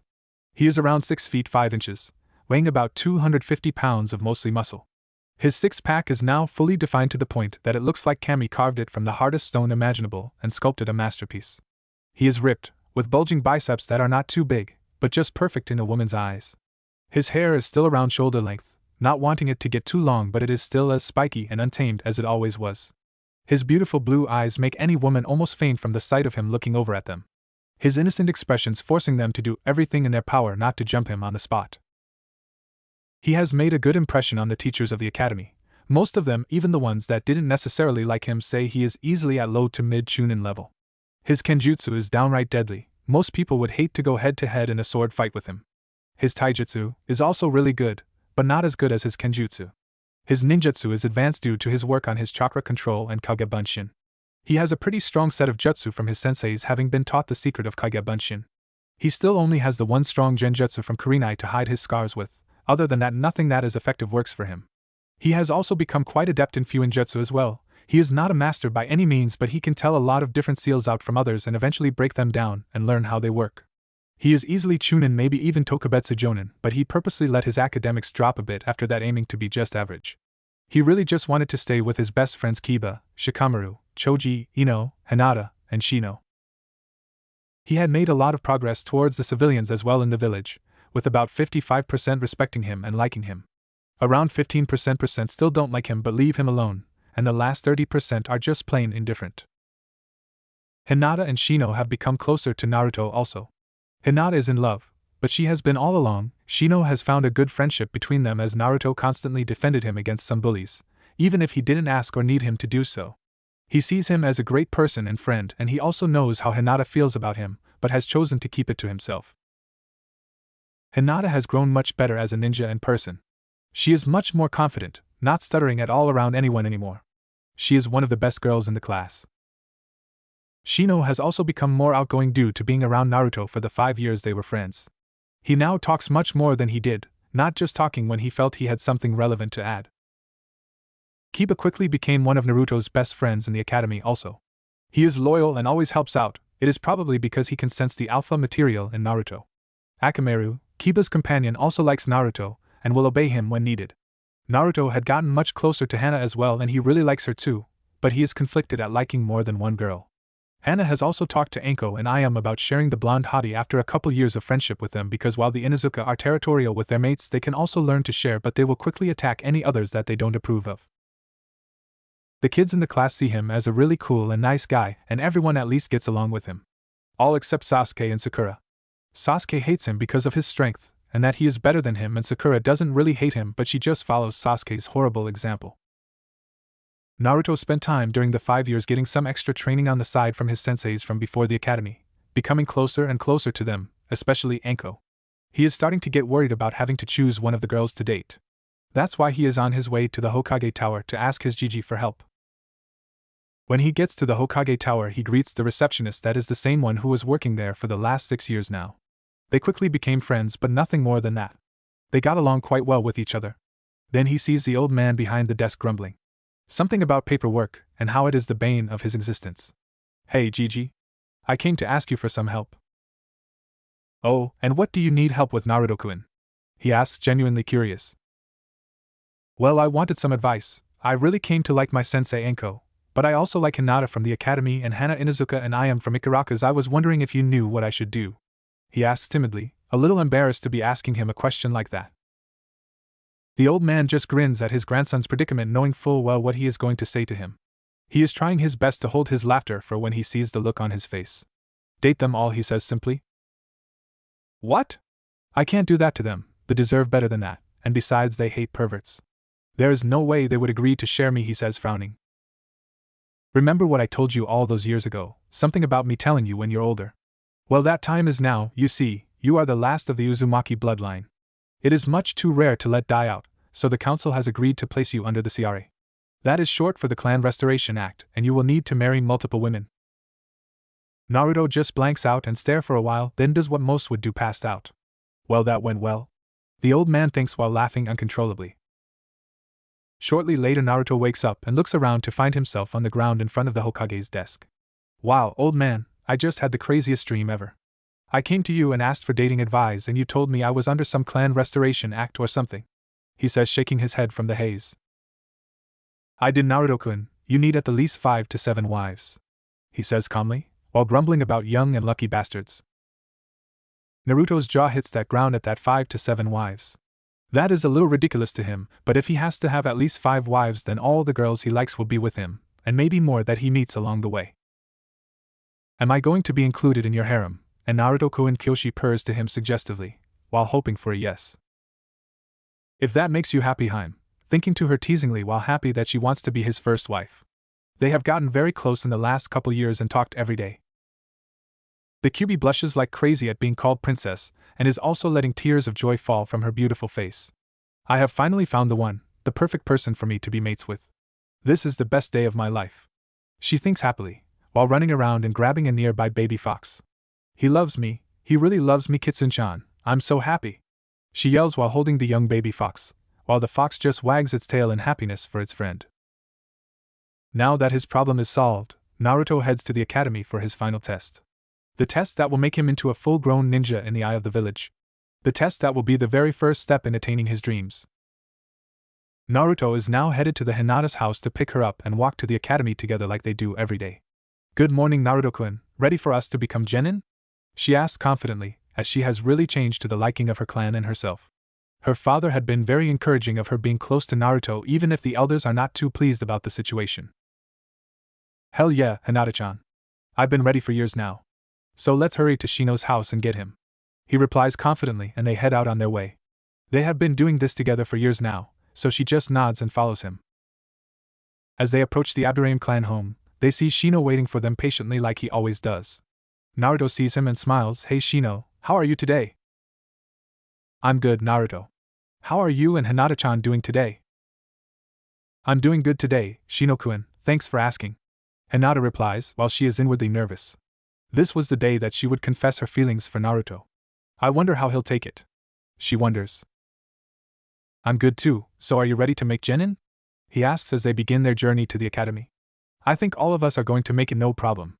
He is around 6 feet 5 inches, weighing about 250 pounds of mostly muscle. His six-pack is now fully defined to the point that it looks like Kami carved it from the hardest stone imaginable and sculpted a masterpiece. He is ripped, with bulging biceps that are not too big, but just perfect in a woman's eyes. His hair is still around shoulder length, not wanting it to get too long, but it is still as spiky and untamed as it always was. His beautiful blue eyes make any woman almost faint from the sight of him looking over at them. His innocent expressions forcing them to do everything in their power not to jump him on the spot. He has made a good impression on the teachers of the academy. Most of them, even the ones that didn't necessarily like him, say he is easily at low to mid Chunin level. His kenjutsu is downright deadly. Most people would hate to go head to head in a sword fight with him. His taijutsu is also really good, but not as good as his kenjutsu. His ninjutsu is advanced due to his work on his chakra control and Kage Bunshin. He has a pretty strong set of jutsu from his senseis, having been taught the secret of Kage Bunshin. He still only has the one strong genjutsu from Kurenai to hide his scars with. Other than that, nothing that is effective works for him. He has also become quite adept in Fuinjutsu as well. He is not a master by any means, but he can tell a lot of different seals out from others and eventually break them down and learn how they work. He is easily Chunin, maybe even Tokubetsu Jonin, but he purposely let his academics drop a bit after that, aiming to be just average. He really just wanted to stay with his best friends Kiba, Shikamaru, Choji, Ino, Hinata, and Shino. He had made a lot of progress towards the civilians as well in the village, with about 55% respecting him and liking him. Around 15% still don't like him but leave him alone, and the last 30% are just plain indifferent. Hinata and Shino have become closer to Naruto also. Hinata is in love, but she has been all along. Shino has found a good friendship between them as Naruto constantly defended him against some bullies, even if he didn't ask or need him to do so. He sees him as a great person and friend, and he also knows how Hinata feels about him, but has chosen to keep it to himself. Hinata has grown much better as a ninja and person. She is much more confident, not stuttering at all around anyone anymore. She is one of the best girls in the class. Shino has also become more outgoing due to being around Naruto for the 5 years they were friends. He now talks much more than he did, not just talking when he felt he had something relevant to add. Kiba quickly became one of Naruto's best friends in the academy also. He is loyal and always helps out. It is probably because he can sense the alpha material in Naruto. Akamaru, Kiba's companion, also likes Naruto and will obey him when needed. Naruto had gotten much closer to Hana as well and he really likes her too, but he is conflicted at liking more than one girl. Hana has also talked to Anko and Ayam about sharing the blonde hottie after a couple years of friendship with them because while the Inuzuka are territorial with their mates they can also learn to share but they will quickly attack any others that they don't approve of. The kids in the class see him as a really cool and nice guy and everyone at least gets along with him. All except Sasuke and Sakura. Sasuke hates him because of his strength, and that he is better than him and Sakura doesn't really hate him but she just follows Sasuke's horrible example. Naruto spent time during the 5 years getting some extra training on the side from his senseis from before the academy, becoming closer and closer to them, especially Anko. He is starting to get worried about having to choose one of the girls to date. That's why he is on his way to the Hokage Tower to ask his Gigi for help. When he gets to the Hokage Tower he greets the receptionist that is the same one who was working there for the last 6 years now. They quickly became friends but nothing more than that. They got along quite well with each other. Then he sees the old man behind the desk grumbling. Something about paperwork, and how it is the bane of his existence. Hey Gigi. I came to ask you for some help. Oh, and what do you need help with, Naruto-kun? He asks, genuinely curious. Well, I wanted some advice. I really came to like my sensei Anko, but I also like Hinata from the academy and Hana Inuzuka and I am from Ikaraka's. I was wondering if you knew what I should do. He asks timidly, a little embarrassed to be asking him a question like that. The old man just grins at his grandson's predicament, knowing full well what he is going to say to him. He is trying his best to hold his laughter for when he sees the look on his face. Date them all, he says simply. What? I can't do that to them, they deserve better than that, and besides they hate perverts. There is no way they would agree to share me, he says, frowning. Remember what I told you all those years ago, something about me telling you when you're older? Well, that time is now. You see, you are the last of the Uzumaki bloodline. It is much too rare to let die out, so the council has agreed to place you under the CRA. That is short for the Clan Restoration Act, and you will need to marry multiple women. Naruto just blanks out and stares for a while, then does what most would do, passed out. Well, that went well. The old man thinks while laughing uncontrollably. Shortly later Naruto wakes up and looks around to find himself on the ground in front of the Hokage's desk. Wow, old man, I just had the craziest dream ever. I came to you and asked for dating advice and you told me I was under some Clan Restoration Act or something, he says, shaking his head from the haze. I did, Naruto-kun, you need at the least 5 to 7 wives, he says calmly, while grumbling about young and lucky bastards. Naruto's jaw hits that ground at that 5 to 7 wives. That is a little ridiculous to him, but if he has to have at least 5 wives then all the girls he likes will be with him, and maybe more that he meets along the way. Am I going to be included in your harem? And Naruto-kun, Kyoshi purrs to him suggestively, while hoping for a yes. If that makes you happy, Haim, thinking to her teasingly while happy that she wants to be his first wife. They have gotten very close in the last couple years and talked every day. The Kyuubi blushes like crazy at being called princess, and is also letting tears of joy fall from her beautiful face. I have finally found the one, the perfect person for me to be mates with. This is the best day of my life. She thinks happily, while running around and grabbing a nearby baby fox. He loves me, he really loves me, Kitsune-chan, I'm so happy. She yells while holding the young baby fox, while the fox just wags its tail in happiness for its friend. Now that his problem is solved, Naruto heads to the academy for his final test. The test that will make him into a full-grown ninja in the eye of the village. The test that will be the very first step in attaining his dreams. Naruto is now headed to the Hinata's house to pick her up and walk to the academy together like they do every day. Good morning, Naruto-kun, ready for us to become genin? She asks confidently, as she has really changed to the liking of her clan and herself. Her father had been very encouraging of her being close to Naruto even if the elders are not too pleased about the situation. Hell yeah, Hinata-chan. I've been ready for years now. So let's hurry to Shino's house and get him. He replies confidently and they head out on their way. They have been doing this together for years now, so she just nods and follows him. As they approach the Abdurrahim clan home, they see Shino waiting for them patiently like he always does. Naruto sees him and smiles. Hey Shino, how are you today? I'm good, Naruto. How are you and Hinata-chan doing today? I'm doing good today, Shino-kun, thanks for asking. Hinata replies, while she is inwardly nervous. This was the day that she would confess her feelings for Naruto. I wonder how he'll take it. She wonders. I'm good too, so are you ready to make genin? He asks as they begin their journey to the academy. I think all of us are going to make it no problem.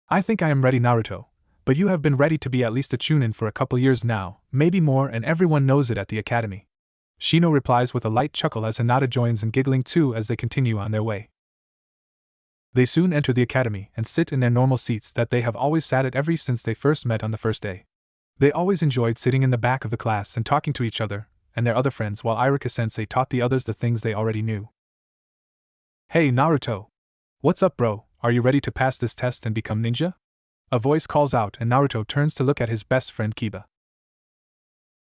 I think I am ready, Naruto, but you have been ready to be at least a Chunin for a couple years now, maybe more, and everyone knows it at the academy. Shino replies with a light chuckle as Hinata joins in, giggling too as they continue on their way. They soon enter the academy and sit in their normal seats that they have always sat at ever since they first met on the first day. They always enjoyed sitting in the back of the class and talking to each other and their other friends while Iruka-sensei taught the others the things they already knew. Hey Naruto! What's up, bro? Are you ready to pass this test and become ninja? A voice calls out and Naruto turns to look at his best friend Kiba.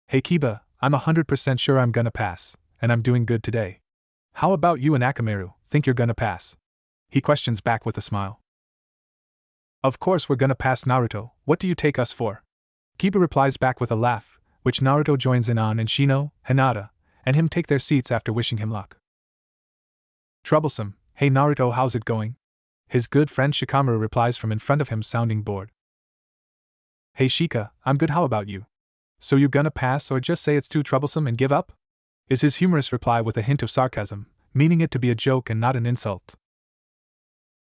Hey Kiba, I'm 100% sure I'm gonna pass, and I'm doing good today. How about you and Akamaru, think you're gonna pass? He questions back with a smile. Of course we're gonna pass, Naruto, what do you take us for? Kiba replies back with a laugh, which Naruto joins in on, and Shino, Hinata, and him take their seats after wishing him luck. Troublesome, hey Naruto, how's it going? His good friend Shikamaru replies from in front of him, sounding bored. Hey Shika, I'm good, how about you? So you gonna pass or just say it's too troublesome and give up? Is his humorous reply with a hint of sarcasm, meaning it to be a joke and not an insult.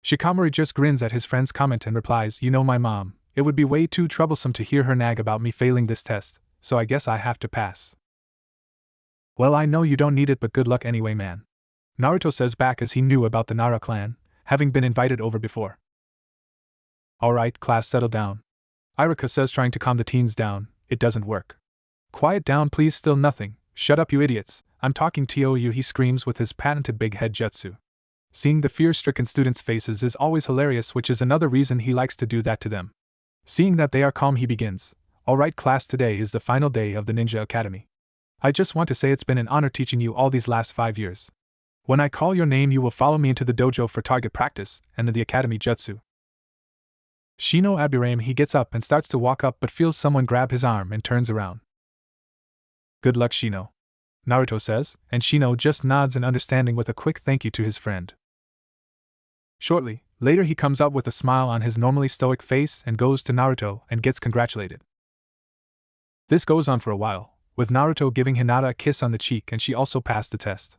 Shikamaru just grins at his friend's comment and replies, you know my mom, it would be way too troublesome to hear her nag about me failing this test, so I guess I have to pass. Well, I know you don't need it, but good luck anyway, man. Naruto says back as he knew about the Nara clan, having been invited over before. Alright, class, settle down. Iruka says, trying to calm the teens down. It doesn't work. Quiet down please, still nothing. Shut up you idiots, I'm talking to you, he screams with his patented big head jutsu. Seeing the fear-stricken students' faces is always hilarious, which is another reason he likes to do that to them. Seeing that they are calm, he begins. Alright class, today is the final day of the Ninja Academy. I just want to say it's been an honor teaching you all these last 5 years. When I call your name you will follow me into the dojo for target practice and the academy jutsu. Shino Abirame, he gets up and starts to walk up but feels someone grab his arm and turns around. Good luck Shino, Naruto says, and Shino just nods in understanding with a quick thank you to his friend. Shortly later he comes up with a smile on his normally stoic face and goes to Naruto and gets congratulated. This goes on for a while, with Naruto giving Hinata a kiss on the cheek, and she also passed the test.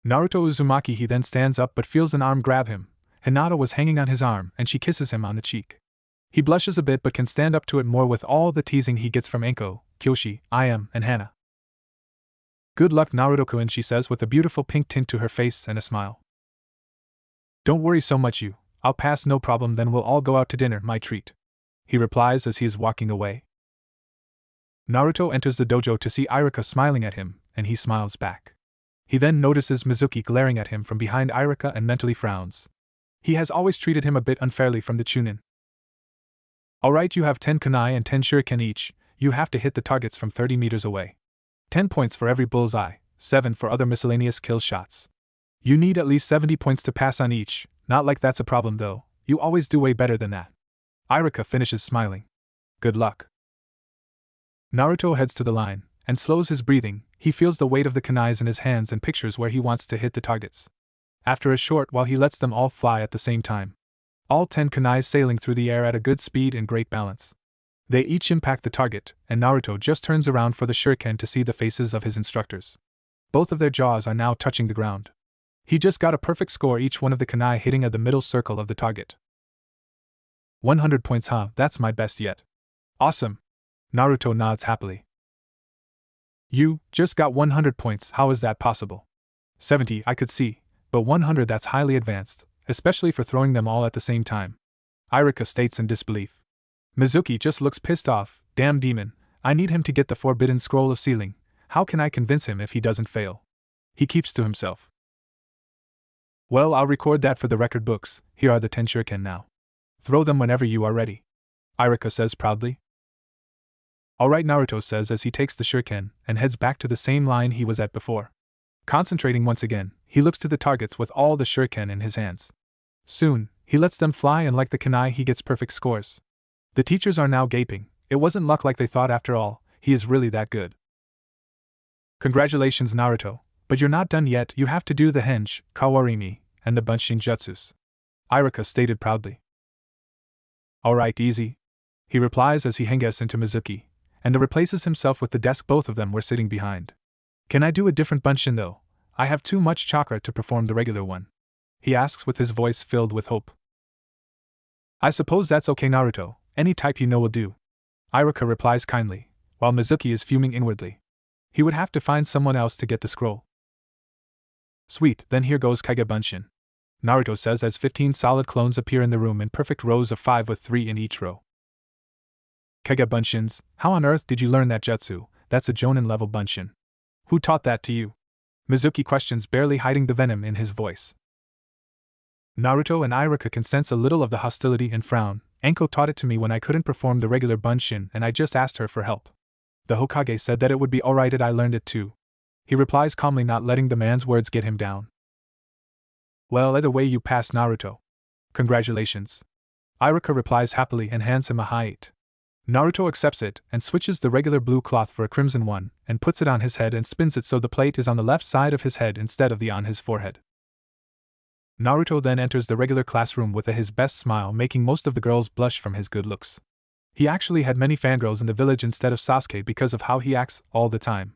Naruto Uzumaki, he then stands up but feels an arm grab him. Hinata was hanging on his arm and she kisses him on the cheek. He blushes a bit but can stand up to it more with all the teasing he gets from Enko, Kyoshi, Iam, and Hana. Good luck Naruto-kun, she says with a beautiful pink tint to her face and a smile. Don't worry so much you, I'll pass no problem, then we'll all go out to dinner, my treat. He replies as he is walking away. Naruto enters the dojo to see Iruka smiling at him, and he smiles back. He then notices Mizuki glaring at him from behind Iruka and mentally frowns. He has always treated him a bit unfairly from the Chunin. Alright, you have 10 kunai and 10 shuriken each, you have to hit the targets from 30 meters away. 10 points for every bullseye, 7 for other miscellaneous kill shots. You need at least 70 points to pass on each, not like that's a problem though, you always do way better than that. Iruka finishes smiling. Good luck. Naruto heads to the line, and slows his breathing. He feels the weight of the kunais in his hands and pictures where he wants to hit the targets. After a short while he lets them all fly at the same time. All 10 kunais sailing through the air at a good speed and great balance. They each impact the target, and Naruto just turns around for the shuriken to see the faces of his instructors. Both of their jaws are now touching the ground. He just got a perfect score, each one of the kunai hitting at the middle circle of the target. 100 points, huh? That's my best yet. Awesome. Naruto nods happily. You just got 100 points, how is that possible? 70, I could see, but 100, that's highly advanced, especially for throwing them all at the same time. Iruka states in disbelief. Mizuki just looks pissed off. Damn demon, I need him to get the forbidden scroll of sealing. How can I convince him if he doesn't fail? He keeps to himself. Well, I'll record that for the record books. Here are the 10 shuriken now. Throw them whenever you are ready. Iruka says proudly. Alright, Naruto says as he takes the shuriken and heads back to the same line he was at before. Concentrating once again, he looks to the targets with all the shuriken in his hands. Soon, he lets them fly, and like the kunai he gets perfect scores. The teachers are now gaping. It wasn't luck like they thought after all, he is really that good. Congratulations Naruto, but you're not done yet, you have to do the henge, kawarimi, and the Bunshin jutsus. Iruka stated proudly. Alright, easy, he replies as he henges into Mizuki, and replaces himself with the desk both of them were sitting behind. Can I do a different Bunshin though? I have too much chakra to perform the regular one, he asks with his voice filled with hope. I suppose that's okay, Naruto, any type you know will do, Iruka replies kindly, while Mizuki is fuming inwardly. He would have to find someone else to get the scroll. Sweet, then here goes Kage Bunshin, Naruto says as 15 solid clones appear in the room in perfect rows of 5 with 3 in each row. Kage Bunshins, how on earth did you learn that jutsu? That's a Jonin level Bunshin. Who taught that to you? Mizuki questions, barely hiding the venom in his voice. Naruto and Iruka can sense a little of the hostility and frown. Anko taught it to me when I couldn't perform the regular Bunshin and I just asked her for help. The Hokage said that it would be alright if I learned it too, he replies calmly, not letting the man's words get him down. Well, either way you passed, Naruto. Congratulations. Iruka replies happily and hands him a high 8. Naruto accepts it and switches the regular blue cloth for a crimson one and puts it on his head and spins it so the plate is on the left side of his head instead of on his forehead. Naruto then enters the regular classroom with his best smile, making most of the girls blush from his good looks. He actually had many fangirls in the village instead of Sasuke because of how he acts all the time.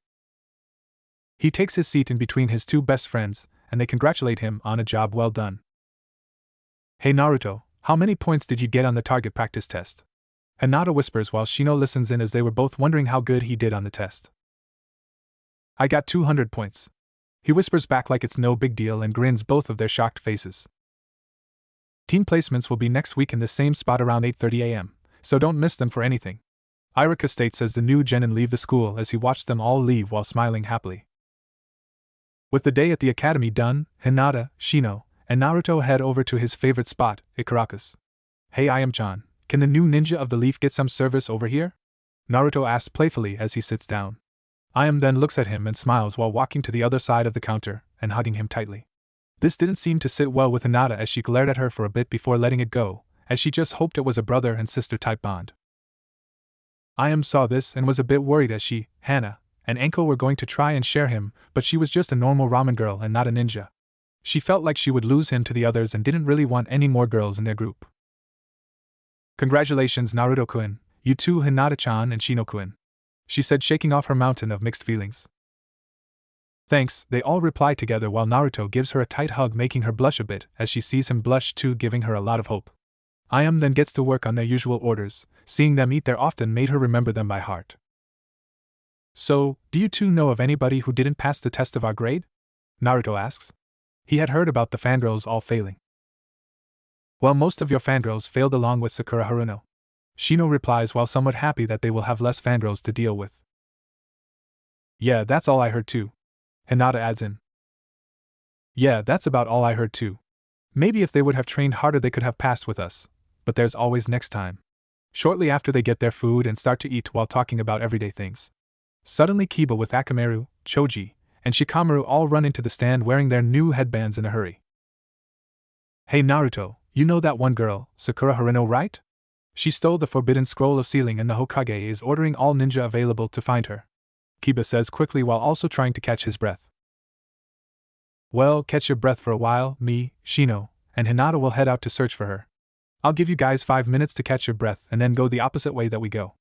He takes his seat in between his two best friends, and they congratulate him on a job well done. Hey Naruto, how many points did you get on the target practice test? Hinata whispers while Shino listens in as they were both wondering how good he did on the test. I got 200 points. He whispers back like it's no big deal and grins both of their shocked faces. Team placements will be next week in the same spot around 8:30 a.m., so don't miss them for anything, Iruka states as the new genin leave the school as he watched them all leave while smiling happily. With the day at the academy done, Hinata, Shino, and Naruto head over to his favorite spot, Ikaraku's. Hey Ayam-chan, can the new ninja of the leaf get some service over here? Naruto asks playfully as he sits down. Ayam then looks at him and smiles while walking to the other side of the counter and hugging him tightly. This didn't seem to sit well with Hinata as she glared at her for a bit before letting it go, as she just hoped it was a brother and sister type bond. Ayam saw this and was a bit worried as she, Hana, and Anko were going to try and share him, but she was just a normal ramen girl and not a ninja. She felt like she would lose him to the others and didn't really want any more girls in their group. Congratulations Naruto-kun, you too Hinata-chan and Shino-kun, she said, shaking off her mountain of mixed feelings. Thanks, they all reply together while Naruto gives her a tight hug, making her blush a bit as she sees him blush too, giving her a lot of hope. Ayam then gets to work on their usual orders. Seeing them eat there often made her remember them by heart. So, do you two know of anybody who didn't pass the test of our grade? Naruto asks. He had heard about the fangirls all failing. Well, most of your fangirls failed along with Sakura Haruno, Shino replies while somewhat happy that they will have less fangirls to deal with. Yeah, that's all I heard too, Hinata adds in. Yeah, that's about all I heard too. Maybe if they would have trained harder they could have passed with us, but there's always next time. Shortly after they get their food and start to eat while talking about everyday things. Suddenly Kiba with Akamaru, Choji, and Shikamaru all run into the stand wearing their new headbands in a hurry. Hey Naruto, you know that one girl, Sakura Haruno, right? She stole the forbidden scroll of sealing and the Hokage is ordering all ninja available to find her, Kiba says quickly while also trying to catch his breath. Well, catch your breath for a while, me, Shino, and Hinata will head out to search for her. I'll give you guys 5 minutes to catch your breath and then go the opposite way that we go.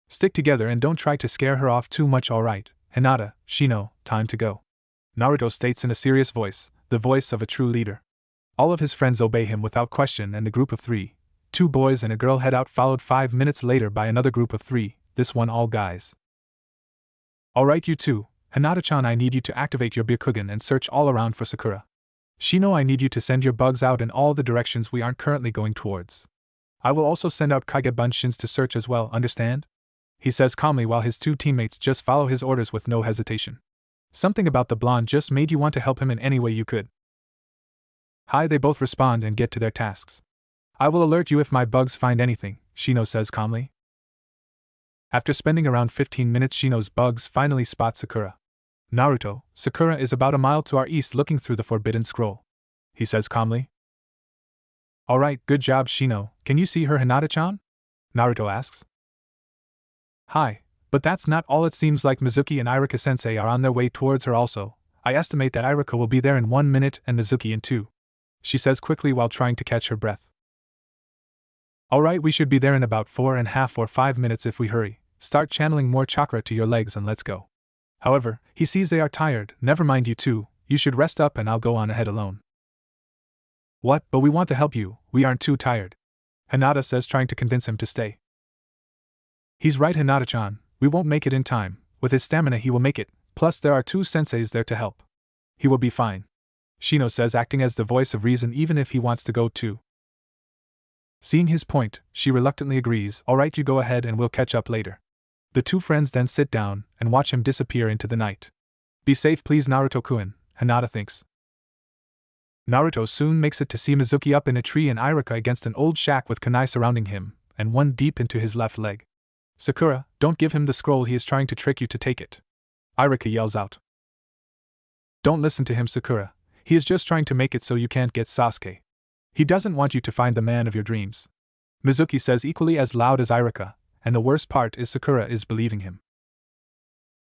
Stick together and don't try to scare her off too much, alright, Hinata, Shino, time to go, Naruto states in a serious voice, the voice of a true leader. All of his friends obey him without question and the group of 3, 2 boys and a girl head out, followed 5 minutes later by another group of 3, this one all guys. Alright you two, Hinata-chan, I need you to activate your Byakugan and search all around for Sakura. Shino, I need you to send your bugs out in all the directions we aren't currently going towards. I will also send out Kage Bunshins to search as well, understand? He says calmly while his 2 teammates just follow his orders with no hesitation. Something about the blonde just made you want to help him in any way you could. Hi, they both respond and get to their tasks. I will alert you if my bugs find anything, Shino says calmly. After spending around 15 minutes, Shino's bugs finally spot Sakura. Naruto, Sakura is about a mile to our east looking through the forbidden scroll, he says calmly. Alright, good job Shino, can you see her Hinata-chan? Naruto asks. Hi, but that's not all, it seems like Mizuki and Iruka-sensei are on their way towards her also. I estimate that Iruka will be there in 1 minute and Mizuki in 2. she says quickly while trying to catch her breath. Alright, we should be there in about 4.5 or 5 minutes if we hurry. Start channeling more chakra to your legs and let's go. However, he sees they are tired. Never mind you two, you should rest up and I'll go on ahead alone. What, but we want to help you, we aren't too tired. Hinata says, trying to convince him to stay. He's right, Hinata-chan, we won't make it in time. With his stamina he will make it, plus there are 2 senseis there to help. He will be fine. Shino says, acting as the voice of reason even if he wants to go too. Seeing his point, she reluctantly agrees. Alright, you go ahead and we'll catch up later. The 2 friends then sit down and watch him disappear into the night. Be safe please Naruto-kun, Hinata thinks. Naruto soon makes it to see Mizuki up in a tree and Irika against an old shack with kunai surrounding him, and one deep into his left leg. Sakura, don't give him the scroll, he is trying to trick you to take it. Irika yells out. Don't listen to him, Sakura, he is just trying to make it so you can't get Sasuke. He doesn't want you to find the man of your dreams. Mizuki says equally as loud as Irika, and the worst part is Sakura is believing him.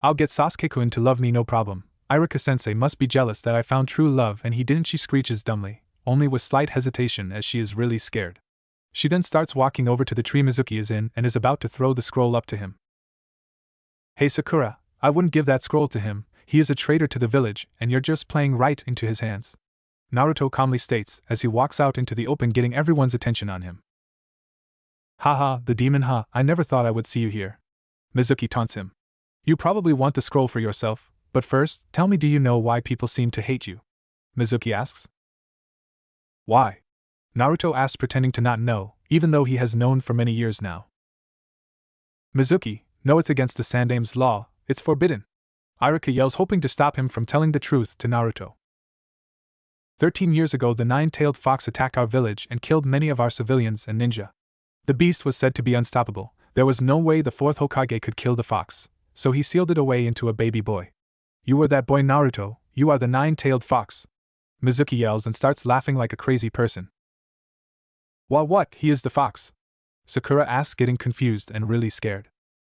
I'll get Sasuke-kun to love me no problem. Irika-sensei must be jealous that I found true love and he didn't, she screeches dumbly, only with slight hesitation as she is really scared. She then starts walking over to the tree Mizuki is in and is about to throw the scroll up to him. Hey Sakura, I wouldn't give that scroll to him, he is a traitor to the village and you're just playing right into his hands. Naruto calmly states as he walks out into the open, getting everyone's attention on him. Haha, the demon, ha, I never thought I would see you here. Mizuki taunts him. You probably want the scroll for yourself, but first, tell me, do you know why people seem to hate you? Mizuki asks. Why? Naruto asks, pretending to not know, even though he has known for many years now. Mizuki, no, it's against the Sandame's law, it's forbidden. Irika yells, hoping to stop him from telling the truth to Naruto. 13 years ago the 9-tailed fox attacked our village and killed many of our civilians and ninja. The beast was said to be unstoppable, there was no way the 4th Hokage could kill the fox, so he sealed it away into a baby boy. You were that boy Naruto, you are the 9-tailed fox. Mizuki yells and starts laughing like a crazy person. Well, what, he is the fox? Sakura asks, getting confused and really scared.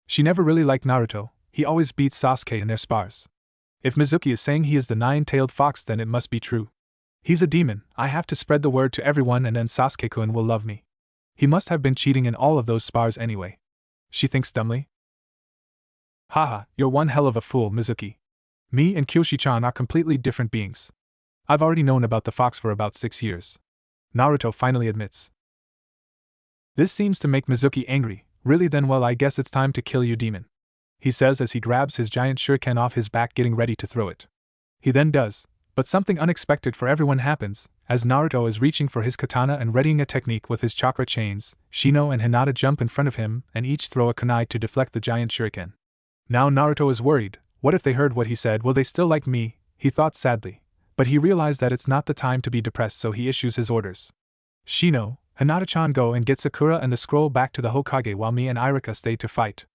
She never really liked Naruto, he always beats Sasuke in their spars. If Mizuki is saying he is the 9-tailed fox, then it must be true. He's a demon, I have to spread the word to everyone and then Sasuke-kun will love me. He must have been cheating in all of those spars anyway. She thinks dumbly. Haha, you're one hell of a fool, Mizuki. Me and Kyoshi-chan are completely different beings. I've already known about the fox for about 6 years. Naruto finally admits. This seems to make Mizuki angry. Really then, well, I guess it's time to kill you, demon. He says as he grabs his giant shuriken off his back, getting ready to throw it. He then does. But something unexpected for everyone happens. As Naruto is reaching for his katana and readying a technique with his chakra chains, Shino and Hinata jump in front of him and each throw a kunai to deflect the giant shuriken. Now Naruto is worried. What if they heard what he said? Will they still like me? He thought sadly. But he realized that it's not the time to be depressed, so he issues his orders. Shino, Hinata-chan, go and get Sakura and the scroll back to the Hokage while me and Irika stay to fight.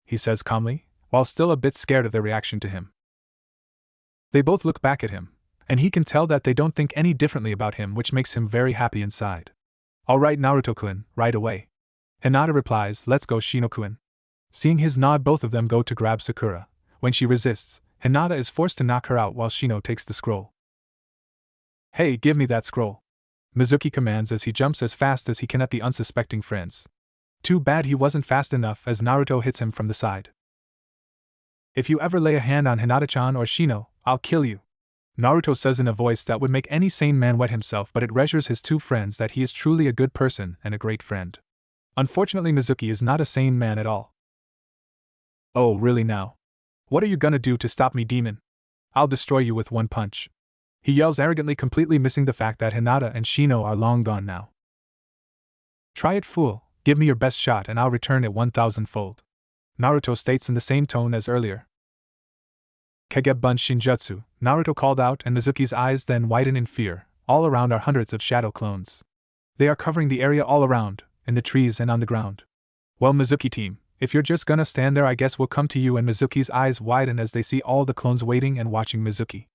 He says calmly, while still a bit scared of their reaction to him. They both look back at him, and he can tell that they don't think any differently about him, which makes him very happy inside. Alright Naruto-kun, right away. Hinata replies, let's go Shino-kun. Seeing his nod, both of them go to grab Sakura. When she resists, Hinata is forced to knock her out while Shino takes the scroll. Hey, give me that scroll. Mizuki commands as he jumps as fast as he can at the unsuspecting friends. Too bad he wasn't fast enough as Naruto hits him from the side. If you ever lay a hand on Hinata-chan or Shino, I'll kill you. Naruto says in a voice that would make any sane man wet himself, but it reassures his 2 friends that he is truly a good person and a great friend. Unfortunately, Mizuki is not a sane man at all. Oh, really now? What are you gonna do to stop me, demon? I'll destroy you with one punch. He yells arrogantly, completely missing the fact that Hinata and Shino are long gone now. Try it, fool. Give me your best shot and I'll return it 1,000-fold. Naruto states in the same tone as earlier. Kegebun Shinjutsu, Naruto called out, and Mizuki's eyes then widen in fear. All around are hundreds of shadow clones. They are covering the area all around, in the trees and on the ground. Well, Mizuki team, if you're just gonna stand there, I guess we'll come to you. And Mizuki's eyes widen as they see all the clones waiting and watching Mizuki.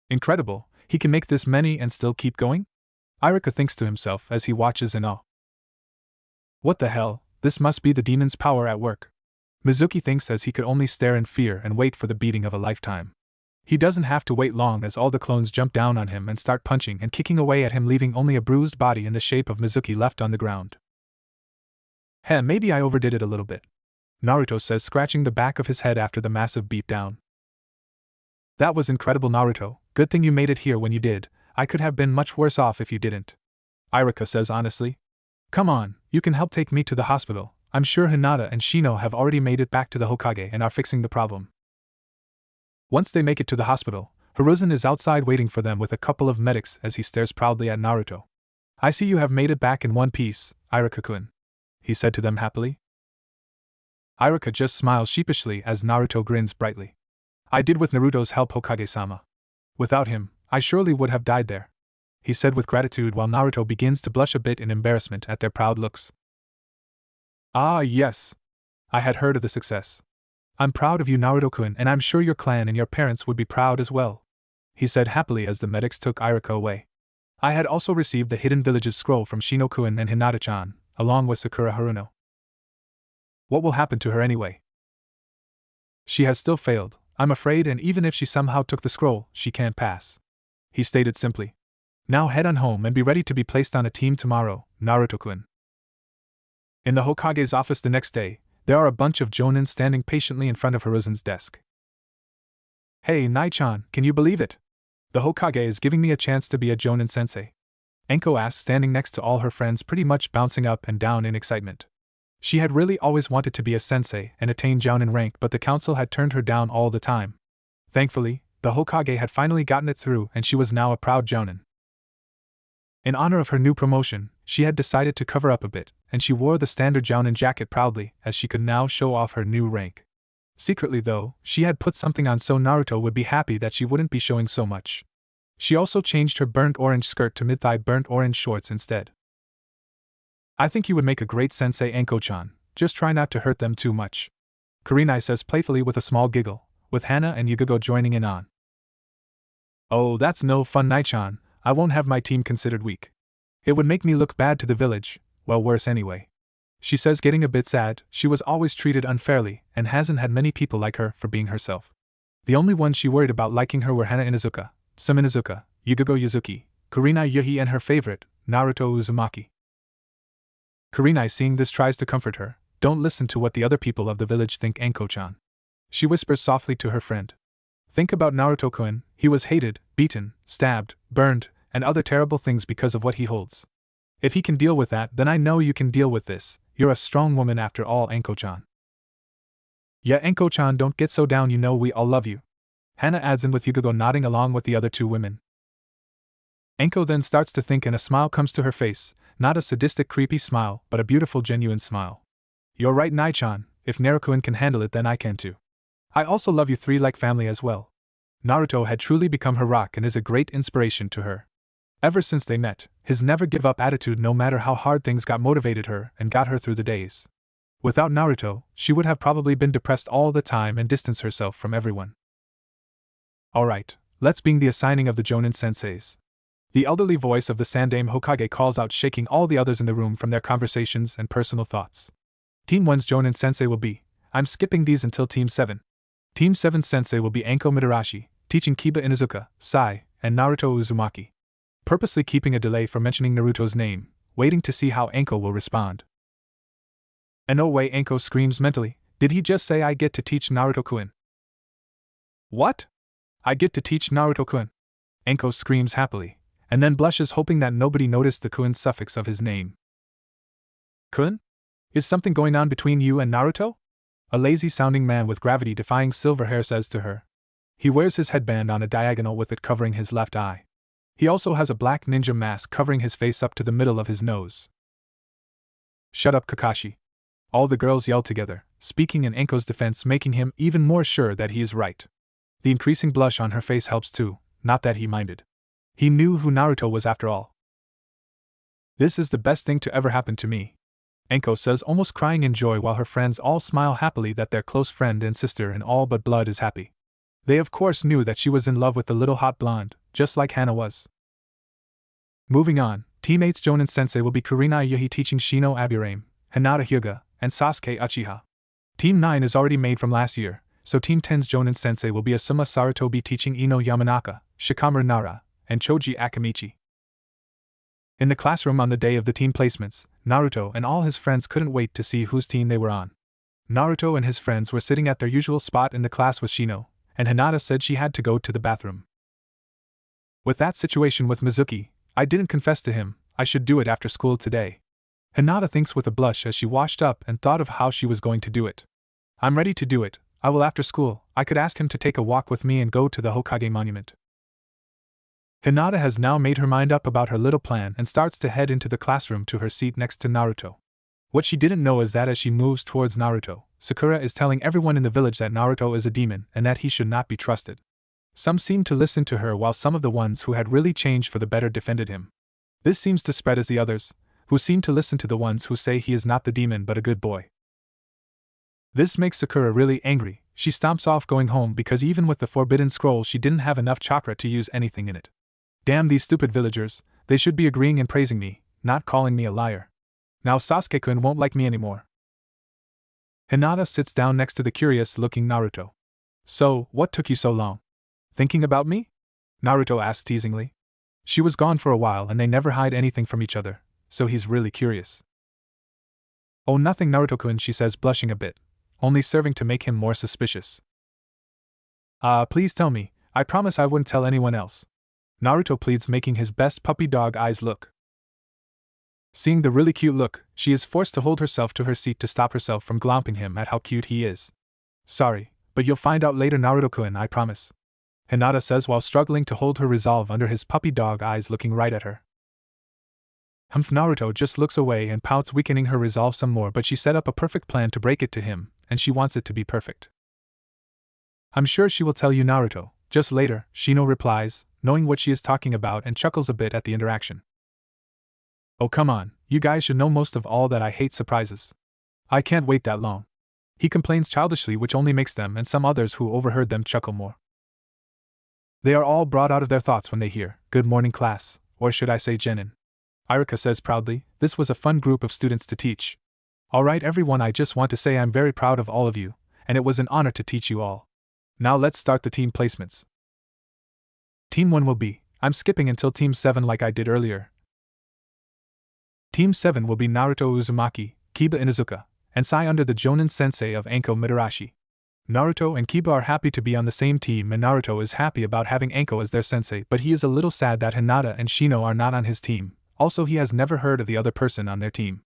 Incredible, he can make this many and still keep going? Irika thinks to himself as he watches in awe. What the hell, this must be the demon's power at work. Mizuki thinks as he could only stare in fear and wait for the beating of a lifetime. He doesn't have to wait long as all the clones jump down on him and start punching and kicking away at him, leaving only a bruised body in the shape of Mizuki left on the ground. Heh, maybe I overdid it a little bit, Naruto says, scratching the back of his head after the massive beatdown. That was incredible, Naruto. Good thing you made it here when you did. I could have been much worse off if you didn't. Iruka says honestly. Come on, you can help take me to the hospital. I'm sure Hinata and Shino have already made it back to the Hokage and are fixing the problem. Once they make it to the hospital, Hiruzen is outside waiting for them with a couple of medics as he stares proudly at Naruto. I see you have made it back in one piece, Iruka-kun, he said to them happily. Iruka just smiles sheepishly as Naruto grins brightly. I did with Naruto's help, Hokage-sama. Without him, I surely would have died there, he said with gratitude while Naruto begins to blush a bit in embarrassment at their proud looks. Ah yes. I had heard of the success. I'm proud of you, Naruto-kun, and I'm sure your clan and your parents would be proud as well, he said happily as the medics took Iruka away. I had also received the Hidden Villages scroll from Shino-kun and Hinata-chan, along with Sakura Haruno. What will happen to her anyway? She has still failed, I'm afraid, and even if she somehow took the scroll, she can't pass, he stated simply. Now head on home and be ready to be placed on a team tomorrow, Naruto-kun. In the Hokage's office the next day, there are a bunch of Jonin standing patiently in front of Hiruzen's desk. Hey Nai-chan, can you believe it? The Hokage is giving me a chance to be a Jonin sensei. Enko asks, standing next to all her friends, pretty much bouncing up and down in excitement. She had really always wanted to be a sensei and attain Jounin rank, but the council had turned her down all the time. Thankfully, the Hokage had finally gotten it through and she was now a proud Jounin. In honor of her new promotion, she had decided to cover up a bit, and she wore the standard Jounin jacket proudly as she could now show off her new rank. Secretly though, she had put something on so Naruto would be happy that she wouldn't be showing so much. She also changed her burnt orange skirt to mid-thigh burnt orange shorts instead. I think you would make a great sensei, Enko-chan, just try not to hurt them too much, Kurenai says playfully with a small giggle, with Hana and Yugogo joining in on. Oh, that's no fun, Nai-chan, I won't have my team considered weak. It would make me look bad to the village, well worse anyway, she says, getting a bit sad. She was always treated unfairly and hasn't had many people like her for being herself. The only ones she worried about liking her were Hana Inuzuka, Sum Inuzuka, Yugogo Yuzuki, Kurenai Yuhi and her favorite, Naruto Uzumaki. Kurenai, seeing this, tries to comfort her. Don't listen to what the other people of the village think, Enko-chan. She whispers softly to her friend. Think about Naruto-kun, he was hated, beaten, stabbed, burned, and other terrible things because of what he holds. If he can deal with that, then I know you can deal with this. You're a strong woman after all, Enko-chan. Yeah, Enko-chan, don't get so down, you know we all love you, Hana adds in with Yugogo nodding along with the other two women. Enko then starts to think and a smile comes to her face, not a sadistic creepy smile, but a beautiful genuine smile. You're right, Nai-chan, if Naruto-kun can handle it then I can too. I also love you three like family as well. Naruto had truly become her rock and is a great inspiration to her. Ever since they met, his never-give-up attitude no matter how hard things got motivated her and got her through the days. Without Naruto, she would have probably been depressed all the time and distanced herself from everyone. Alright, let's begin the assigning of the Jonin senseis. The elderly voice of the Sandaime Hokage calls out, shaking all the others in the room from their conversations and personal thoughts. Team 1's Jonin sensei will be, I'm skipping these until Team 7. Team 7's sensei will be Enko Mitarashi, teaching Kiba Inuzuka, Sai, and Naruto Uzumaki. Purposely keeping a delay for mentioning Naruto's name, waiting to see how Enko will respond. And oh way, Enko screams mentally, did he just say I get to teach Naruto-kun? What? I get to teach Naruto-kun? Enko screams happily, and then blushes, hoping that nobody noticed the kun suffix of his name. Kun? Is something going on between you and Naruto? A lazy-sounding man with gravity-defying silver hair says to her. He wears his headband on a diagonal with it covering his left eye. He also has a black ninja mask covering his face up to the middle of his nose. Shut up, Kakashi. All the girls yell together, speaking in Enko's defense, making him even more sure that he is right. The increasing blush on her face helps too, not that he minded. He knew who Naruto was after all. This is the best thing to ever happen to me, Enko says, almost crying in joy while her friends all smile happily that their close friend and sister in all but blood is happy. They of course knew that she was in love with the little hot blonde, just like Hana was. Moving on, Team 8's Jonin sensei will be Kurenai Yuhi teaching Shino Aburame, Hinata Hyuga, and Sasuke Uchiha. Team 9 is already made from last year, so Team 10's Jonin Sensei will be Asuma Sarutobi teaching Ino Yamanaka, Shikamaru Nara, and Choji Akamichi. In the classroom on the day of the team placements, Naruto and all his friends couldn't wait to see whose team they were on. Naruto and his friends were sitting at their usual spot in the class with Shino, and Hinata said she had to go to the bathroom. With that situation with Mizuki, I didn't confess to him. I should do it after school today. Hinata thinks with a blush as she washed up and thought of how she was going to do it. I'm ready to do it. I will after school. I could ask him to take a walk with me and go to the Hokage monument. Hinata has now made her mind up about her little plan and starts to head into the classroom to her seat next to Naruto. What she didn't know is that as she moves towards Naruto, Sakura is telling everyone in the village that Naruto is a demon and that he should not be trusted. Some seemed to listen to her while some of the ones who had really changed for the better defended him. This seems to spread as the others, who seem to listen to the ones who say he is not the demon but a good boy. This makes Sakura really angry. She stomps off going home because even with the forbidden scroll she didn't have enough chakra to use anything in it. Damn these stupid villagers, they should be agreeing and praising me, not calling me a liar. Now Sasuke-kun won't like me anymore. Hinata sits down next to the curious-looking Naruto. So, what took you so long? Thinking about me? Naruto asks teasingly. She was gone for a while and they never hide anything from each other, so he's really curious. Oh, nothing, Naruto-kun, she says, blushing a bit, only serving to make him more suspicious. Please tell me. I promise I wouldn't tell anyone else. Naruto pleads, making his best puppy dog eyes look. Seeing the really cute look, she is forced to hold herself to her seat to stop herself from glomping him at how cute he is. Sorry, but you'll find out later, Naruto-kun, I promise. Hinata says while struggling to hold her resolve under his puppy dog eyes looking right at her. Naruto just looks away and pouts, weakening her resolve some more, but she set up a perfect plan to break it to him, and she wants it to be perfect. I'm sure she will tell you, Naruto, just later, Shino replies, knowing what she is talking about, and chuckles a bit at the interaction. Oh come on, you guys should know most of all that I hate surprises. I can't wait that long. He complains childishly, which only makes them and some others who overheard them chuckle more. They are all brought out of their thoughts when they hear, "Good morning class," or should I say Genin. Irika says proudly, this was a fun group of students to teach. Alright everyone, I just want to say I'm very proud of all of you, and it was an honor to teach you all. Now let's start the team placements. Team 1 will be, I'm skipping until Team 7 like I did earlier. Team 7 will be Naruto Uzumaki, Kiba Inuzuka, and Sai under the Jonin Sensei of Anko Mitarashi. Naruto and Kiba are happy to be on the same team, and Naruto is happy about having Anko as their sensei, but he is a little sad that Hinata and Shino are not on his team. Also, he has never heard of the other person on their team.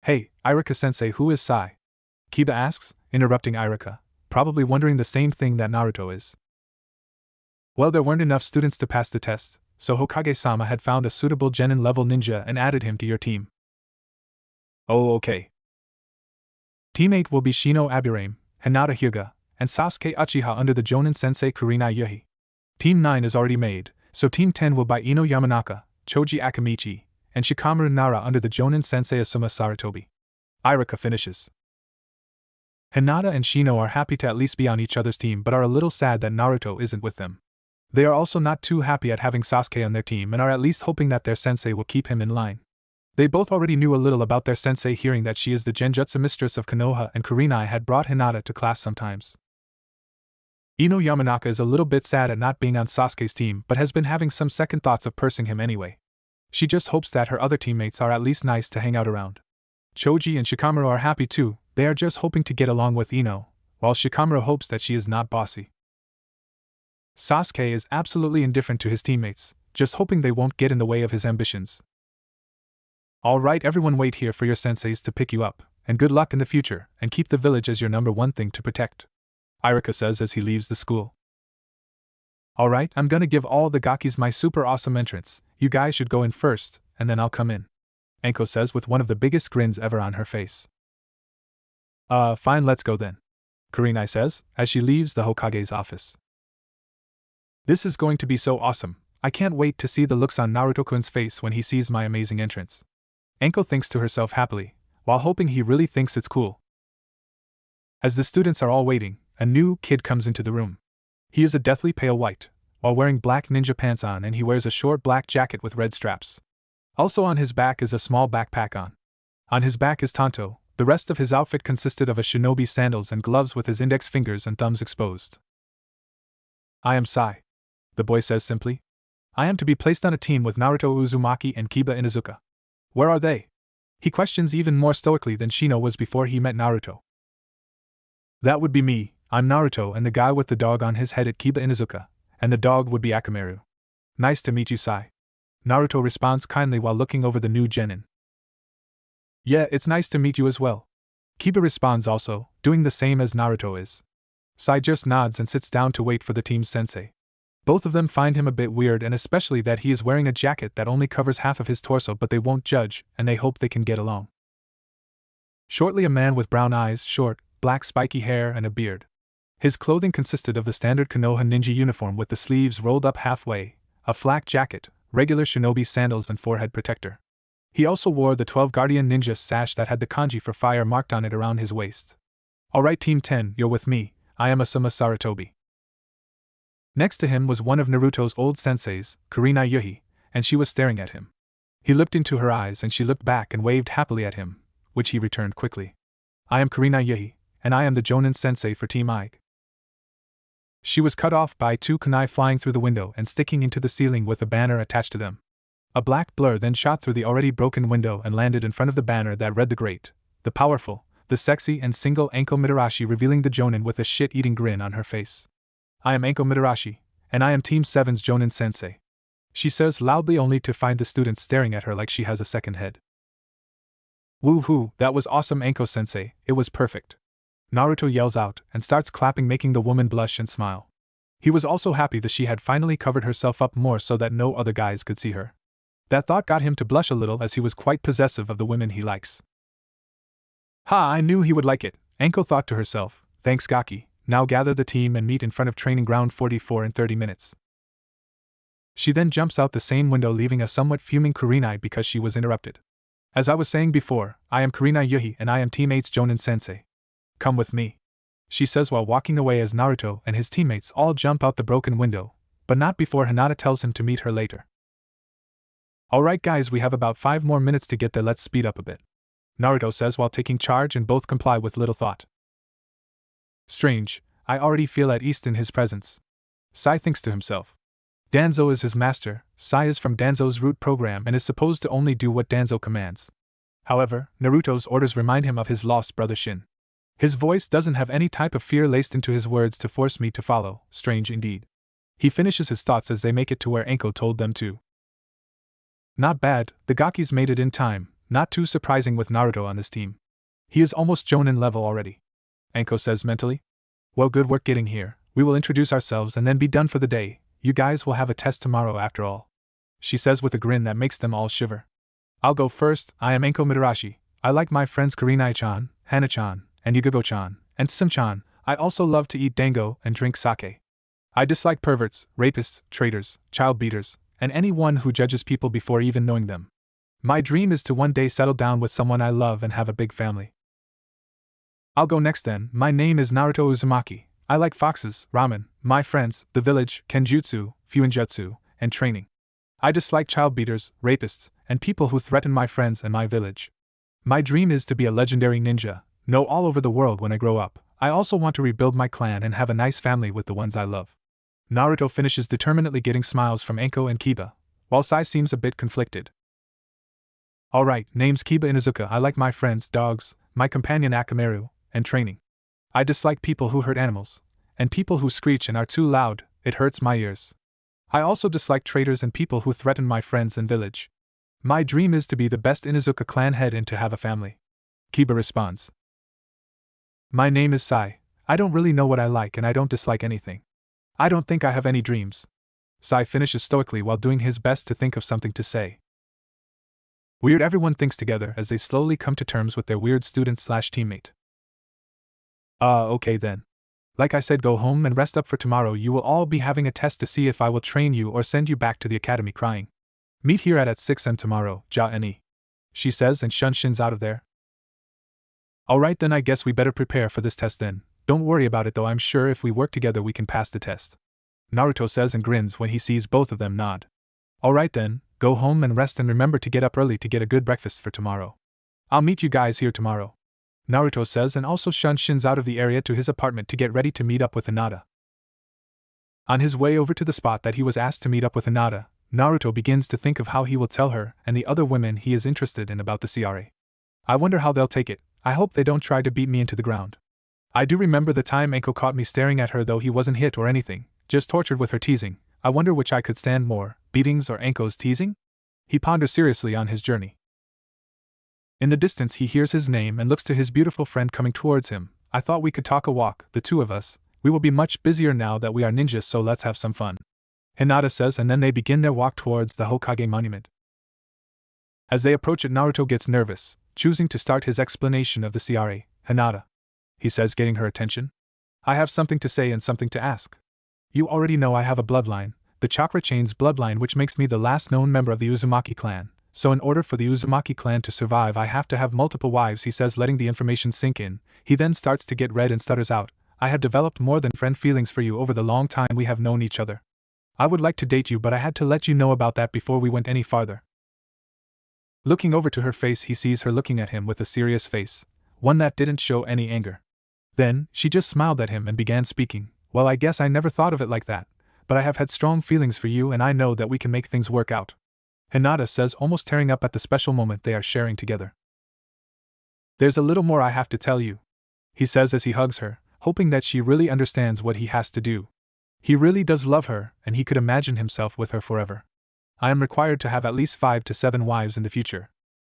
Hey, Irika-sensei, who is Sai? Kiba asks, interrupting Irika, probably wondering the same thing that Naruto is. Well, there weren't enough students to pass the test, so Hokage-sama had found a suitable Genin-level ninja and added him to your team. Oh, okay. Team 8 will be Shino Aburame, Hinata Hyuga, and Sasuke Uchiha under the Jonin Sensei Kurenai Yuhi. Team 9 is already made, so Team 10 will be Ino Yamanaka, Choji Akamichi, and Shikamaru Nara under the Jonin Sensei Asuma Sarutobi. Irika finishes. Hinata and Shino are happy to at least be on each other's team but are a little sad that Naruto isn't with them. They are also not too happy at having Sasuke on their team and are at least hoping that their sensei will keep him in line. They both already knew a little about their sensei, hearing that she is the Genjutsu mistress of Konoha, and Kurenai had brought Hinata to class sometimes. Ino Yamanaka is a little bit sad at not being on Sasuke's team but has been having some second thoughts of pursing him anyway. She just hopes that her other teammates are at least nice to hang out around. Choji and Shikamaru are happy too, they are just hoping to get along with Ino, while Shikamaru hopes that she is not bossy. Sasuke is absolutely indifferent to his teammates, just hoping they won't get in the way of his ambitions. Alright everyone, wait here for your senseis to pick you up, and good luck in the future, and keep the village as your number one thing to protect. Irika says as he leaves the school. Alright, I'm gonna give all the Gakis my super awesome entrance, you guys should go in first, and then I'll come in. Anko says with one of the biggest grins ever on her face. Fine, let's go then. Kurenai says, as she leaves the Hokage's office. This is going to be so awesome, I can't wait to see the looks on Naruto-kun's face when he sees my amazing entrance. Anko thinks to herself happily, while hoping he really thinks it's cool. As the students are all waiting, a new kid comes into the room. He is a deathly pale white, while wearing black ninja pants on, and he wears a short black jacket with red straps. Also on his back is a small backpack on. On his back is Tonto, The rest of his outfit consisted of a shinobi sandals and gloves with his index fingers and thumbs exposed. I am Sai, the boy says simply. I am to be placed on a team with Naruto Uzumaki and Kiba Inuzuka. Where are they? He questions even more stoically than Shino was before he met Naruto. That would be me, I'm Naruto, and the guy with the dog on his head at Kiba Inuzuka, and the dog would be Akamaru. Nice to meet you, Sai. Naruto responds kindly while looking over the new genin. Yeah, it's nice to meet you as well. Kiba responds also, doing the same as Naruto is. Sai just nods and sits down to wait for the team's sensei. Both of them find him a bit weird, and especially that he is wearing a jacket that only covers half of his torso, but they won't judge, and they hope they can get along. Shortly, a man with brown eyes, short, black spiky hair and a beard. His clothing consisted of the standard Konoha ninja uniform with the sleeves rolled up halfway, a flak jacket, regular shinobi sandals and forehead protector. He also wore the 12 Guardian Ninja sash that had the kanji for fire marked on it around his waist. Alright Team 10, you're with me, I am Asuma Saratobi. Next to him was one of Naruto's old senseis, Kurina Yuhi, and she was staring at him. He looked into her eyes and she looked back and waved happily at him, which he returned quickly. I am Kurina Yuhi, and I am the Jonin sensei for Team Ig. She was cut off by 2 kunai flying through the window and sticking into the ceiling with a banner attached to them. A black blur then shot through the already broken window and landed in front of the banner that read the great, the powerful, the sexy and single Anko Mitarashi, revealing the Jonin with a shit-eating grin on her face. I am Anko Mitarashi, and I am Team 7's Jonin sensei. She says loudly only to find the students staring at her like she has a second head. Woohoo, that was awesome Anko sensei, it was perfect. Naruto yells out and starts clapping, making the woman blush and smile. He was also happy that she had finally covered herself up more so that no other guys could see her. That thought got him to blush a little, as he was quite possessive of the women he likes. Ha, I knew he would like it, Anko thought to herself. Thanks Gaki, now gather the team and meet in front of training ground 44 in 30 minutes. She then jumps out the same window, leaving a somewhat fuming Kurinai because she was interrupted. As I was saying before, I am Kurina Yuhi and I am Team 8's Jonin sensei. Come with me, she says while walking away as Naruto and his teammates all jump out the broken window, but not before Hinata tells him to meet her later. Alright guys, we have about 5 more minutes to get there, let's speed up a bit, Naruto says while taking charge, and both comply with little thought. Strange, I already feel at ease in his presence. Sai thinks to himself. Danzo is his master. Sai is from Danzo's root program and is supposed to only do what Danzo commands. However, Naruto's orders remind him of his lost brother Shin. His voice doesn't have any type of fear laced into his words to force me to follow, strange indeed. He finishes his thoughts as they make it to where Anko told them to. Not bad, the Gakis made it in time, not too surprising with Naruto on this team. He is almost Jonin level already. Anko says mentally. Well, good work getting here, we will introduce ourselves and then be done for the day, you guys will have a test tomorrow after all. She says with a grin that makes them all shiver. I'll go first, I am Anko Mitarashi, I like my friends Kurinai-chan, Hana-chan, and Yugago-chan, and Sim-chan. I also love to eat dango and drink sake. I dislike perverts, rapists, traitors, child beaters, and anyone who judges people before even knowing them. My dream is to one day settle down with someone I love and have a big family. I'll go next then, my name is Naruto Uzumaki. I like foxes, ramen, my friends, the village, kenjutsu, fuinjutsu, and training. I dislike child beaters, rapists, and people who threaten my friends and my village. My dream is to be a legendary ninja, know all over the world when I grow up. I also want to rebuild my clan and have a nice family with the ones I love. Naruto finishes determinedly, getting smiles from Anko and Kiba, while Sai seems a bit conflicted. Alright, name's Kiba Inuzuka. I like my friends, dogs, my companion Akamaru, and training. I dislike people who hurt animals, and people who screech and are too loud, it hurts my ears. I also dislike traitors and people who threaten my friends and village. My dream is to be the best Inuzuka clan head and to have a family. Kiba responds. My name is Sai. I don't really know what I like and I don't dislike anything. I don't think I have any dreams. Sai finishes stoically while doing his best to think of something to say. Weird, everyone thinks together as they slowly come to terms with their weird student/teammate. Okay then. Like I said, go home and rest up for tomorrow. You will all be having a test to see if I will train you or send you back to the academy crying. Meet here at 6 am tomorrow, Ja-ni. She says and shins out of there. Alright then, I guess we better prepare for this test then. Don't worry about it though, I'm sure if we work together we can pass the test. Naruto says and grins when he sees both of them nod. Alright then, go home and rest and remember to get up early to get a good breakfast for tomorrow. I'll meet you guys here tomorrow. Naruto says and also shins out of the area to his apartment to get ready to meet up with Hinata. On his way over to the spot that he was asked to meet up with Hinata, Naruto begins to think of how he will tell her and the other women he is interested in about the CRA. I wonder how they'll take it. I hope they don't try to beat me into the ground. I do remember the time Anko caught me staring at her, though he wasn't hit or anything, just tortured with her teasing. I wonder which I could stand more, beatings or Anko's teasing? He ponders seriously on his journey. In the distance he hears his name and looks to his beautiful friend coming towards him. I thought we could talk a walk, the two of us. We will be much busier now that we are ninjas, so let's have some fun. Hinata says, and then they begin their walk towards the Hokage monument. As they approach it, Naruto gets nervous, choosing to start his explanation of the CRA. Hinata, he says, getting her attention. I have something to say and something to ask. You already know I have a bloodline, the chakra chain's bloodline, which makes me the last known member of the Uzumaki clan. So in order for the Uzumaki clan to survive, I have to have multiple wives, he says, letting the information sink in. He then starts to get red and stutters out. I have developed more than friend feelings for you over the long time we have known each other. I would like to date you, but I had to let you know about that before we went any farther. Looking over to her face, he sees her looking at him with a serious face, one that didn't show any anger. Then, she just smiled at him and began speaking. Well, I guess I never thought of it like that, but I have had strong feelings for you and I know that we can make things work out. Hinata says, almost tearing up at the special moment they are sharing together. There's a little more I have to tell you, he says as he hugs her, hoping that she really understands what he has to do. He really does love her, and he could imagine himself with her forever. I am required to have at least 5 to 7 wives in the future.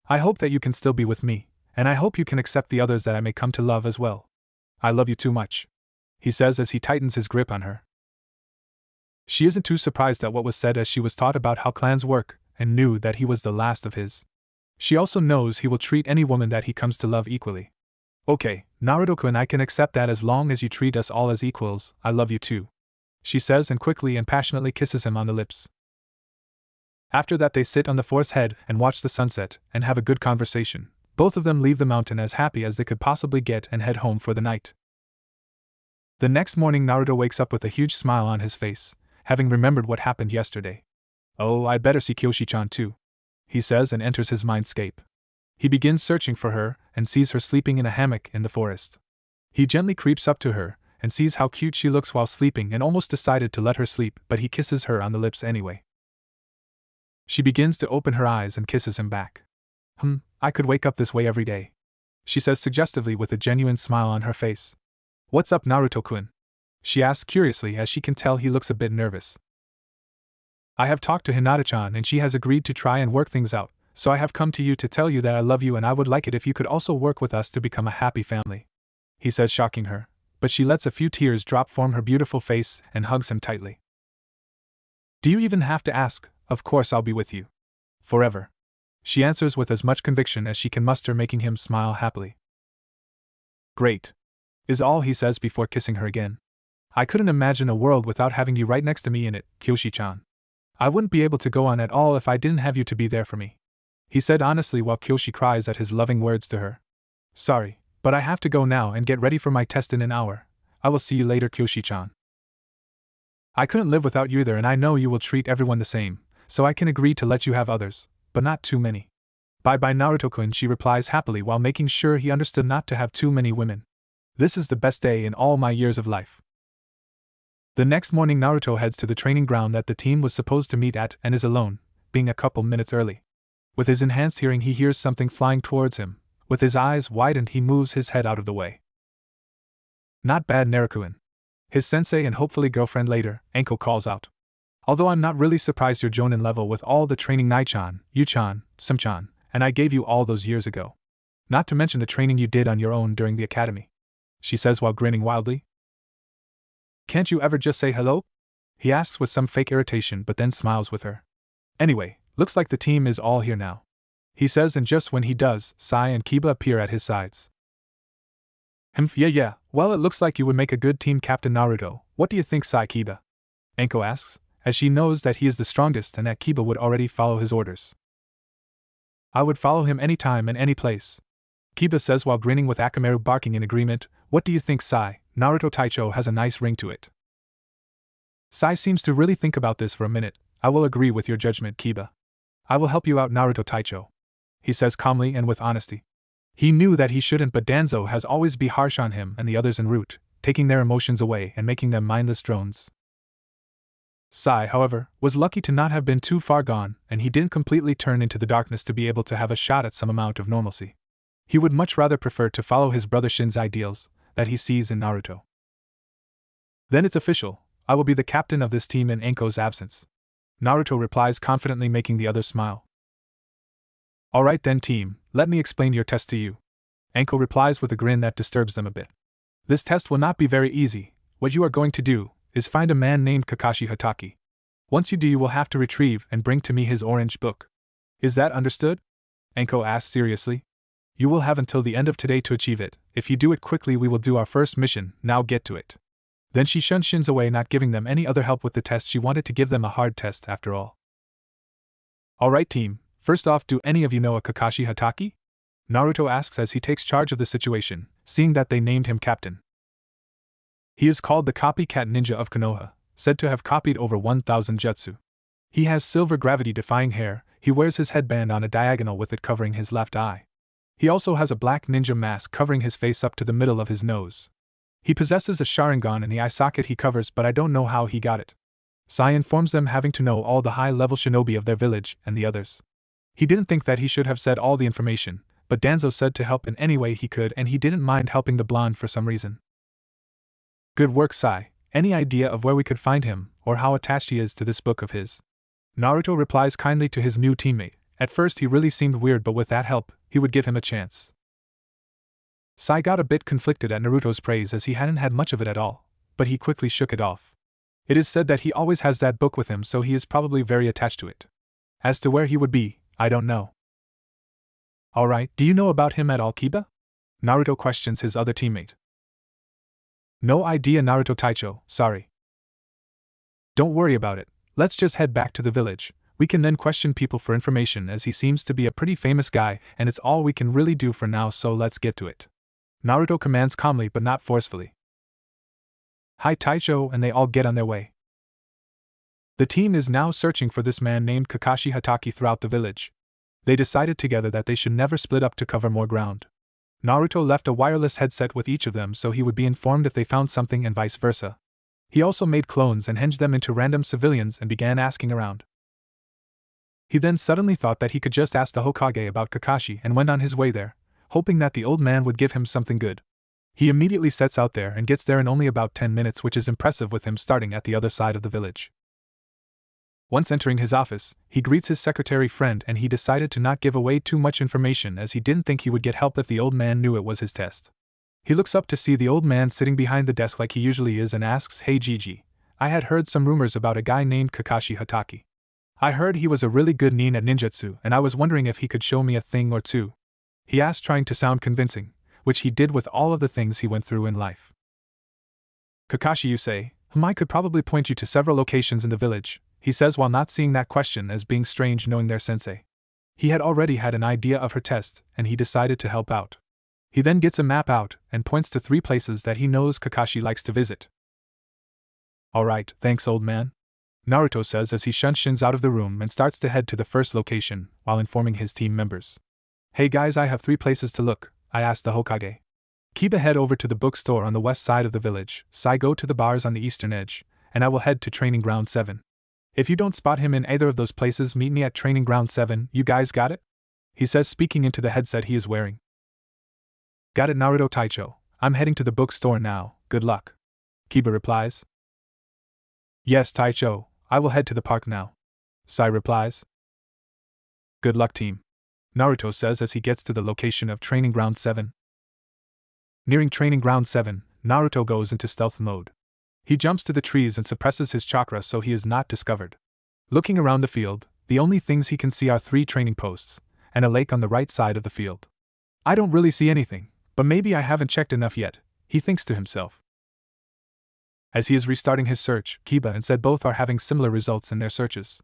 I hope that you can still be with me, and I hope you can accept the others that I may come to love as well. I love you too much, he says as he tightens his grip on her. She isn't too surprised at what was said, as she was taught about how clans work, and knew that he was the last of his. She also knows he will treat any woman that he comes to love equally. Okay, Naruto-kun, I can accept that as long as you treat us all as equals. I love you too, she says, and quickly and passionately kisses him on the lips. After that they sit on the forest's head and watch the sunset, and have a good conversation. Both of them leave the mountain as happy as they could possibly get and head home for the night. The next morning Naruto wakes up with a huge smile on his face, having remembered what happened yesterday. Oh, I'd better see Kyoshi-chan too, he says, and enters his mindscape. He begins searching for her, and sees her sleeping in a hammock in the forest. He gently creeps up to her, and sees how cute she looks while sleeping, and almost decided to let her sleep, but he kisses her on the lips anyway. She begins to open her eyes and kisses him back. I could wake up this way every day, she says suggestively with a genuine smile on her face. What's up, Naruto-kun? She asks curiously, as she can tell he looks a bit nervous. I have talked to Hinata-chan and she has agreed to try and work things out, so I have come to you to tell you that I love you and I would like it if you could also work with us to become a happy family, he says, shocking her, but she lets a few tears drop from her beautiful face and hugs him tightly. Do you even have to ask? Of course I'll be with you. Forever, she answers with as much conviction as she can muster, making him smile happily. Great, is all he says before kissing her again. I couldn't imagine a world without having you right next to me in it, Kyoshi-chan. I wouldn't be able to go on at all if I didn't have you to be there for me, he said honestly while Kyoshi cries at his loving words to her. Sorry, but I have to go now and get ready for my test in an hour. I will see you later, Kyoshi-chan. I couldn't live without you either, and I know you will treat everyone the same, so I can agree to let you have others, but not too many. Bye-bye, Naruto-kun, she replies happily while making sure he understood not to have too many women. This is the best day in all my years of life. The next morning Naruto heads to the training ground that the team was supposed to meet at and is alone, being a couple minutes early. With his enhanced hearing he hears something flying towards him. With his eyes widened he moves his head out of the way. Not bad, Naruto-kun. His sensei and hopefully girlfriend later, Anko calls out. Although I'm not really surprised you're Jonin level with all the training Nai-chan, Yu-chan, Sum-chan, and I gave you all those years ago. Not to mention the training you did on your own during the academy, she says while grinning wildly. Can't you ever just say hello? He asks with some fake irritation but then smiles with her. Anyway, looks like the team is all here now, he says, and just when he does, Sai and Kiba appear at his sides. Yeah, well it looks like you would make a good team captain, Naruto. What do you think, Sai? Kiba, Anko asks, as she knows that he is the strongest and that Kiba would already follow his orders. I would follow him anytime and any place, Kiba says while grinning with Akamaru barking in agreement. What do you think, Sai? Naruto Taicho has a nice ring to it. Sai seems to really think about this for a minute. I will agree with your judgment, Kiba. I will help you out, Naruto Taicho, he says calmly and with honesty. He knew that he shouldn't, but Danzo has always been harsh on him and the others en route, taking their emotions away and making them mindless drones. Sai, however, was lucky to not have been too far gone, and he didn't completely turn into the darkness to be able to have a shot at some amount of normalcy. He would much rather prefer to follow his brother Shin's ideals that he sees in Naruto. Then it's official, I will be the captain of this team in Anko's absence. Naruto replies confidently, making the others smile. Alright then team, let me explain your test to you. Anko replies with a grin that disturbs them a bit. This test will not be very easy. What you are going to do is find a man named Kakashi Hatake. Once you do, you will have to retrieve and bring to me his orange book. Is that understood? Anko asks seriously. You will have until the end of today to achieve it. If you do it quickly, we will do our first mission. Now get to it. Then she shunned Shin's away, not giving them any other help with the test. She wanted to give them a hard test after all. Alright team, first off, do any of you know a Kakashi Hatake? Naruto asks as he takes charge of the situation, seeing that they named him captain. He is called the copycat ninja of Konoha, said to have copied over 1,000 jutsu. He has silver gravity-defying hair. He wears his headband on a diagonal with it covering his left eye. He also has a black ninja mask covering his face up to the middle of his nose. He possesses a Sharingan in the eye socket he covers, but I don't know how he got it. Sai informs them, having to know all the high-level shinobi of their village and the others. He didn't think that he should have said all the information, but Danzo said to help in any way he could, and he didn't mind helping the blonde for some reason. Good work, Sai. Any idea of where we could find him, or how attached he is to this book of his? Naruto replies kindly to his new teammate. At first he really seemed weird, but with that help, he would give him a chance. Sai got a bit conflicted at Naruto's praise as he hadn't had much of it at all, but he quickly shook it off. It is said that he always has that book with him, so he is probably very attached to it. As to where he would be, I don't know. Alright, do you know about him at all, Kiba? Naruto questions his other teammate. No idea, Naruto Taicho, sorry. Don't worry about it, let's just head back to the village. We can then question people for information, as he seems to be a pretty famous guy, and it's all we can really do for now, so let's get to it. Naruto commands calmly but not forcefully. Hi Taicho, and they all get on their way. The team is now searching for this man named Kakashi Hatake throughout the village. They decided together that they should never split up to cover more ground. Naruto left a wireless headset with each of them so he would be informed if they found something and vice versa. He also made clones and hinged them into random civilians and began asking around. He then suddenly thought that he could just ask the Hokage about Kakashi and went on his way there, hoping that the old man would give him something good. He immediately sets out there and gets there in only about 10 minutes, which is impressive with him starting at the other side of the village. Once entering his office, he greets his secretary friend, and he decided to not give away too much information as he didn't think he would get help if the old man knew it was his test. He looks up to see the old man sitting behind the desk like he usually is and asks, "Hey Gigi, I had heard some rumors about a guy named Kakashi Hatake. I heard he was a really good nin at ninjutsu, and I was wondering if he could show me a thing or two." He asked, trying to sound convincing, which he did with all of the things he went through in life. "Kakashi, you say? I could probably point you to several locations in the village," he says, while not seeing that question as being strange, knowing their sensei. He had already had an idea of her test, and he decided to help out. He then gets a map out and points to 3 places that he knows Kakashi likes to visit. "Alright, thanks old man," Naruto says as he shunshins out of the room and starts to head to the first location, while informing his team members. "Hey guys, I have 3 places to look," I asked the Hokage. Kiba head over to the bookstore on the west side of the village, Sai go to the bars on the eastern edge, and I will head to Training Ground 7. If you don't spot him in either of those places, meet me at Training Ground 7, you guys got it? He says, speaking into the headset he is wearing. "Got it, Naruto Taicho, I'm heading to the bookstore now, good luck," Kiba replies. "Yes Taicho, I will head to the park now," Sai replies. "Good luck team," Naruto says as he gets to the location of Training Ground 7. Nearing Training Ground 7, Naruto goes into stealth mode. He jumps to the trees and suppresses his chakra so he is not discovered. Looking around the field, the only things he can see are 3 training posts, and a lake on the right side of the field. "I don't really see anything, but maybe I haven't checked enough yet," he thinks to himself. As he is restarting his search, Kiba and Zed both are having similar results in their searches.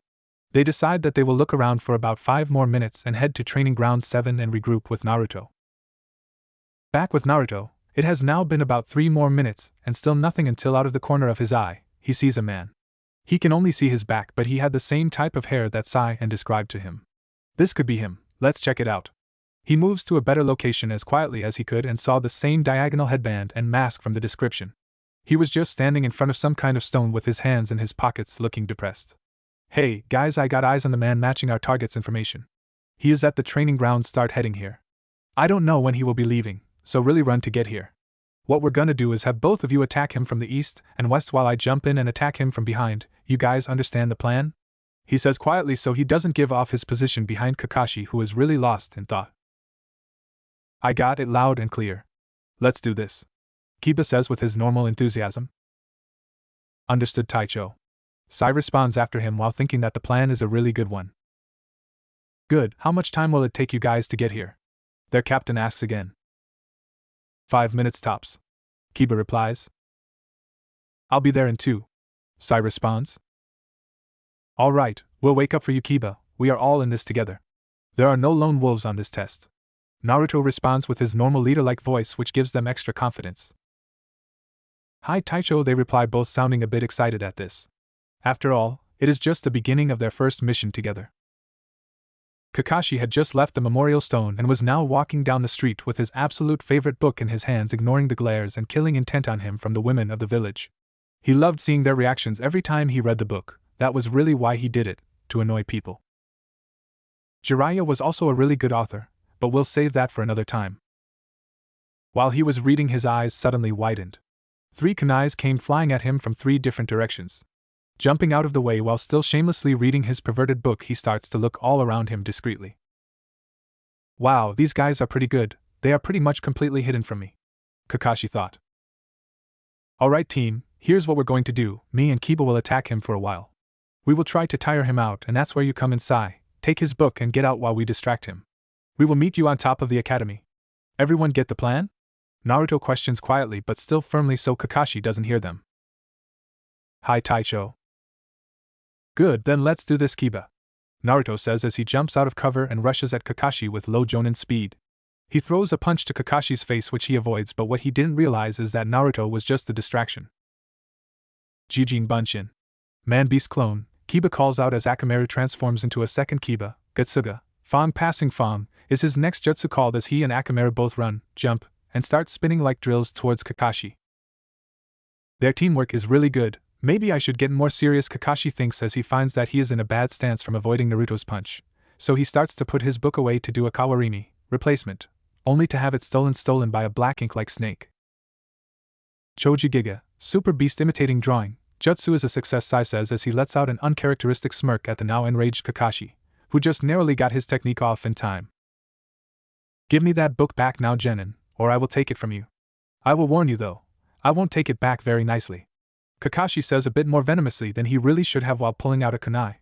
They decide that they will look around for about 5 more minutes and head to Training Ground 7 and regroup with Naruto. Back with Naruto, it has now been about 3 more minutes, and still nothing until out of the corner of his eye, he sees a man. He can only see his back, but he had the same type of hair that Sai had described to him. "This could be him, let's check it out," He moves to a better location as quietly as he could and saw the same diagonal headband and mask from the description. He was just standing in front of some kind of stone with his hands in his pockets looking depressed. Hey, guys, I got eyes on the man matching our target's information. He is at the training ground, start heading here. I don't know when he will be leaving, so really run to get here. What we're gonna do is have both of you attack him from the east and west while I jump in and attack him from behind. You guys understand the plan? He says quietly so he doesn't give off his position behind Kakashi, who is really lost in thought. I got it loud and clear. Let's do this, Kiba says with his normal enthusiasm. Understood, Taicho. Sai responds after him while thinking that the plan is a really good one. Good, how much time will it take you guys to get here? Their captain asks again. 5 minutes tops, Kiba replies. I'll be there in 2, Sai responds. All right, we'll wake up for you, Kiba, we are all in this together. There are no lone wolves on this test. Naruto responds with his normal leader-like voice, which gives them extra confidence. Hi Taicho, they reply, both sounding a bit excited at this. After all, it is just the beginning of their first mission together. Kakashi had just left the memorial stone and was now walking down the street with his absolute favorite book in his hands, ignoring the glares and killing intent on him from the women of the village. He loved seeing their reactions every time he read the book. That was really why he did it, to annoy people. Jiraiya was also a really good author, but we'll save that for another time. While he was reading, his eyes suddenly widened. 3 kunais came flying at him from 3 different directions. Jumping out of the way while still shamelessly reading his perverted book, he starts to look all around him discreetly. Wow, these guys are pretty good, they are pretty much completely hidden from me, Kakashi thought. Alright team, here's what we're going to do, me and Kiba will attack him for a while. We will try to tire him out, and that's where you come in. Sai, take his book and get out while we distract him. We will meet you on top of the academy. Everyone get the plan? Naruto questions quietly but still firmly so Kakashi doesn't hear them. Hi Taicho. Good, then let's do this, Kiba, Naruto says as he jumps out of cover and rushes at Kakashi with low Jonin speed. He throws a punch to Kakashi's face which he avoids, but what he didn't realize is that Naruto was just a distraction. Jijin Bunshin. Man-beast clone, Kiba calls out as Akamaru transforms into a second Kiba. Getsuga, Fong passing Fong, is his next jutsu called as he and Akamaru both run, jump, and start spinning like drills towards Kakashi. Their teamwork is really good. Maybe I should get more serious, Kakashi thinks as he finds that he is in a bad stance from avoiding Naruto's punch, so he starts to put his book away to do a Kawarimi replacement, only to have it stolen by a black ink-like snake. Choji Giga, super beast imitating drawing, jutsu is a success, Sai says as he lets out an uncharacteristic smirk at the now enraged Kakashi, who just narrowly got his technique off in time. Give me that book back now, Genin, or I will take it from you. I will warn you though, I won't take it back very nicely, Kakashi says a bit more venomously than he really should have while pulling out a kunai.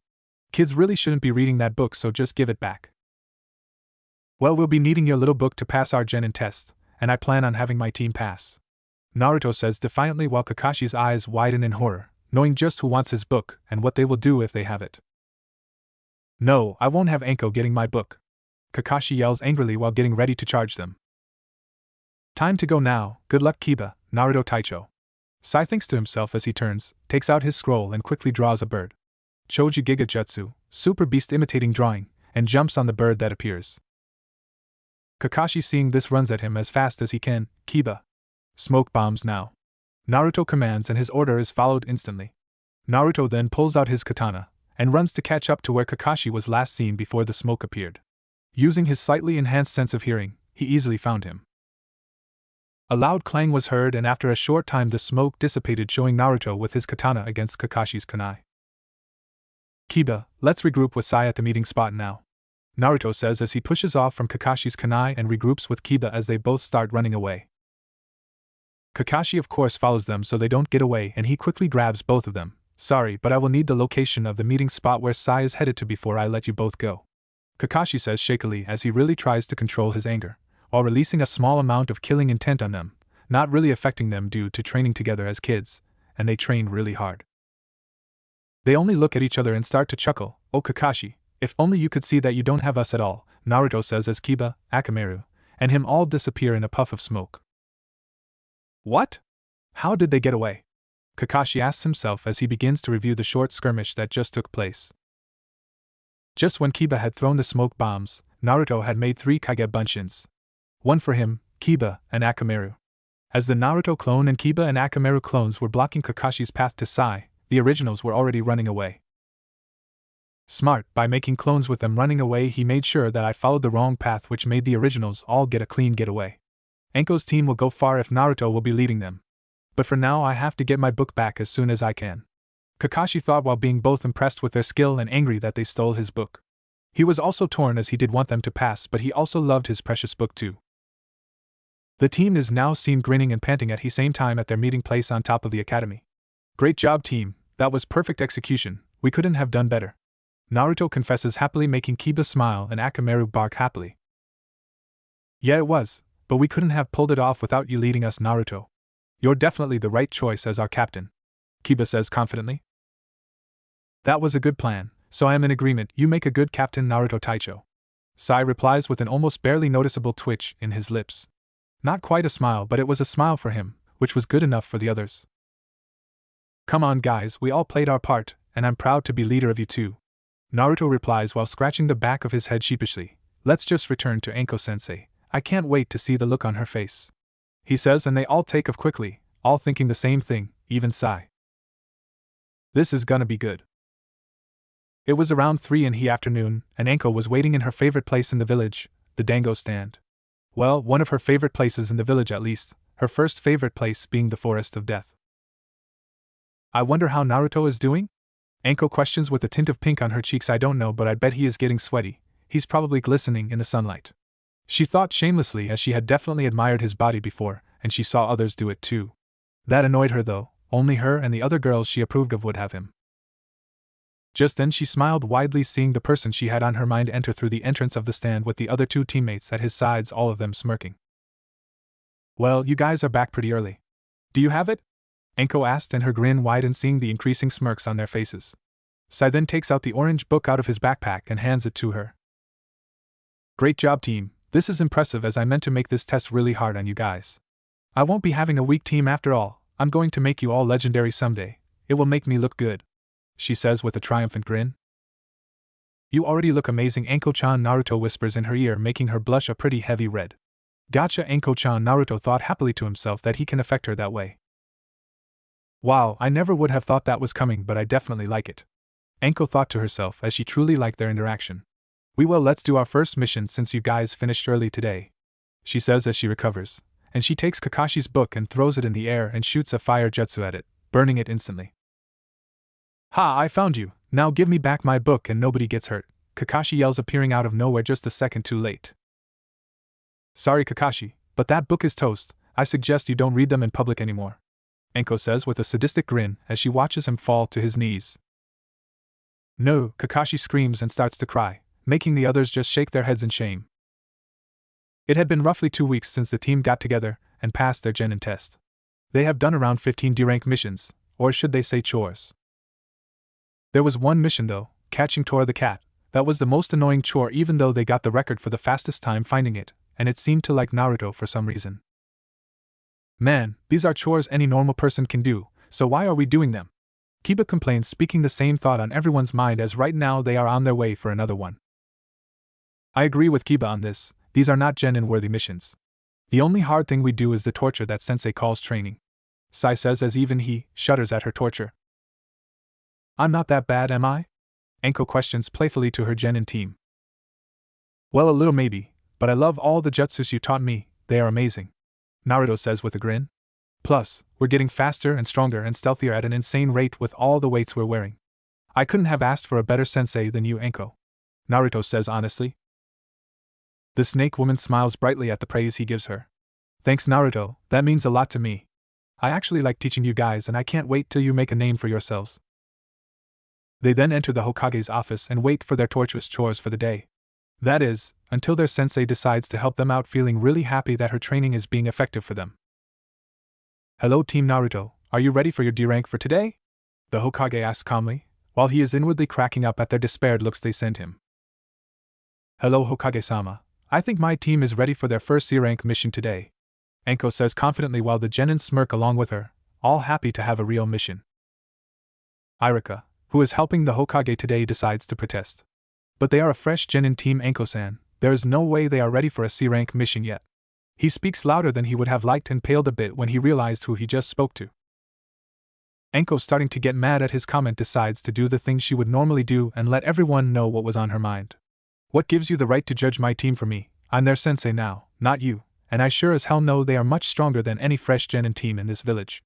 Kids really shouldn't be reading that book, so just give it back. Well, we'll be needing your little book to pass our Genin test, and I plan on having my team pass, Naruto says defiantly while Kakashi's eyes widen in horror, knowing just who wants his book and what they will do if they have it. No, I won't have Anko getting my book, Kakashi yells angrily while getting ready to charge them. Time to go now, good luck Kiba, Naruto Taicho. Sai thinks to himself as he turns, takes out his scroll and quickly draws a bird. Choji Giga Jutsu, super beast imitating drawing, and jumps on the bird that appears. Kakashi seeing this runs at him as fast as he can. Kiba. Smoke bombs now. Naruto commands and his order is followed instantly. Naruto then pulls out his katana, and runs to catch up to where Kakashi was last seen before the smoke appeared. Using his slightly enhanced sense of hearing, he easily found him. A loud clang was heard and after a short time the smoke dissipated, showing Naruto with his katana against Kakashi's kunai. Kiba, let's regroup with Sai at the meeting spot now, Naruto says as he pushes off from Kakashi's kunai and regroups with Kiba as they both start running away. Kakashi of course follows them so they don't get away and he quickly grabs both of them. Sorry, but I will need the location of the meeting spot where Sai is headed to before I let you both go, Kakashi says shakily as he really tries to control his anger, while releasing a small amount of killing intent on them, not really affecting them due to training together as kids, and they trained really hard. They only look at each other and start to chuckle. Oh Kakashi, if only you could see that you don't have us at all, Naruto says as Kiba, Akamaru, and him all disappear in a puff of smoke. What? How did they get away? Kakashi asks himself as he begins to review the short skirmish that just took place. Just when Kiba had thrown the smoke bombs, Naruto had made 3 Kage Bunshins. One for him, Kiba, and Akamaru. As the Naruto clone and Kiba and Akamaru clones were blocking Kakashi's path to Sai, the originals were already running away. Smart, by making clones with them running away, he made sure that I followed the wrong path, which made the originals all get a clean getaway. Enko's team will go far if Naruto will be leading them. But for now I have to get my book back as soon as I can. Kakashi thought while being both impressed with their skill and angry that they stole his book. He was also torn as he did want them to pass, but he also loved his precious book too. The team is now seen grinning and panting at the same time at their meeting place on top of the academy. Great job, team, that was perfect execution, we couldn't have done better. Naruto confesses happily, making Kiba smile and Akamaru bark happily. Yeah, it was, but we couldn't have pulled it off without you leading us, Naruto. You're definitely the right choice as our captain, Kiba says confidently. That was a good plan, so I am in agreement, you make a good captain, Naruto Taicho. Sai replies with an almost barely noticeable twitch in his lips. Not quite a smile, but it was a smile for him, which was good enough for the others. Come on guys, we all played our part, and I'm proud to be leader of you too. Naruto replies while scratching the back of his head sheepishly. Let's just return to Anko-sensei, I can't wait to see the look on her face. He says, and they all take off quickly, all thinking the same thing, even Sai. This is gonna be good. It was around 3 in the afternoon, and Anko was waiting in her favorite place in the village, the dango stand. Well, one of her favorite places in the village at least, her first favorite place being the Forest of Death. I wonder how Naruto is doing? Anko questions with a tint of pink on her cheeks. I don't know, but I bet he is getting sweaty, he's probably glistening in the sunlight. She thought shamelessly, as she had definitely admired his body before, and she saw others do it too. That annoyed her though, only her and the other girls she approved of would have him. Just then she smiled widely, seeing the person she had on her mind enter through the entrance of the stand with the other 2 teammates at his sides, all of them smirking. Well, you guys are back pretty early. Do you have it? Anko asked, and her grin widened, seeing the increasing smirks on their faces. Sai then takes out the orange book out of his backpack and hands it to her. Great job, team, this is impressive, as I meant to make this test really hard on you guys. I won't be having a weak team after all, I'm going to make you all legendary someday, it will make me look good, she says with a triumphant grin. You already look amazing, Anko-chan, Naruto whispers in her ear, making her blush a pretty heavy red. Gotcha, Anko-chan, Naruto thought happily to himself that he can affect her that way. Wow, I never would have thought that was coming, but I definitely like it. Anko thought to herself as she truly liked their interaction. Let's do our first mission since you guys finished early today, she says as she recovers, and she takes Kakashi's book and throws it in the air and shoots a fire jutsu at it, burning it instantly. Ha, I found you, now give me back my book and nobody gets hurt, Kakashi yells, appearing out of nowhere just a second too late. Sorry Kakashi, but that book is toast, I suggest you don't read them in public anymore, Anko says with a sadistic grin as she watches him fall to his knees. No, Kakashi screams and starts to cry, making the others just shake their heads in shame. It had been roughly 2 weeks since the team got together and passed their Genin test. They have done around 15 D-rank missions, or should they say chores. There was one mission though, catching Tora the cat, that was the most annoying chore, even though they got the record for the fastest time finding it, and it seemed to like Naruto for some reason. Man, these are chores any normal person can do, so why are we doing them? Kiba complains, speaking the same thought on everyone's mind, as right now they are on their way for another one. I agree with Kiba on this, these are not Genin-worthy missions. The only hard thing we do is the torture that sensei calls training, Sai says as even he shudders at her torture. I'm not that bad, am I? Anko questions playfully to her Genin team. Well, a little maybe, but I love all the jutsus you taught me, they are amazing, Naruto says with a grin. Plus, we're getting faster and stronger and stealthier at an insane rate with all the weights we're wearing. I couldn't have asked for a better sensei than you, Anko, Naruto says honestly. The snake woman smiles brightly at the praise he gives her. Thanks, Naruto, that means a lot to me. I actually like teaching you guys, and I can't wait till you make a name for yourselves. They then enter the Hokage's office and wait for their torturous chores for the day. That is, until their sensei decides to help them out, feeling really happy that her training is being effective for them. Hello Team Naruto, are you ready for your D-rank for today? The Hokage asks calmly, while he is inwardly cracking up at their despaired looks they send him. Hello Hokage-sama, I think my team is ready for their first C-rank mission today, Anko says confidently while the Genin smirk along with her, all happy to have a real mission. Irika, who is helping the Hokage today, decides to protest. But they are a fresh Genin team, Anko-san, There is no way they are ready for a C-rank mission yet. He speaks louder than he would have liked and paled a bit when he realized who he just spoke to. Enko, starting to get mad at his comment, decides to do the thing she would normally do and let everyone know what was on her mind. What gives you the right to judge my team for me? I'm their sensei now, not you, and I sure as hell know they are much stronger than any fresh genin team in this village.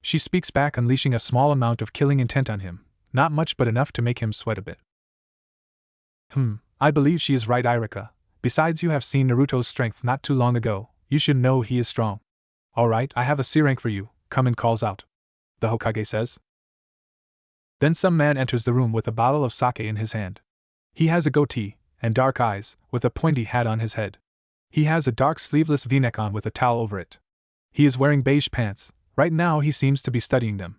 She speaks back, unleashing a small amount of killing intent on him, not much but enough to make him sweat a bit. I believe she is right, Irika. Besides, you have seen Naruto's strength not too long ago. You should know he is strong. Alright, I have a C-rank for you, come and calls out. The Hokage says. Then some man enters the room with a bottle of sake in his hand. He has a goatee and dark eyes, with a pointy hat on his head. He has a dark sleeveless v-neck on with a towel over it. He is wearing beige pants. Right now he seems to be studying them.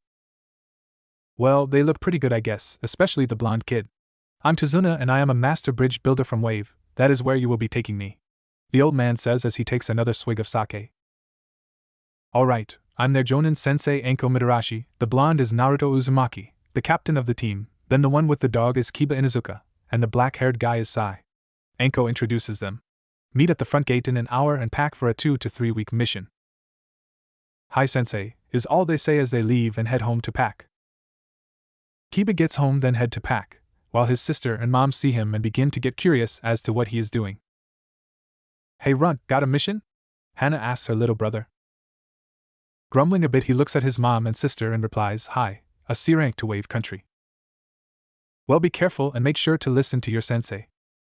Well, they look pretty good, I guess, especially the blonde kid. I'm Tazuna and I am a master bridge builder from Wave. That is where you will be taking me. The old man says as he takes another swig of sake. Alright, I'm their Jonin sensei Enko Midarashi. The blonde is Naruto Uzumaki, the captain of the team. Then the one with the dog is Kiba Inuzuka, and the black-haired guy is Sai. Enko introduces them. Meet at the front gate in an hour and pack for a 2 to 3 week mission. Hi sensei, is all they say as they leave and head home to pack. Kiba gets home then head to pack, while his sister and mom see him and begin to get curious as to what he is doing. Hey Runt, got a mission? Hana asks her little brother. Grumbling a bit, he looks at his mom and sister and replies, Hi, a C-rank to Wave Country. Well, be careful and make sure to listen to your sensei.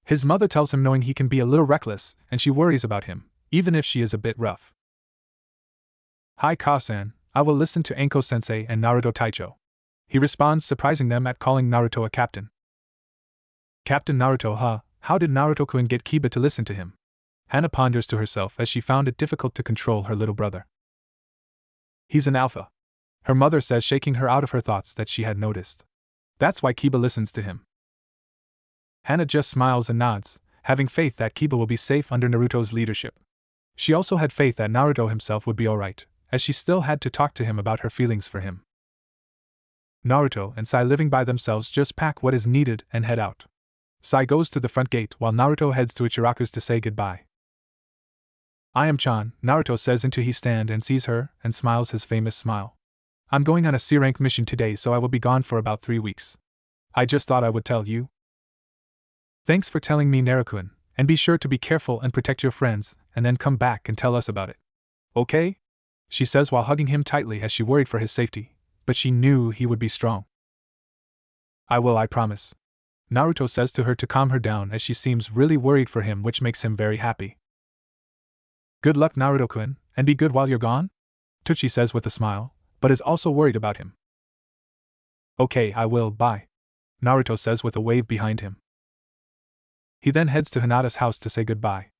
His mother tells him, knowing he can be a little reckless, and she worries about him, even if she is a bit rough. Hi Ka-san, I will listen to Enko sensei and Naruto Taicho. He responds, surprising them at calling Naruto a captain. Captain Naruto, huh? How did Naruto-kun get Kiba to listen to him? Hana ponders to herself as she found it difficult to control her little brother. He's an alpha. Her mother says, shaking her out of her thoughts that she had noticed. That's why Kiba listens to him. Hana just smiles and nods, having faith that Kiba will be safe under Naruto's leadership. She also had faith that Naruto himself would be alright, as she still had to talk to him about her feelings for him. Naruto and Sai, living by themselves, just pack what is needed and head out. Sai goes to the front gate while Naruto heads to Ichiraku's to say goodbye. I am Chan, Naruto says until he stands and sees her and smiles his famous smile. I'm going on a C-rank mission today, so I will be gone for about 3 weeks. I just thought I would tell you. Thanks for telling me, Naruto-kun, and be sure to be careful and protect your friends, and then come back and tell us about it. Okay? She says while hugging him tightly as she worried for his safety, but she knew he would be strong. I will, I promise. Naruto says to her to calm her down as she seems really worried for him, which makes him very happy. Good luck, Naruto-kun, and be good while you're gone? Tsuchi says with a smile, but is also worried about him. Okay, I will, bye. Naruto says with a wave behind him. He then heads to Hinata's house to say goodbye.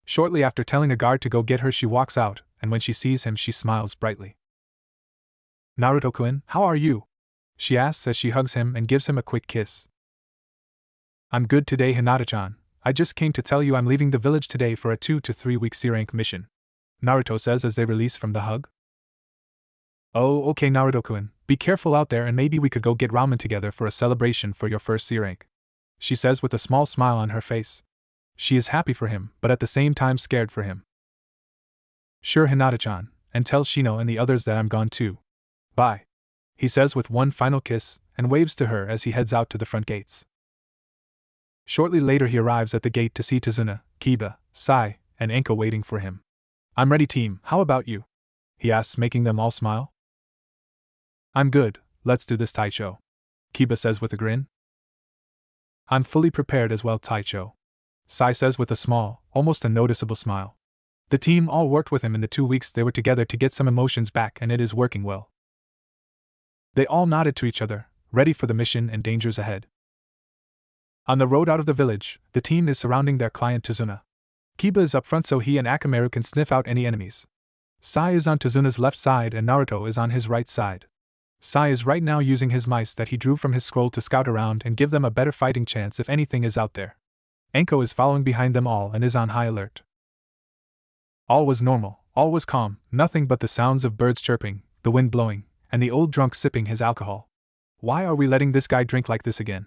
Shortly after telling a guard to go get her, she walks out, and when she sees him she smiles brightly. Naruto-kun, how are you? She asks as she hugs him and gives him a quick kiss. I'm good today, Hinata-chan. I just came to tell you I'm leaving the village today for a 2 to 3 week C-rank mission. Naruto says as they release from the hug. Oh, okay, Naruto-kun, be careful out there and maybe we could go get ramen together for a celebration for your first C-rank. She says with a small smile on her face. She is happy for him, but at the same time scared for him. Sure, Hinata-chan, and tell Shino and the others that I'm gone too. Bye. He says with one final kiss, and waves to her as he heads out to the front gates. Shortly later he arrives at the gate to see Tazuna, Kiba, Sai, and Enko waiting for him. I'm ready, team, how about you? He asks, making them all smile. I'm good, let's do this, Taicho. Kiba says with a grin. I'm fully prepared as well, Taicho. Sai says with a small, almost unnoticeable smile. The team all worked with him in the 2 weeks they were together to get some emotions back, and it is working well. They all nodded to each other, ready for the mission and dangers ahead. On the road out of the village, the team is surrounding their client Tazuna. Kiba is up front so he and Akamaru can sniff out any enemies. Sai is on Tazuna's left side and Naruto is on his right side. Sai is right now using his mice that he drew from his scroll to scout around and give them a better fighting chance if anything is out there. Enko is following behind them all and is on high alert. All was normal, all was calm, nothing but the sounds of birds chirping, the wind blowing, and the old drunk sipping his alcohol. Why are we letting this guy drink like this again?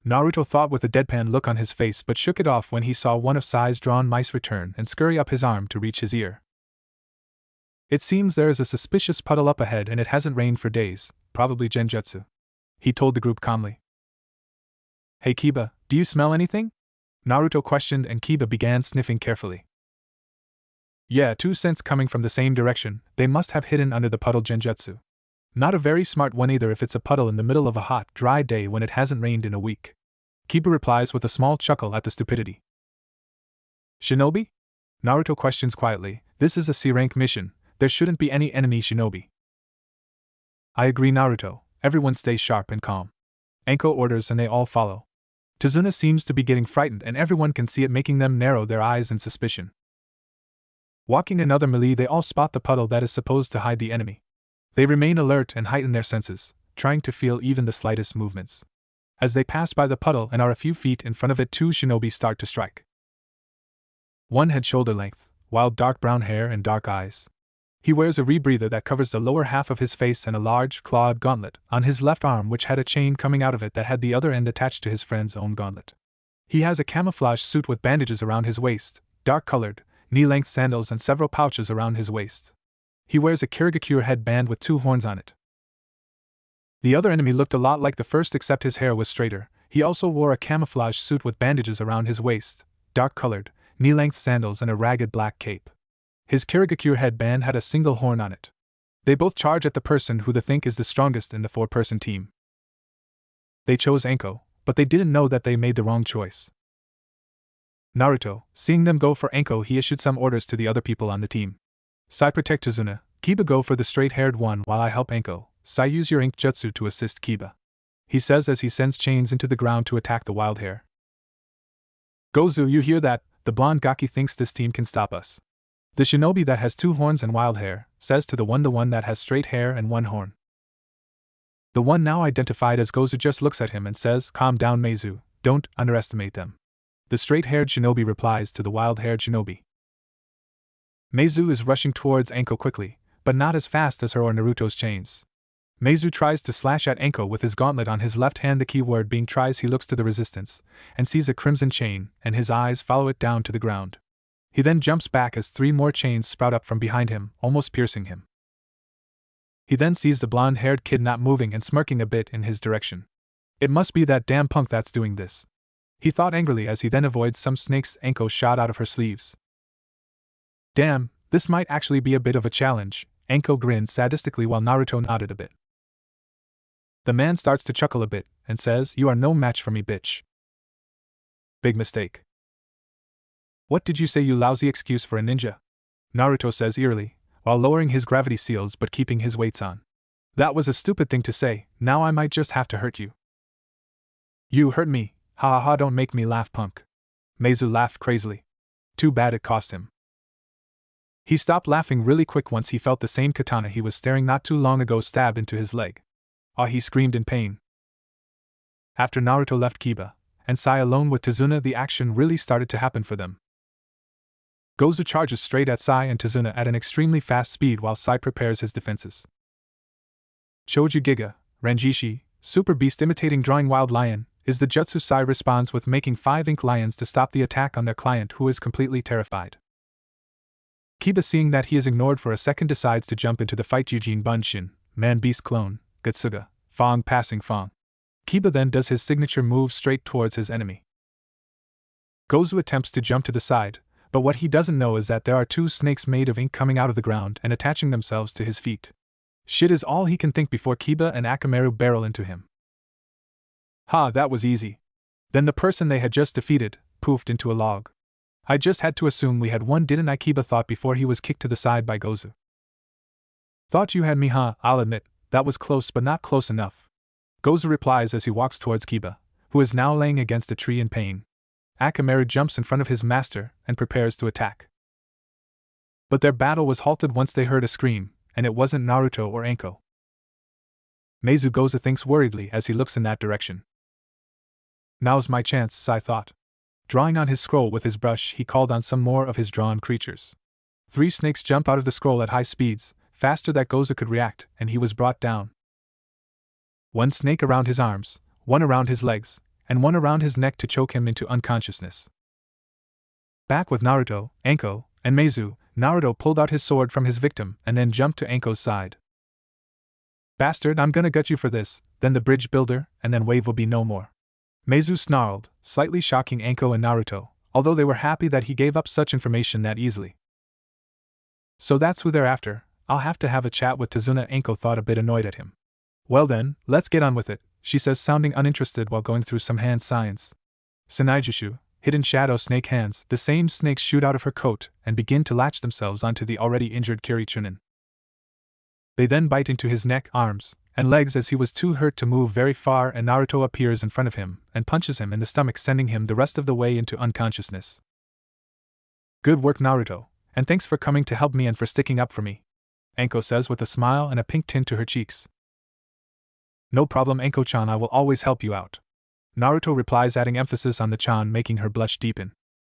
Naruto thought with a deadpan look on his face but shook it off when he saw one of Sai's drawn mice return and scurry up his arm to reach his ear. It seems there is a suspicious puddle up ahead and it hasn't rained for days, probably genjutsu, he told the group calmly. Hey Kiba, do you smell anything? Naruto questioned and Kiba began sniffing carefully. Yeah, 2 scents coming from the same direction, they must have hidden under the puddle genjutsu. Not a very smart one either if it's a puddle in the middle of a hot, dry day when it hasn't rained in a week. Kiba replies with a small chuckle at the stupidity. Shinobi? Naruto questions quietly, this is a C-rank mission, there shouldn't be any enemy shinobi. I agree Naruto, everyone stays sharp and calm. Anko orders and they all follow. Tazuna seems to be getting frightened and everyone can see it making them narrow their eyes in suspicion. Walking another melee they all spot the puddle that is supposed to hide the enemy. They remain alert and heighten their senses, trying to feel even the slightest movements. As they pass by the puddle and are a few feet in front of it, 2 shinobi start to strike. One had shoulder length, wild dark brown hair and dark eyes. He wears a rebreather that covers the lower half of his face and a large, clawed gauntlet on his left arm which had a chain coming out of it that had the other end attached to his friend's own gauntlet. He has a camouflage suit with bandages around his waist, dark-colored, knee-length sandals and several pouches around his waist. He wears a Kirigakure headband with 2 horns on it. The other enemy looked a lot like the first except his hair was straighter. He also wore a camouflage suit with bandages around his waist, dark-colored, knee-length sandals and a ragged black cape. His Kirigakure headband had a single horn on it. They both charge at the person who they think is the strongest in the 4-person team. They chose Anko, but they didn't know that they made the wrong choice. Naruto, seeing them go for Anko, he issued some orders to the other people on the team. Sai, protect Tazuna, Kiba go for the straight-haired one while I help Anko. Sai, use your ink jutsu to assist Kiba, he says as he sends chains into the ground to attack the wild hare. Gozu, you hear that? The blonde Gaki thinks this team can stop us. The shinobi that has 2 horns and wild hair says to the one that has straight hair and 1 horn. The one now identified as Gozu just looks at him and says, calm down Meizu, don't underestimate them. The straight-haired shinobi replies to the wild-haired shinobi. Meizu is rushing towards Anko quickly, but not as fast as her or Naruto's chains. Meizu tries to slash at Anko with his gauntlet on his left hand, the key word being tries. He looks to the resistance, and sees a crimson chain, and his eyes follow it down to the ground. He then jumps back as 3 more chains sprout up from behind him, almost piercing him. He then sees the blonde-haired kid not moving and smirking a bit in his direction. It must be that damn punk that's doing this, he thought angrily as he then avoids some snakes Anko shot out of her sleeves. Damn, this might actually be a bit of a challenge, Anko grinned sadistically while Naruto nodded a bit. The man starts to chuckle a bit, and says, you are no match for me, bitch. Big mistake. What did you say, you lousy excuse for a ninja? Naruto says eerily, while lowering his gravity seals but keeping his weights on. That was a stupid thing to say, now I might just have to hurt you. You hurt me, ha ha ha, don't make me laugh, punk. Meizu laughed crazily. Too bad it cost him. He stopped laughing really quick once he felt the same katana he was staring not too long ago stabbed into his leg. Ah, he screamed in pain. After Naruto left Kiba, and Sai alone with Tazuna, the action really started to happen for them. Gozu charges straight at Sai and Tazuna at an extremely fast speed while Sai prepares his defenses. Choji Giga, Ranjishi, Super Beast imitating drawing Wild Lion, is the jutsu. Sai responds with making 5 ink lions to stop the attack on their client, who is completely terrified. Kiba, seeing that he is ignored for a second, decides to jump into the fight. Eugene Bunshin, Man Beast Clone, Getsuga, Fong passing Fong. Kiba then does his signature move straight towards his enemy. Gozu attempts to jump to the side, but what he doesn't know is that there are 2 snakes made of ink coming out of the ground and attaching themselves to his feet. Shit is all he can think before Kiba and Akamaru barrel into him. Ha, that was easy. Then the person they had just defeated poofed into a log. I just had to assume we had won, didn't I? Kiba thought before he was kicked to the side by Gozu. Thought you had me, huh? I'll admit, that was close but not close enough. Gozu replies as he walks towards Kiba, who is now laying against a tree in pain. Akamaru jumps in front of his master and prepares to attack. But their battle was halted once they heard a scream, and it wasn't Naruto or Anko. Meizu Gozu thinks worriedly as he looks in that direction. Now's my chance, Sai thought. Drawing on his scroll with his brush, he called on some more of his drawn creatures. 3 snakes jump out of the scroll at high speeds, faster than Gozu could react, and he was brought down. 1 snake around his arms, 1 around his legs, and one around his neck to choke him into unconsciousness. Back with Naruto, Anko, and Meizu, Naruto pulled out his sword from his victim and then jumped to Anko's side. Bastard, I'm gonna gut you for this, then the bridge builder, and then Wave will be no more. Meizu snarled, slightly shocking Anko and Naruto, although they were happy that he gave up such information that easily. So that's who they're after. I'll have to have a chat with Tazuna. Anko thought, a bit annoyed at him. Well then, let's get on with it, she says, sounding uninterested while going through some hand signs. Senaijushu, hidden shadow snake hands, the same snakes shoot out of her coat and begin to latch themselves onto the already injured Kiri Chunin. They then bite into his neck, arms, and legs as he was too hurt to move very far, and Naruto appears in front of him and punches him in the stomach, sending him the rest of the way into unconsciousness. Good work, Naruto, and thanks for coming to help me and for sticking up for me, Anko says with a smile and a pink tint to her cheeks. No problem, Anko-chan, I will always help you out, Naruto replies, adding emphasis on the chan, making her blush deepen.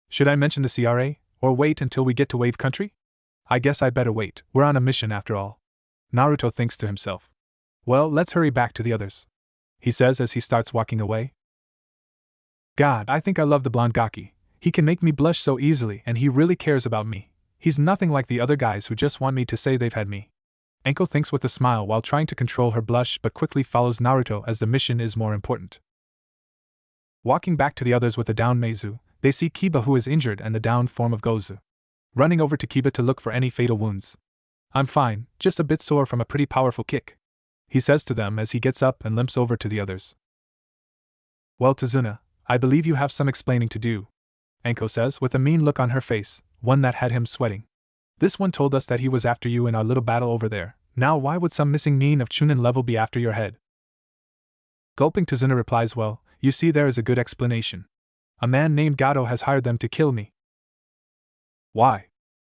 Should I mention the CRA, or wait until we get to Wave Country? I guess I'd better wait, we're on a mission after all, Naruto thinks to himself. Well, let's hurry back to the others, he says as he starts walking away. God, I think I love the blonde Gaki. He can make me blush so easily, and he really cares about me. He's nothing like the other guys who just want me to say they've had me. Anko thinks with a smile while trying to control her blush, but quickly follows Naruto as the mission is more important. Walking back to the others with the down Meizu, they see Kiba, who is injured, and the downed form of Gozu. Running over to Kiba to look for any fatal wounds. I'm fine, just a bit sore from a pretty powerful kick, he says to them as he gets up and limps over to the others. Well, Tazuna, I believe you have some explaining to do, Anko says with a mean look on her face, one that had him sweating. This one told us that he was after you in our little battle over there. Now why would some missing nin of Chunin level be after your head? Gulping, Tazuna replies, well, you see, there is a good explanation. A man named Gato has hired them to kill me. Why?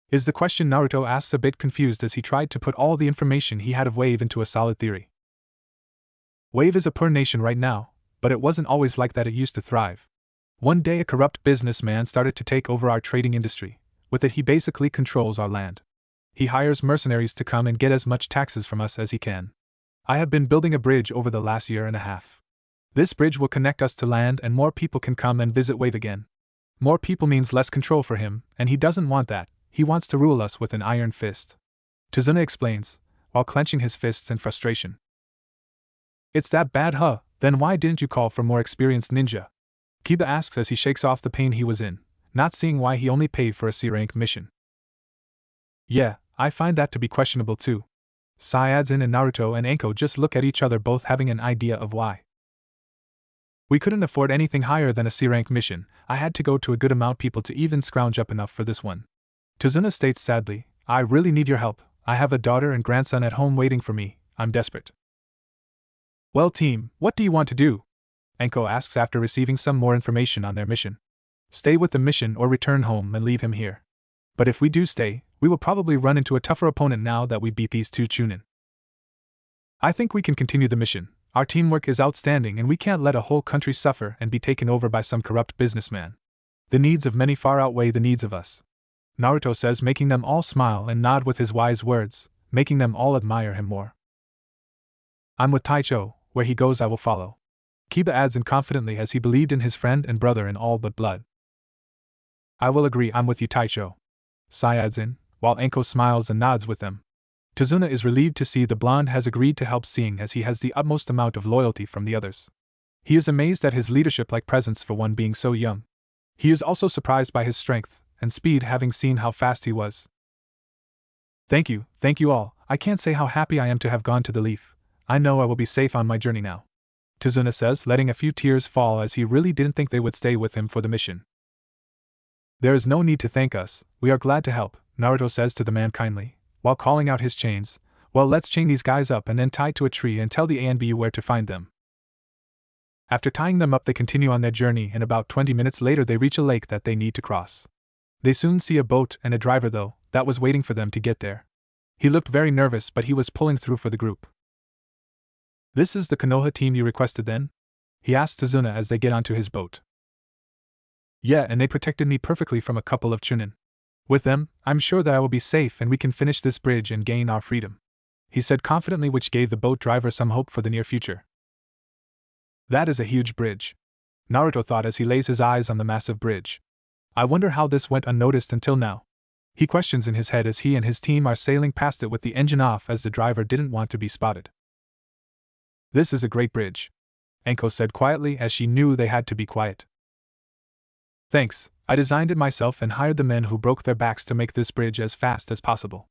Is the question, Naruto asks, a bit confused as he tried to put all the information he had of Wave into a solid theory. Wave is a poor nation right now, but it wasn't always like that. It used to thrive. One day a corrupt businessman started to take over our trading industry. With it he basically controls our land. He hires mercenaries to come and get as much taxes from us as he can. I have been building a bridge over the last year and a half. This bridge will connect us to land and more people can come and visit Wave again. More people means less control for him, and he doesn't want that. He wants to rule us with an iron fist. Tazuna explains, while clenching his fists in frustration. It's that bad, huh? Then why didn't you call for more experienced ninja? Kiba asks as he shakes off the pain he was in, not seeing why he only paid for a C-rank mission. Yeah, I find that to be questionable too. Sayadzin and Naruto and Anko just look at each other, both having an idea of why. We couldn't afford anything higher than a C-rank mission. I had to go to a good amount people to even scrounge up enough for this one. Tazuna states sadly, I really need your help. I have a daughter and grandson at home waiting for me. I'm desperate. Well, team, what do you want to do? Anko asks after receiving some more information on their mission. Stay with the mission or return home and leave him here. But if we do stay, we will probably run into a tougher opponent now that we beat these two Chunin. I think we can continue the mission. Our teamwork is outstanding and we can't let a whole country suffer and be taken over by some corrupt businessman. The needs of many far outweigh the needs of us, Naruto says, making them all smile and nod with his wise words, making them all admire him more. I'm with Taicho, where he goes I will follow, Kiba adds in confidently as he believed in his friend and brother in all but blood. I will agree, I'm with you, Taicho, Sai adds in, while Anko smiles and nods with them. Tazuna is relieved to see the blonde has agreed to help, seeing as he has the utmost amount of loyalty from the others. He is amazed at his leadership-like presence for one being so young. He is also surprised by his strength and speed, having seen how fast he was. Thank you all. I can't say how happy I am to have gone to the Leaf. I know I will be safe on my journey now, Tazuna says, letting a few tears fall as he really didn't think they would stay with him for the mission. There is no need to thank us, we are glad to help, Naruto says to the man kindly, while calling out his chains. Well, let's chain these guys up and then tie to a tree and tell the ANBU where to find them. After tying them up, they continue on their journey, and about 20 minutes later they reach a lake that they need to cross. They soon see a boat and a driver, though, that was waiting for them to get there. He looked very nervous, but he was pulling through for the group. This is the Konoha team you requested then? He asked Tazuna as they get onto his boat. Yeah, and they protected me perfectly from a couple of Chunin. With them, I'm sure that I will be safe and we can finish this bridge and gain our freedom, he said confidently, which gave the boat driver some hope for the near future. That is a huge bridge. Naruto thought as he lays his eyes on the massive bridge. I wonder how this went unnoticed until now. He questions in his head as he and his team are sailing past it with the engine off as the driver didn't want to be spotted. This is a great bridge, Enko said quietly as she knew they had to be quiet. Thanks, I designed it myself and hired the men who broke their backs to make this bridge as fast as possible.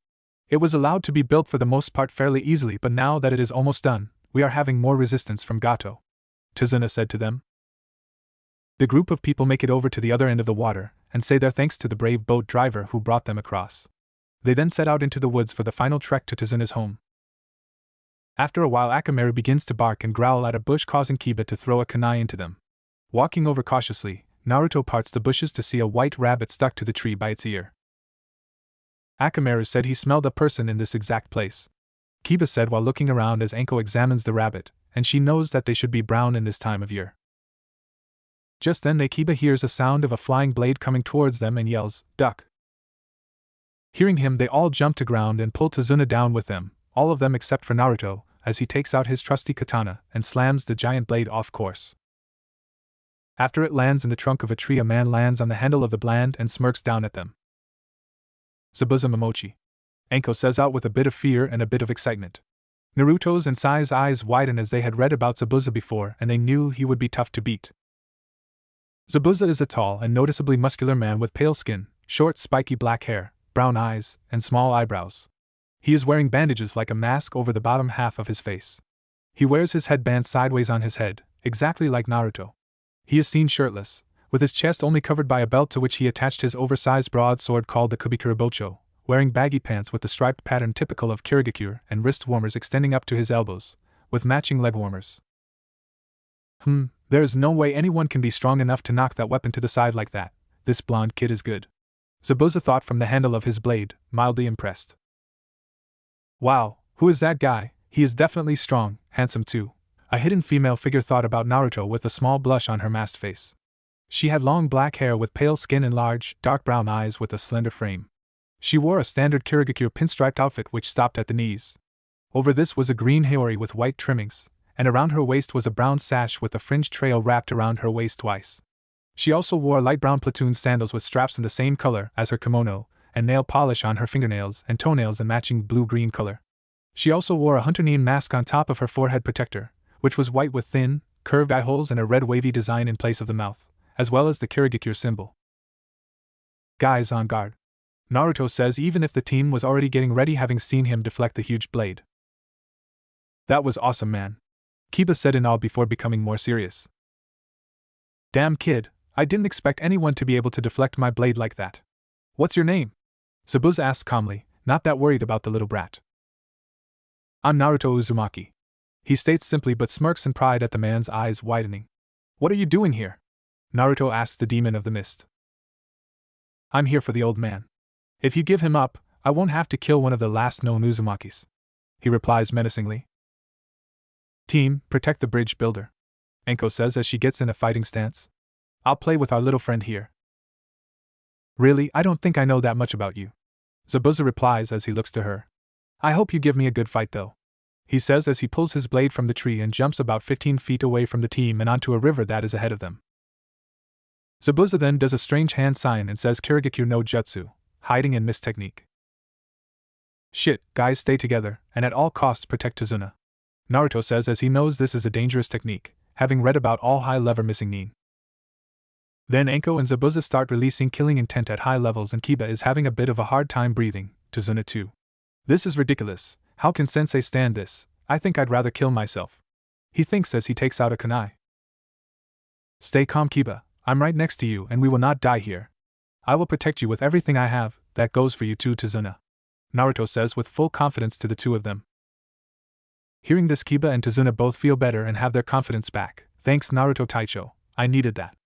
It was allowed to be built for the most part fairly easily, but now that it is almost done, we are having more resistance from Gato, Tazuna said to them. The group of people make it over to the other end of the water and say their thanks to the brave boat driver who brought them across. They then set out into the woods for the final trek to Tazuna's home. After a while, Akamaru begins to bark and growl at a bush, causing Kiba to throw a kunai into them. Walking over cautiously, Naruto parts the bushes to see a white rabbit stuck to the tree by its ear. Akamaru said he smelled a person in this exact place. Kiba said while looking around as Enko examines the rabbit, and she knows that they should be brown in this time of year. Just then Kiba hears a sound of a flying blade coming towards them and yells, "Duck!" Hearing him, they all jump to ground and pull Tazuna down with them, all of them except for Naruto, as he takes out his trusty katana and slams the giant blade off course. After it lands in the trunk of a tree, a man lands on the handle of the blade and smirks down at them. Zabuza Momochi, Enko says out with a bit of fear and a bit of excitement. Naruto's and Sai's eyes widen as they had read about Zabuza before and they knew he would be tough to beat. Zabuza is a tall and noticeably muscular man with pale skin, short spiky black hair, brown eyes, and small eyebrows. He is wearing bandages like a mask over the bottom half of his face. He wears his headband sideways on his head, exactly like Naruto. He is seen shirtless, with his chest only covered by a belt to which he attached his oversized broadsword called the Kubikuribocho, wearing baggy pants with the striped pattern typical of Kirigakure and wrist warmers extending up to his elbows, with matching leg warmers. There is no way anyone can be strong enough to knock that weapon to the side like that. This blonde kid is good, Zabuza thought from the handle of his blade, mildly impressed. Wow, who is that guy? He is definitely strong, handsome too, a hidden female figure thought about Naruto with a small blush on her masked face. She had long black hair with pale skin and large, dark brown eyes with a slender frame. She wore a standard Kirigakure pinstriped outfit which stopped at the knees. Over this was a green haori with white trimmings, and around her waist was a brown sash with a fringed trail wrapped around her waist twice. She also wore light brown platoon sandals with straps in the same color as her kimono, and nail polish on her fingernails and toenails in matching blue-green color. She also wore a hunter-neon mask on top of her forehead protector, which was white with thin, curved eye holes and a red wavy design in place of the mouth, as well as the Kirigakure symbol. Guys on guard, Naruto says, even if the team was already getting ready having seen him deflect the huge blade. That was awesome, man, Kiba said in awe before becoming more serious. Damn kid, I didn't expect anyone to be able to deflect my blade like that. What's your name? Zabuza asked calmly, not that worried about the little brat. I'm Naruto Uzumaki. He states simply but smirks in pride at the man's eyes widening. What are you doing here? Naruto asks the demon of the mist. I'm here for the old man. If you give him up, I won't have to kill one of the last known Uzumakis, he replies menacingly. Team, protect the bridge builder, Enko says as she gets in a fighting stance. I'll play with our little friend here. Really, I don't think I know that much about you, Zabuza replies as he looks to her. I hope you give me a good fight though, he says as he pulls his blade from the tree and jumps about 15 feet away from the team and onto a river that is ahead of them. Zabuza then does a strange hand sign and says Kirigakure no Jutsu, hiding and mist technique. Shit, guys, stay together, and at all costs protect Tazuna, Naruto says as he knows this is a dangerous technique, having read about all high-level missing nin. Then Enko and Zabuza start releasing killing intent at high levels and Kiba is having a bit of a hard time breathing, Tazuna too. This is ridiculous, how can sensei stand this? I think I'd rather kill myself, he thinks as he takes out a kunai. Stay calm, Kiba, I'm right next to you and we will not die here. I will protect you with everything I have, that goes for you too, Tazuna, Naruto says with full confidence to the two of them. Hearing this, Kiba and Tazuna both feel better and have their confidence back. Thanks Naruto Taicho, I needed that.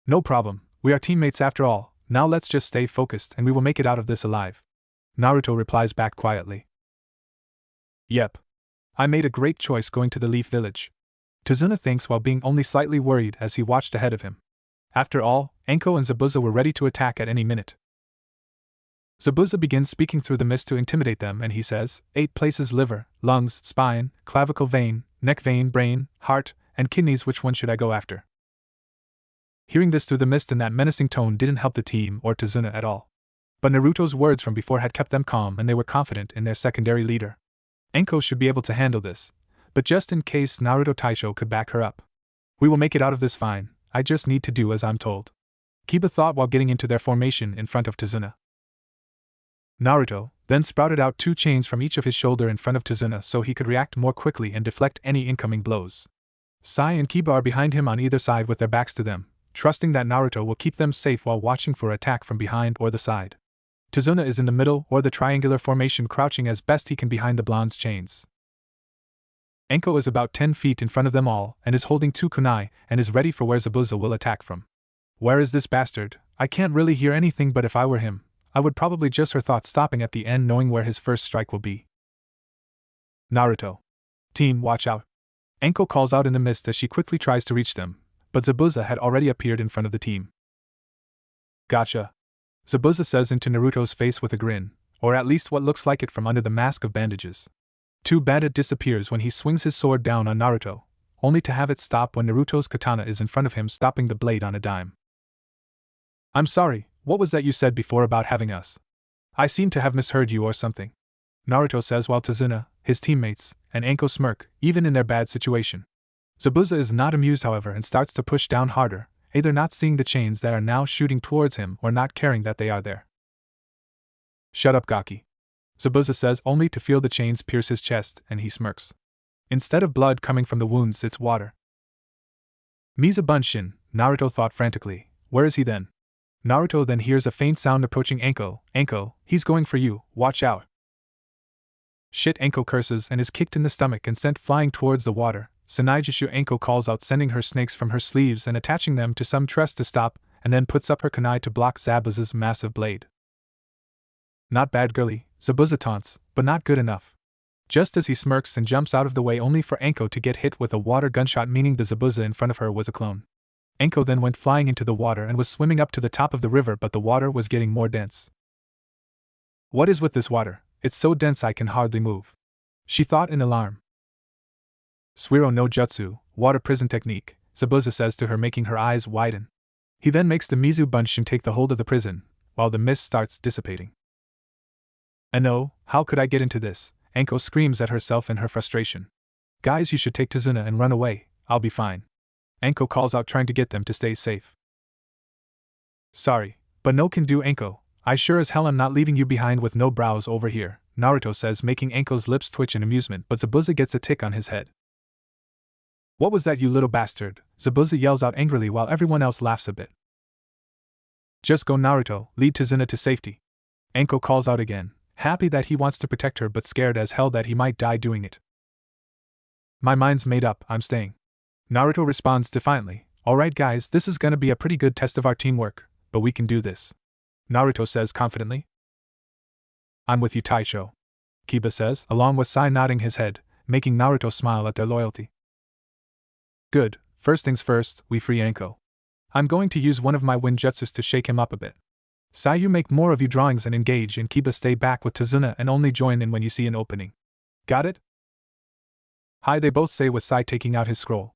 No problem, we are teammates after all, now let's just stay focused and we will make it out of this alive, Naruto replies back quietly. Yep. I made a great choice going to the Leaf Village, Tazuna thinks while being only slightly worried as he watched ahead of him. After all, Enko and Zabuza were ready to attack at any minute. Zabuza begins speaking through the mist to intimidate them and he says, 8 places: liver, lungs, spine, clavicle vein, neck vein, brain, heart, and kidneys. Which one should I go after? Hearing this through the mist in that menacing tone didn't help the team or Tazuna at all. But Naruto's words from before had kept them calm and they were confident in their secondary leader. Enko should be able to handle this, but just in case Naruto Taisho could back her up. We will make it out of this fine, I just need to do as I'm told. Kiba thought while getting into their formation in front of Tazuna. Naruto then sprouted out 2 chains from each of his shoulder in front of Tazuna so he could react more quickly and deflect any incoming blows. Sai and Kiba are behind him on either side with their backs to them, trusting that Naruto will keep them safe while watching for attack from behind or the side. Tazuna is in the middle or the triangular formation crouching as best he can behind the blonde's chains. Enko is about 10 feet in front of them all and is holding 2 kunai and is ready for where Zabuza will attack from. Where is this bastard? I can't really hear anything, but if I were him, I would probably just her thoughts stopping at the end knowing where his first strike will be. Naruto. Team, watch out. Enko calls out in the mist as she quickly tries to reach them, but Zabuza had already appeared in front of the team. Gotcha. Zabuza says into Naruto's face with a grin, or at least what looks like it from under the mask of bandages. 2 Bandit disappears when he swings his sword down on Naruto, only to have it stop when Naruto's katana is in front of him, stopping the blade on a dime. I'm sorry, what was that you said before about having us? I seem to have misheard you or something. Naruto says while Tazuna, his teammates, and Enko smirk, even in their bad situation. Zabuza is not amused however and starts to push down harder, either not seeing the chains that are now shooting towards him or not caring that they are there. Shut up, Gaki. Zabuza says only to feel the chains pierce his chest, and he smirks. Instead of blood coming from the wounds, it's water. Miza Bunshin, Naruto thought frantically. Where is he then? Naruto then hears a faint sound approaching Enko. Enko, he's going for you, watch out. Shit, Enko curses and is kicked in the stomach and sent flying towards the water. Sanaijishu, Enko calls out, sending her snakes from her sleeves and attaching them to some truss to stop, and then puts up her kunai to block Zabuza's massive blade. Not bad, girly, Zabuza taunts, but not good enough. Just as he smirks and jumps out of the way only for Enko to get hit with a water gunshot, meaning the Zabuza in front of her was a clone. Enko then went flying into the water and was swimming up to the top of the river, but the water was getting more dense. What is with this water? It's so dense I can hardly move. She thought in alarm. Suiro no Jutsu, water prison technique, Zabuza says to her, making her eyes widen. He then makes the Mizu Bunshin take the hold of the prison, while the mist starts dissipating. No, how could I get into this? Enko screams at herself in her frustration. Guys, you should take Tazuna and run away, I'll be fine. Enko calls out, trying to get them to stay safe. Sorry, but no can do, Enko. I sure as hell am not leaving you behind with no brows over here, Naruto says, making Enko's lips twitch in amusement, but Zabuza gets a tick on his head. What was that, you little bastard? Zabuza yells out angrily while everyone else laughs a bit. Just go, Naruto, lead Tazuna to safety. Enko calls out again, happy that he wants to protect her but scared as hell that he might die doing it. My mind's made up, I'm staying. Naruto responds defiantly. Alright guys, this is gonna be a pretty good test of our teamwork, but we can do this. Naruto says confidently. I'm with you, Taisho. Kiba says, along with Sai nodding his head, making Naruto smile at their loyalty. Good, first things first, we free Enko. I'm going to use one of my wind jutsus to shake him up a bit. Sai, you make more of you drawings and engage, and Kiba stay back with Tazuna and only join in when you see an opening. Got it? Hi, they both say with Sai taking out his scroll.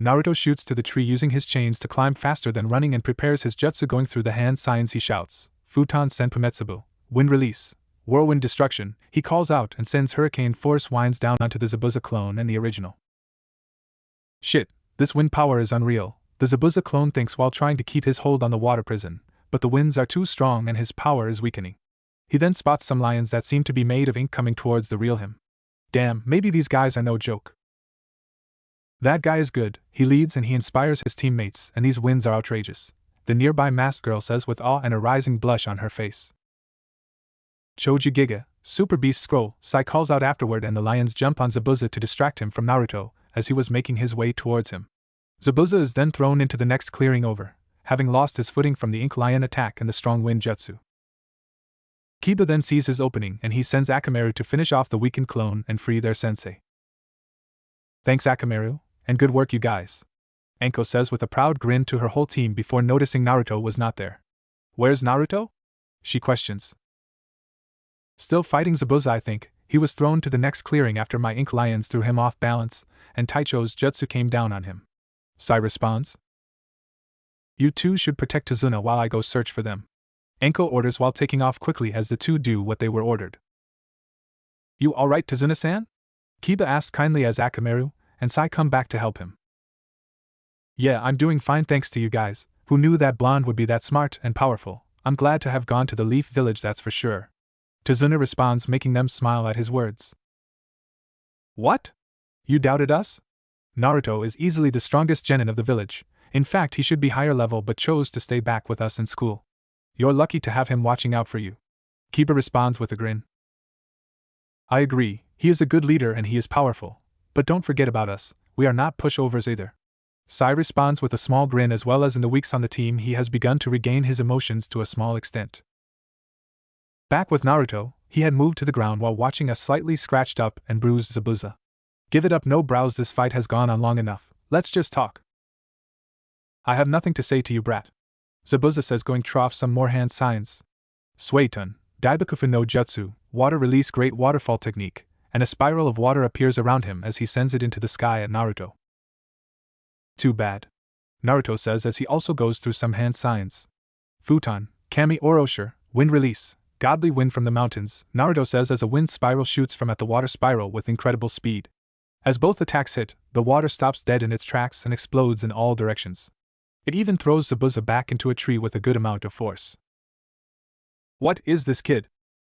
Naruto shoots to the tree using his chains to climb faster than running and prepares his jutsu. Going through the hand signs he shouts, Futon Senpumetsubu, wind release, whirlwind destruction. He calls out and sends hurricane force winds down onto the Zabuza clone and the original. Shit, this wind power is unreal, the Zabuza clone thinks while trying to keep his hold on the water prison, but the winds are too strong and his power is weakening. He then spots some lions that seem to be made of ink coming towards the real him. Damn, maybe these guys are no joke. That guy is good, he leads and he inspires his teammates, and these winds are outrageous, the nearby masked girl says with awe and a rising blush on her face. Choji Giga, Super Beast Scroll, Sai calls out afterward, and the lions jump on Zabuza to distract him from Naruto as he was making his way towards him. Zabuza is then thrown into the next clearing over, having lost his footing from the Ink Lion attack and the strong wind jutsu. Kiba then sees his opening and he sends Akamaru to finish off the weakened clone and free their sensei. Thanks, Akamaru, and good work, you guys. Enko says with a proud grin to her whole team before noticing Naruto was not there. Where's Naruto? She questions. Still fighting Zabuza, I think. He was thrown to the next clearing after my Ink Lions threw him off balance, and Taicho's jutsu came down on him. Sai responds. You two should protect Tazuna while I go search for them. Enko orders while taking off quickly as the two do what they were ordered. You alright, Tazuna-san? Kiba asks kindly as Akamaru and Sai come back to help him. Yeah, I'm doing fine thanks to you guys. Who knew that blonde would be that smart and powerful? I'm glad to have gone to the Leaf Village, that's for sure. Tazuna responds, making them smile at his words. What? You doubted us? Naruto is easily the strongest genin of the village. In fact, he should be higher level but chose to stay back with us in school. You're lucky to have him watching out for you. Kiba responds with a grin. I agree, he is a good leader and he is powerful. But don't forget about us, we are not pushovers either. Sai responds with a small grin. As well as in the weeks on the team, he has begun to regain his emotions to a small extent. Back with Naruto, he had moved to the ground while watching a slightly scratched up and bruised Zabuza. Give it up, no brows, this fight has gone on long enough, let's just talk. I have nothing to say to you, brat. Zabuza says, going trough some more hand signs. Suetun, Daibakufu no Jutsu, water release, great waterfall technique, and a spiral of water appears around him as he sends it into the sky at Naruto. Too bad. Naruto says as he also goes through some hand signs. Futon, Kami Orosher, wind release, godly wind from the mountains, Naruto says as a wind spiral shoots from at the water spiral with incredible speed. As both attacks hit, the water stops dead in its tracks and explodes in all directions. It even throws Zabuza back into a tree with a good amount of force. What is this kid?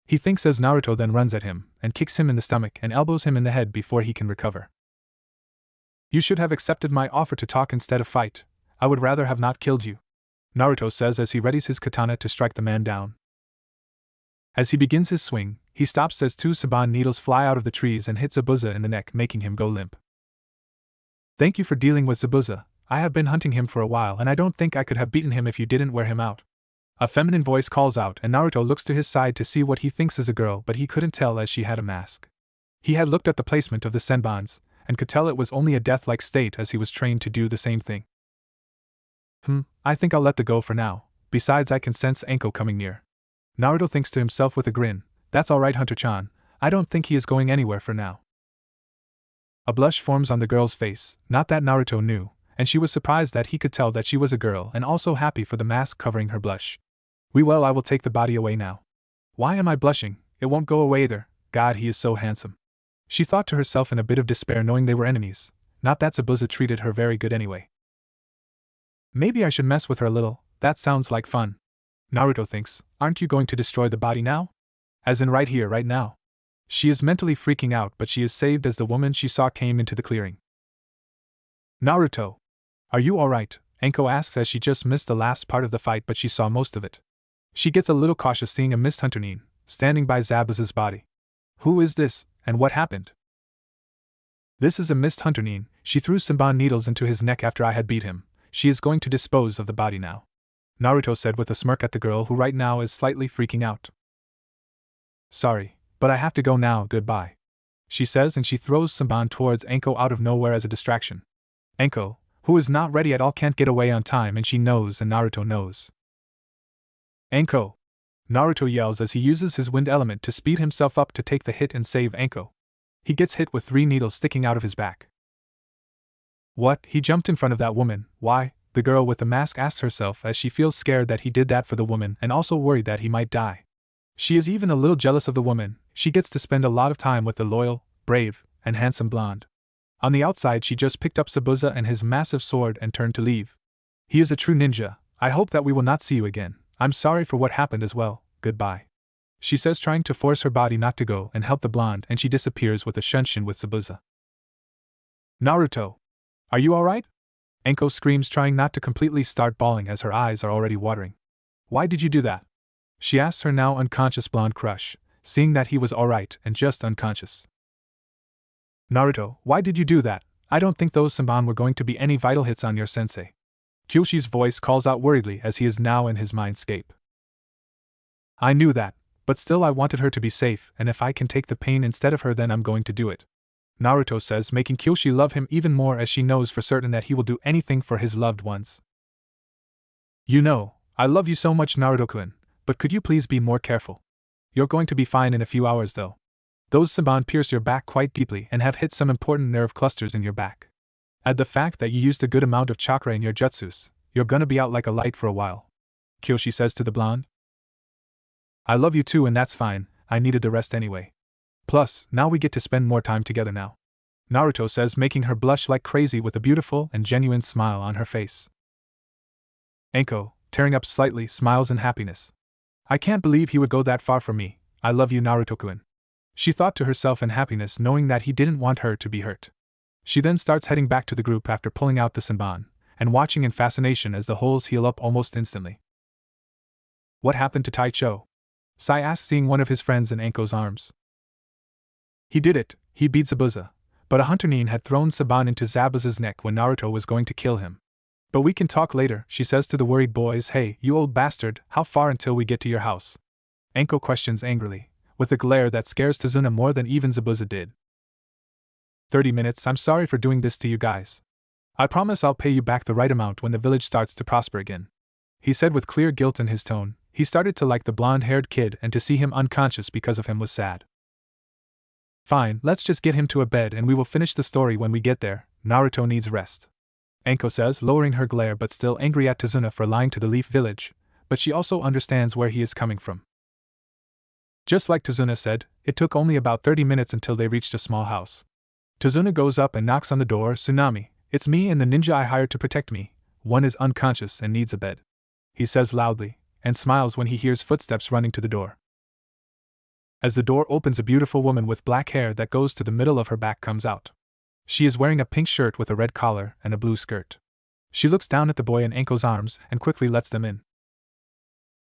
He thinks as Naruto then runs at him and kicks him in the stomach and elbows him in the head before he can recover. You should have accepted my offer to talk instead of fight. I would rather have not killed you, Naruto says as he readies his katana to strike the man down. As he begins his swing, he stops as two Saban needles fly out of the trees and hit Zabuza in the neck, making him go limp. Thank you for dealing with Zabuza. I have been hunting him for a while and I don't think I could have beaten him if you didn't wear him out. A feminine voice calls out and Naruto looks to his side to see what he thinks is a girl, but he couldn't tell as she had a mask. He had looked at the placement of the senbons and could tell it was only a death-like state as he was trained to do the same thing. I think I'll let the go for now, besides I can sense Enko coming near. Naruto thinks to himself with a grin, that's alright Hunter-chan, I don't think he is going anywhere for now. A blush forms on the girl's face, not that Naruto knew, and she was surprised that he could tell that she was a girl and also happy for the mask covering her blush. Well, I will take the body away now. Why am I blushing? It won't go away either. God, he is so handsome. She thought to herself in a bit of despair, knowing they were enemies. Not that Zabuza treated her very good anyway. Maybe I should mess with her a little, that sounds like fun. Naruto thinks, aren't you going to destroy the body now? As in right here, right now. She is mentally freaking out, but she is saved as the woman she saw came into the clearing. Naruto! Are you alright? Enko asks as she just missed the last part of the fight but she saw most of it. She gets a little cautious seeing a Mist Hunter-nin standing by Zabuza's body. Who is this, and what happened? This is a Mist Hunter-nin. She threw Senbon needles into his neck after I had beat him. She is going to dispose of the body now, Naruto said with a smirk at the girl who right now is slightly freaking out. Sorry, but I have to go now, goodbye, she says, and she throws Senbon towards Enko out of nowhere as a distraction. Enko, who is not ready at all, can't get away on time, and she knows and Naruto knows. Enko! Naruto yells as he uses his wind element to speed himself up to take the hit and save Enko. He gets hit with 3 needles sticking out of his back. What? He jumped in front of that woman, why? The girl with the mask asks herself as she feels scared that he did that for the woman and also worried that he might die. She is even a little jealous of the woman. She gets to spend a lot of time with the loyal, brave, and handsome blonde. On the outside she just picked up Zabuza and his massive sword and turned to leave. He is a true ninja. I hope that we will not see you again. I'm sorry for what happened as well, goodbye, she says, trying to force her body not to go and help the blonde, and she disappears with a shunshin with Zabuza. Naruto! Are you alright? Enko screams, trying not to completely start bawling as her eyes are already watering. Why did you do that? She asks her now unconscious blonde crush, seeing that he was alright and just unconscious. Naruto, why did you do that? I don't think those Senbon were going to be any vital hits on your sensei. Kyoshi's voice calls out worriedly as he is now in his mindscape. I knew that, but still I wanted her to be safe, and if I can take the pain instead of her then I'm going to do it, Naruto says, making Kyoshi love him even more as she knows for certain that he will do anything for his loved ones. You know, I love you so much, Naruto-kun, but could you please be more careful? You're going to be fine in a few hours though. Those Senbon pierced your back quite deeply and have hit some important nerve clusters in your back. Add the fact that you used a good amount of chakra in your jutsus, you're gonna be out like a light for a while. Kyoshi says to the blonde. I love you too and that's fine, I needed the rest anyway. Plus, now we get to spend more time together now. Naruto says, making her blush like crazy with a beautiful and genuine smile on her face. Anko, tearing up slightly, smiles in happiness. I can't believe he would go that far for me, I love you Naruto-kun. She thought to herself in happiness knowing that he didn't want her to be hurt. She then starts heading back to the group after pulling out the Senbon, and watching in fascination as the holes heal up almost instantly. What happened to Taicho? Sai asks, seeing one of his friends in Anko's arms. He did it, he beat Zabuza, but a hunter Nin had thrown Saban into Zabuza's neck when Naruto was going to kill him. But we can talk later, she says to the worried boys. Hey, you old bastard, how far until we get to your house? Anko questions angrily, with a glare that scares Tazuna more than even Zabuza did. 30 minutes, I'm sorry for doing this to you guys. I promise I'll pay you back the right amount when the village starts to prosper again. He said with clear guilt in his tone. He started to like the blonde-haired kid, and to see him unconscious because of him was sad. Fine, let's just get him to a bed and we will finish the story when we get there. Naruto needs rest. Anko says, lowering her glare but still angry at Tazuna for lying to the Leaf Village, but she also understands where he is coming from. Just like Tazuna said, it took only about 30 minutes until they reached a small house. Tazuna goes up and knocks on the door. Tsunami, it's me and the ninja I hired to protect me. One is unconscious and needs a bed. He says loudly, and smiles when he hears footsteps running to the door. As the door opens, a beautiful woman with black hair that goes to the middle of her back comes out. She is wearing a pink shirt with a red collar and a blue skirt. She looks down at the boy in Anko's arms and quickly lets them in.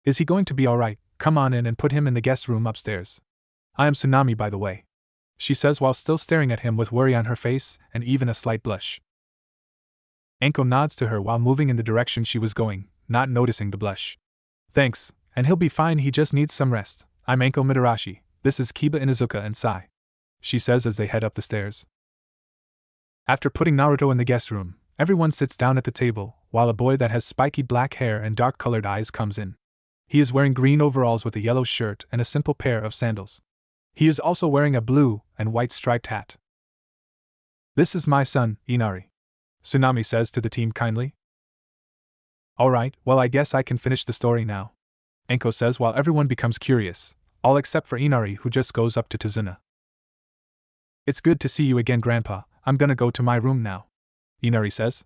Is he going to be alright? Come on in and put him in the guest room upstairs. I am Tsunami, by the way, she says while still staring at him with worry on her face and even a slight blush. Anko nods to her while moving in the direction she was going, not noticing the blush. Thanks, and he'll be fine, he just needs some rest. I'm Anko Midarashi, this is Kiba Inuzuka and Sai, she says as they head up the stairs. After putting Naruto in the guest room, everyone sits down at the table, while a boy that has spiky black hair and dark-colored eyes comes in. He is wearing green overalls with a yellow shirt and a simple pair of sandals. He is also wearing a blue and white striped hat. This is my son, Inari, Tsunami says to the team kindly. Alright, well I guess I can finish the story now, Anko says while everyone becomes curious, all except for Inari, who just goes up to Tazuna. It's good to see you again, Grandpa, I'm gonna go to my room now, Inari says.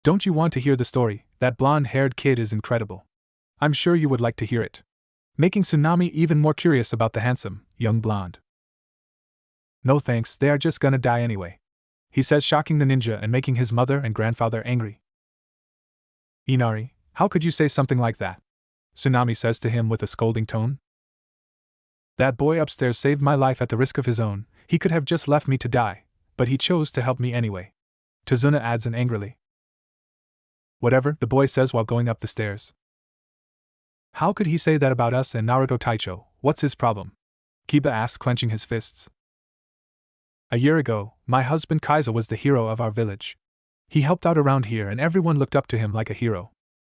Don't you want to hear the story? That blonde-haired kid is incredible. I'm sure you would like to hear it. Making Tsunami even more curious about the handsome, young blonde. No thanks, they are just gonna die anyway, he says, shocking the ninja and making his mother and grandfather angry. Inari, how could you say something like that? Tsunami says to him with a scolding tone. That boy upstairs saved my life at the risk of his own. He could have just left me to die, but he chose to help me anyway, Tazuna adds angrily. Whatever, the boy says while going up the stairs. How could he say that about us and Naruto Taicho? What's his problem? Kiba asks, clenching his fists. A year ago, my husband Kaiza was the hero of our village. He helped out around here and everyone looked up to him like a hero.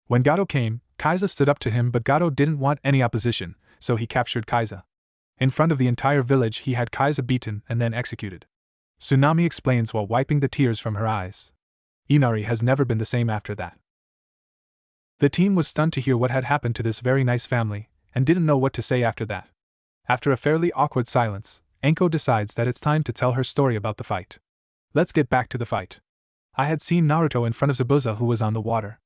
When Gato came, Kaiza stood up to him, but Gato didn't want any opposition, so he captured Kaiza. In front of the entire village he had Kaiza beaten and then executed. Tsunami explains while wiping the tears from her eyes. Inari has never been the same after that. The team was stunned to hear what had happened to this very nice family, and didn't know what to say after that. After a fairly awkward silence, Anko decides that it's time to tell her story about the fight. Let's get back to the fight. I had seen Naruto in front of Zabuza, who was on the water.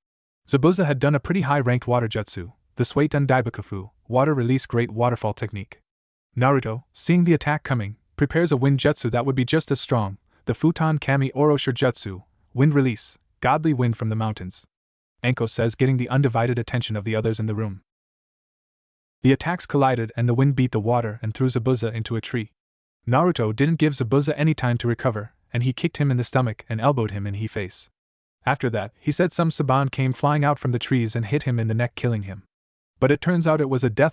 Zabuza had done a pretty high-ranked water jutsu, the Sueten Daibakufu, water release great waterfall technique. Naruto, seeing the attack coming, prepares a wind jutsu that would be just as strong, the Futon Kami Oroshir Jutsu, wind release, godly wind from the mountains, Anko says, getting the undivided attention of the others in the room. The attacks collided and the wind beat the water and threw Zabuza into a tree. Naruto didn't give Zabuza any time to recover, and he kicked him in the stomach and elbowed him in the face. After that, he said some Saban came flying out from the trees and hit him in the neck, killing him. But it turns out it was a death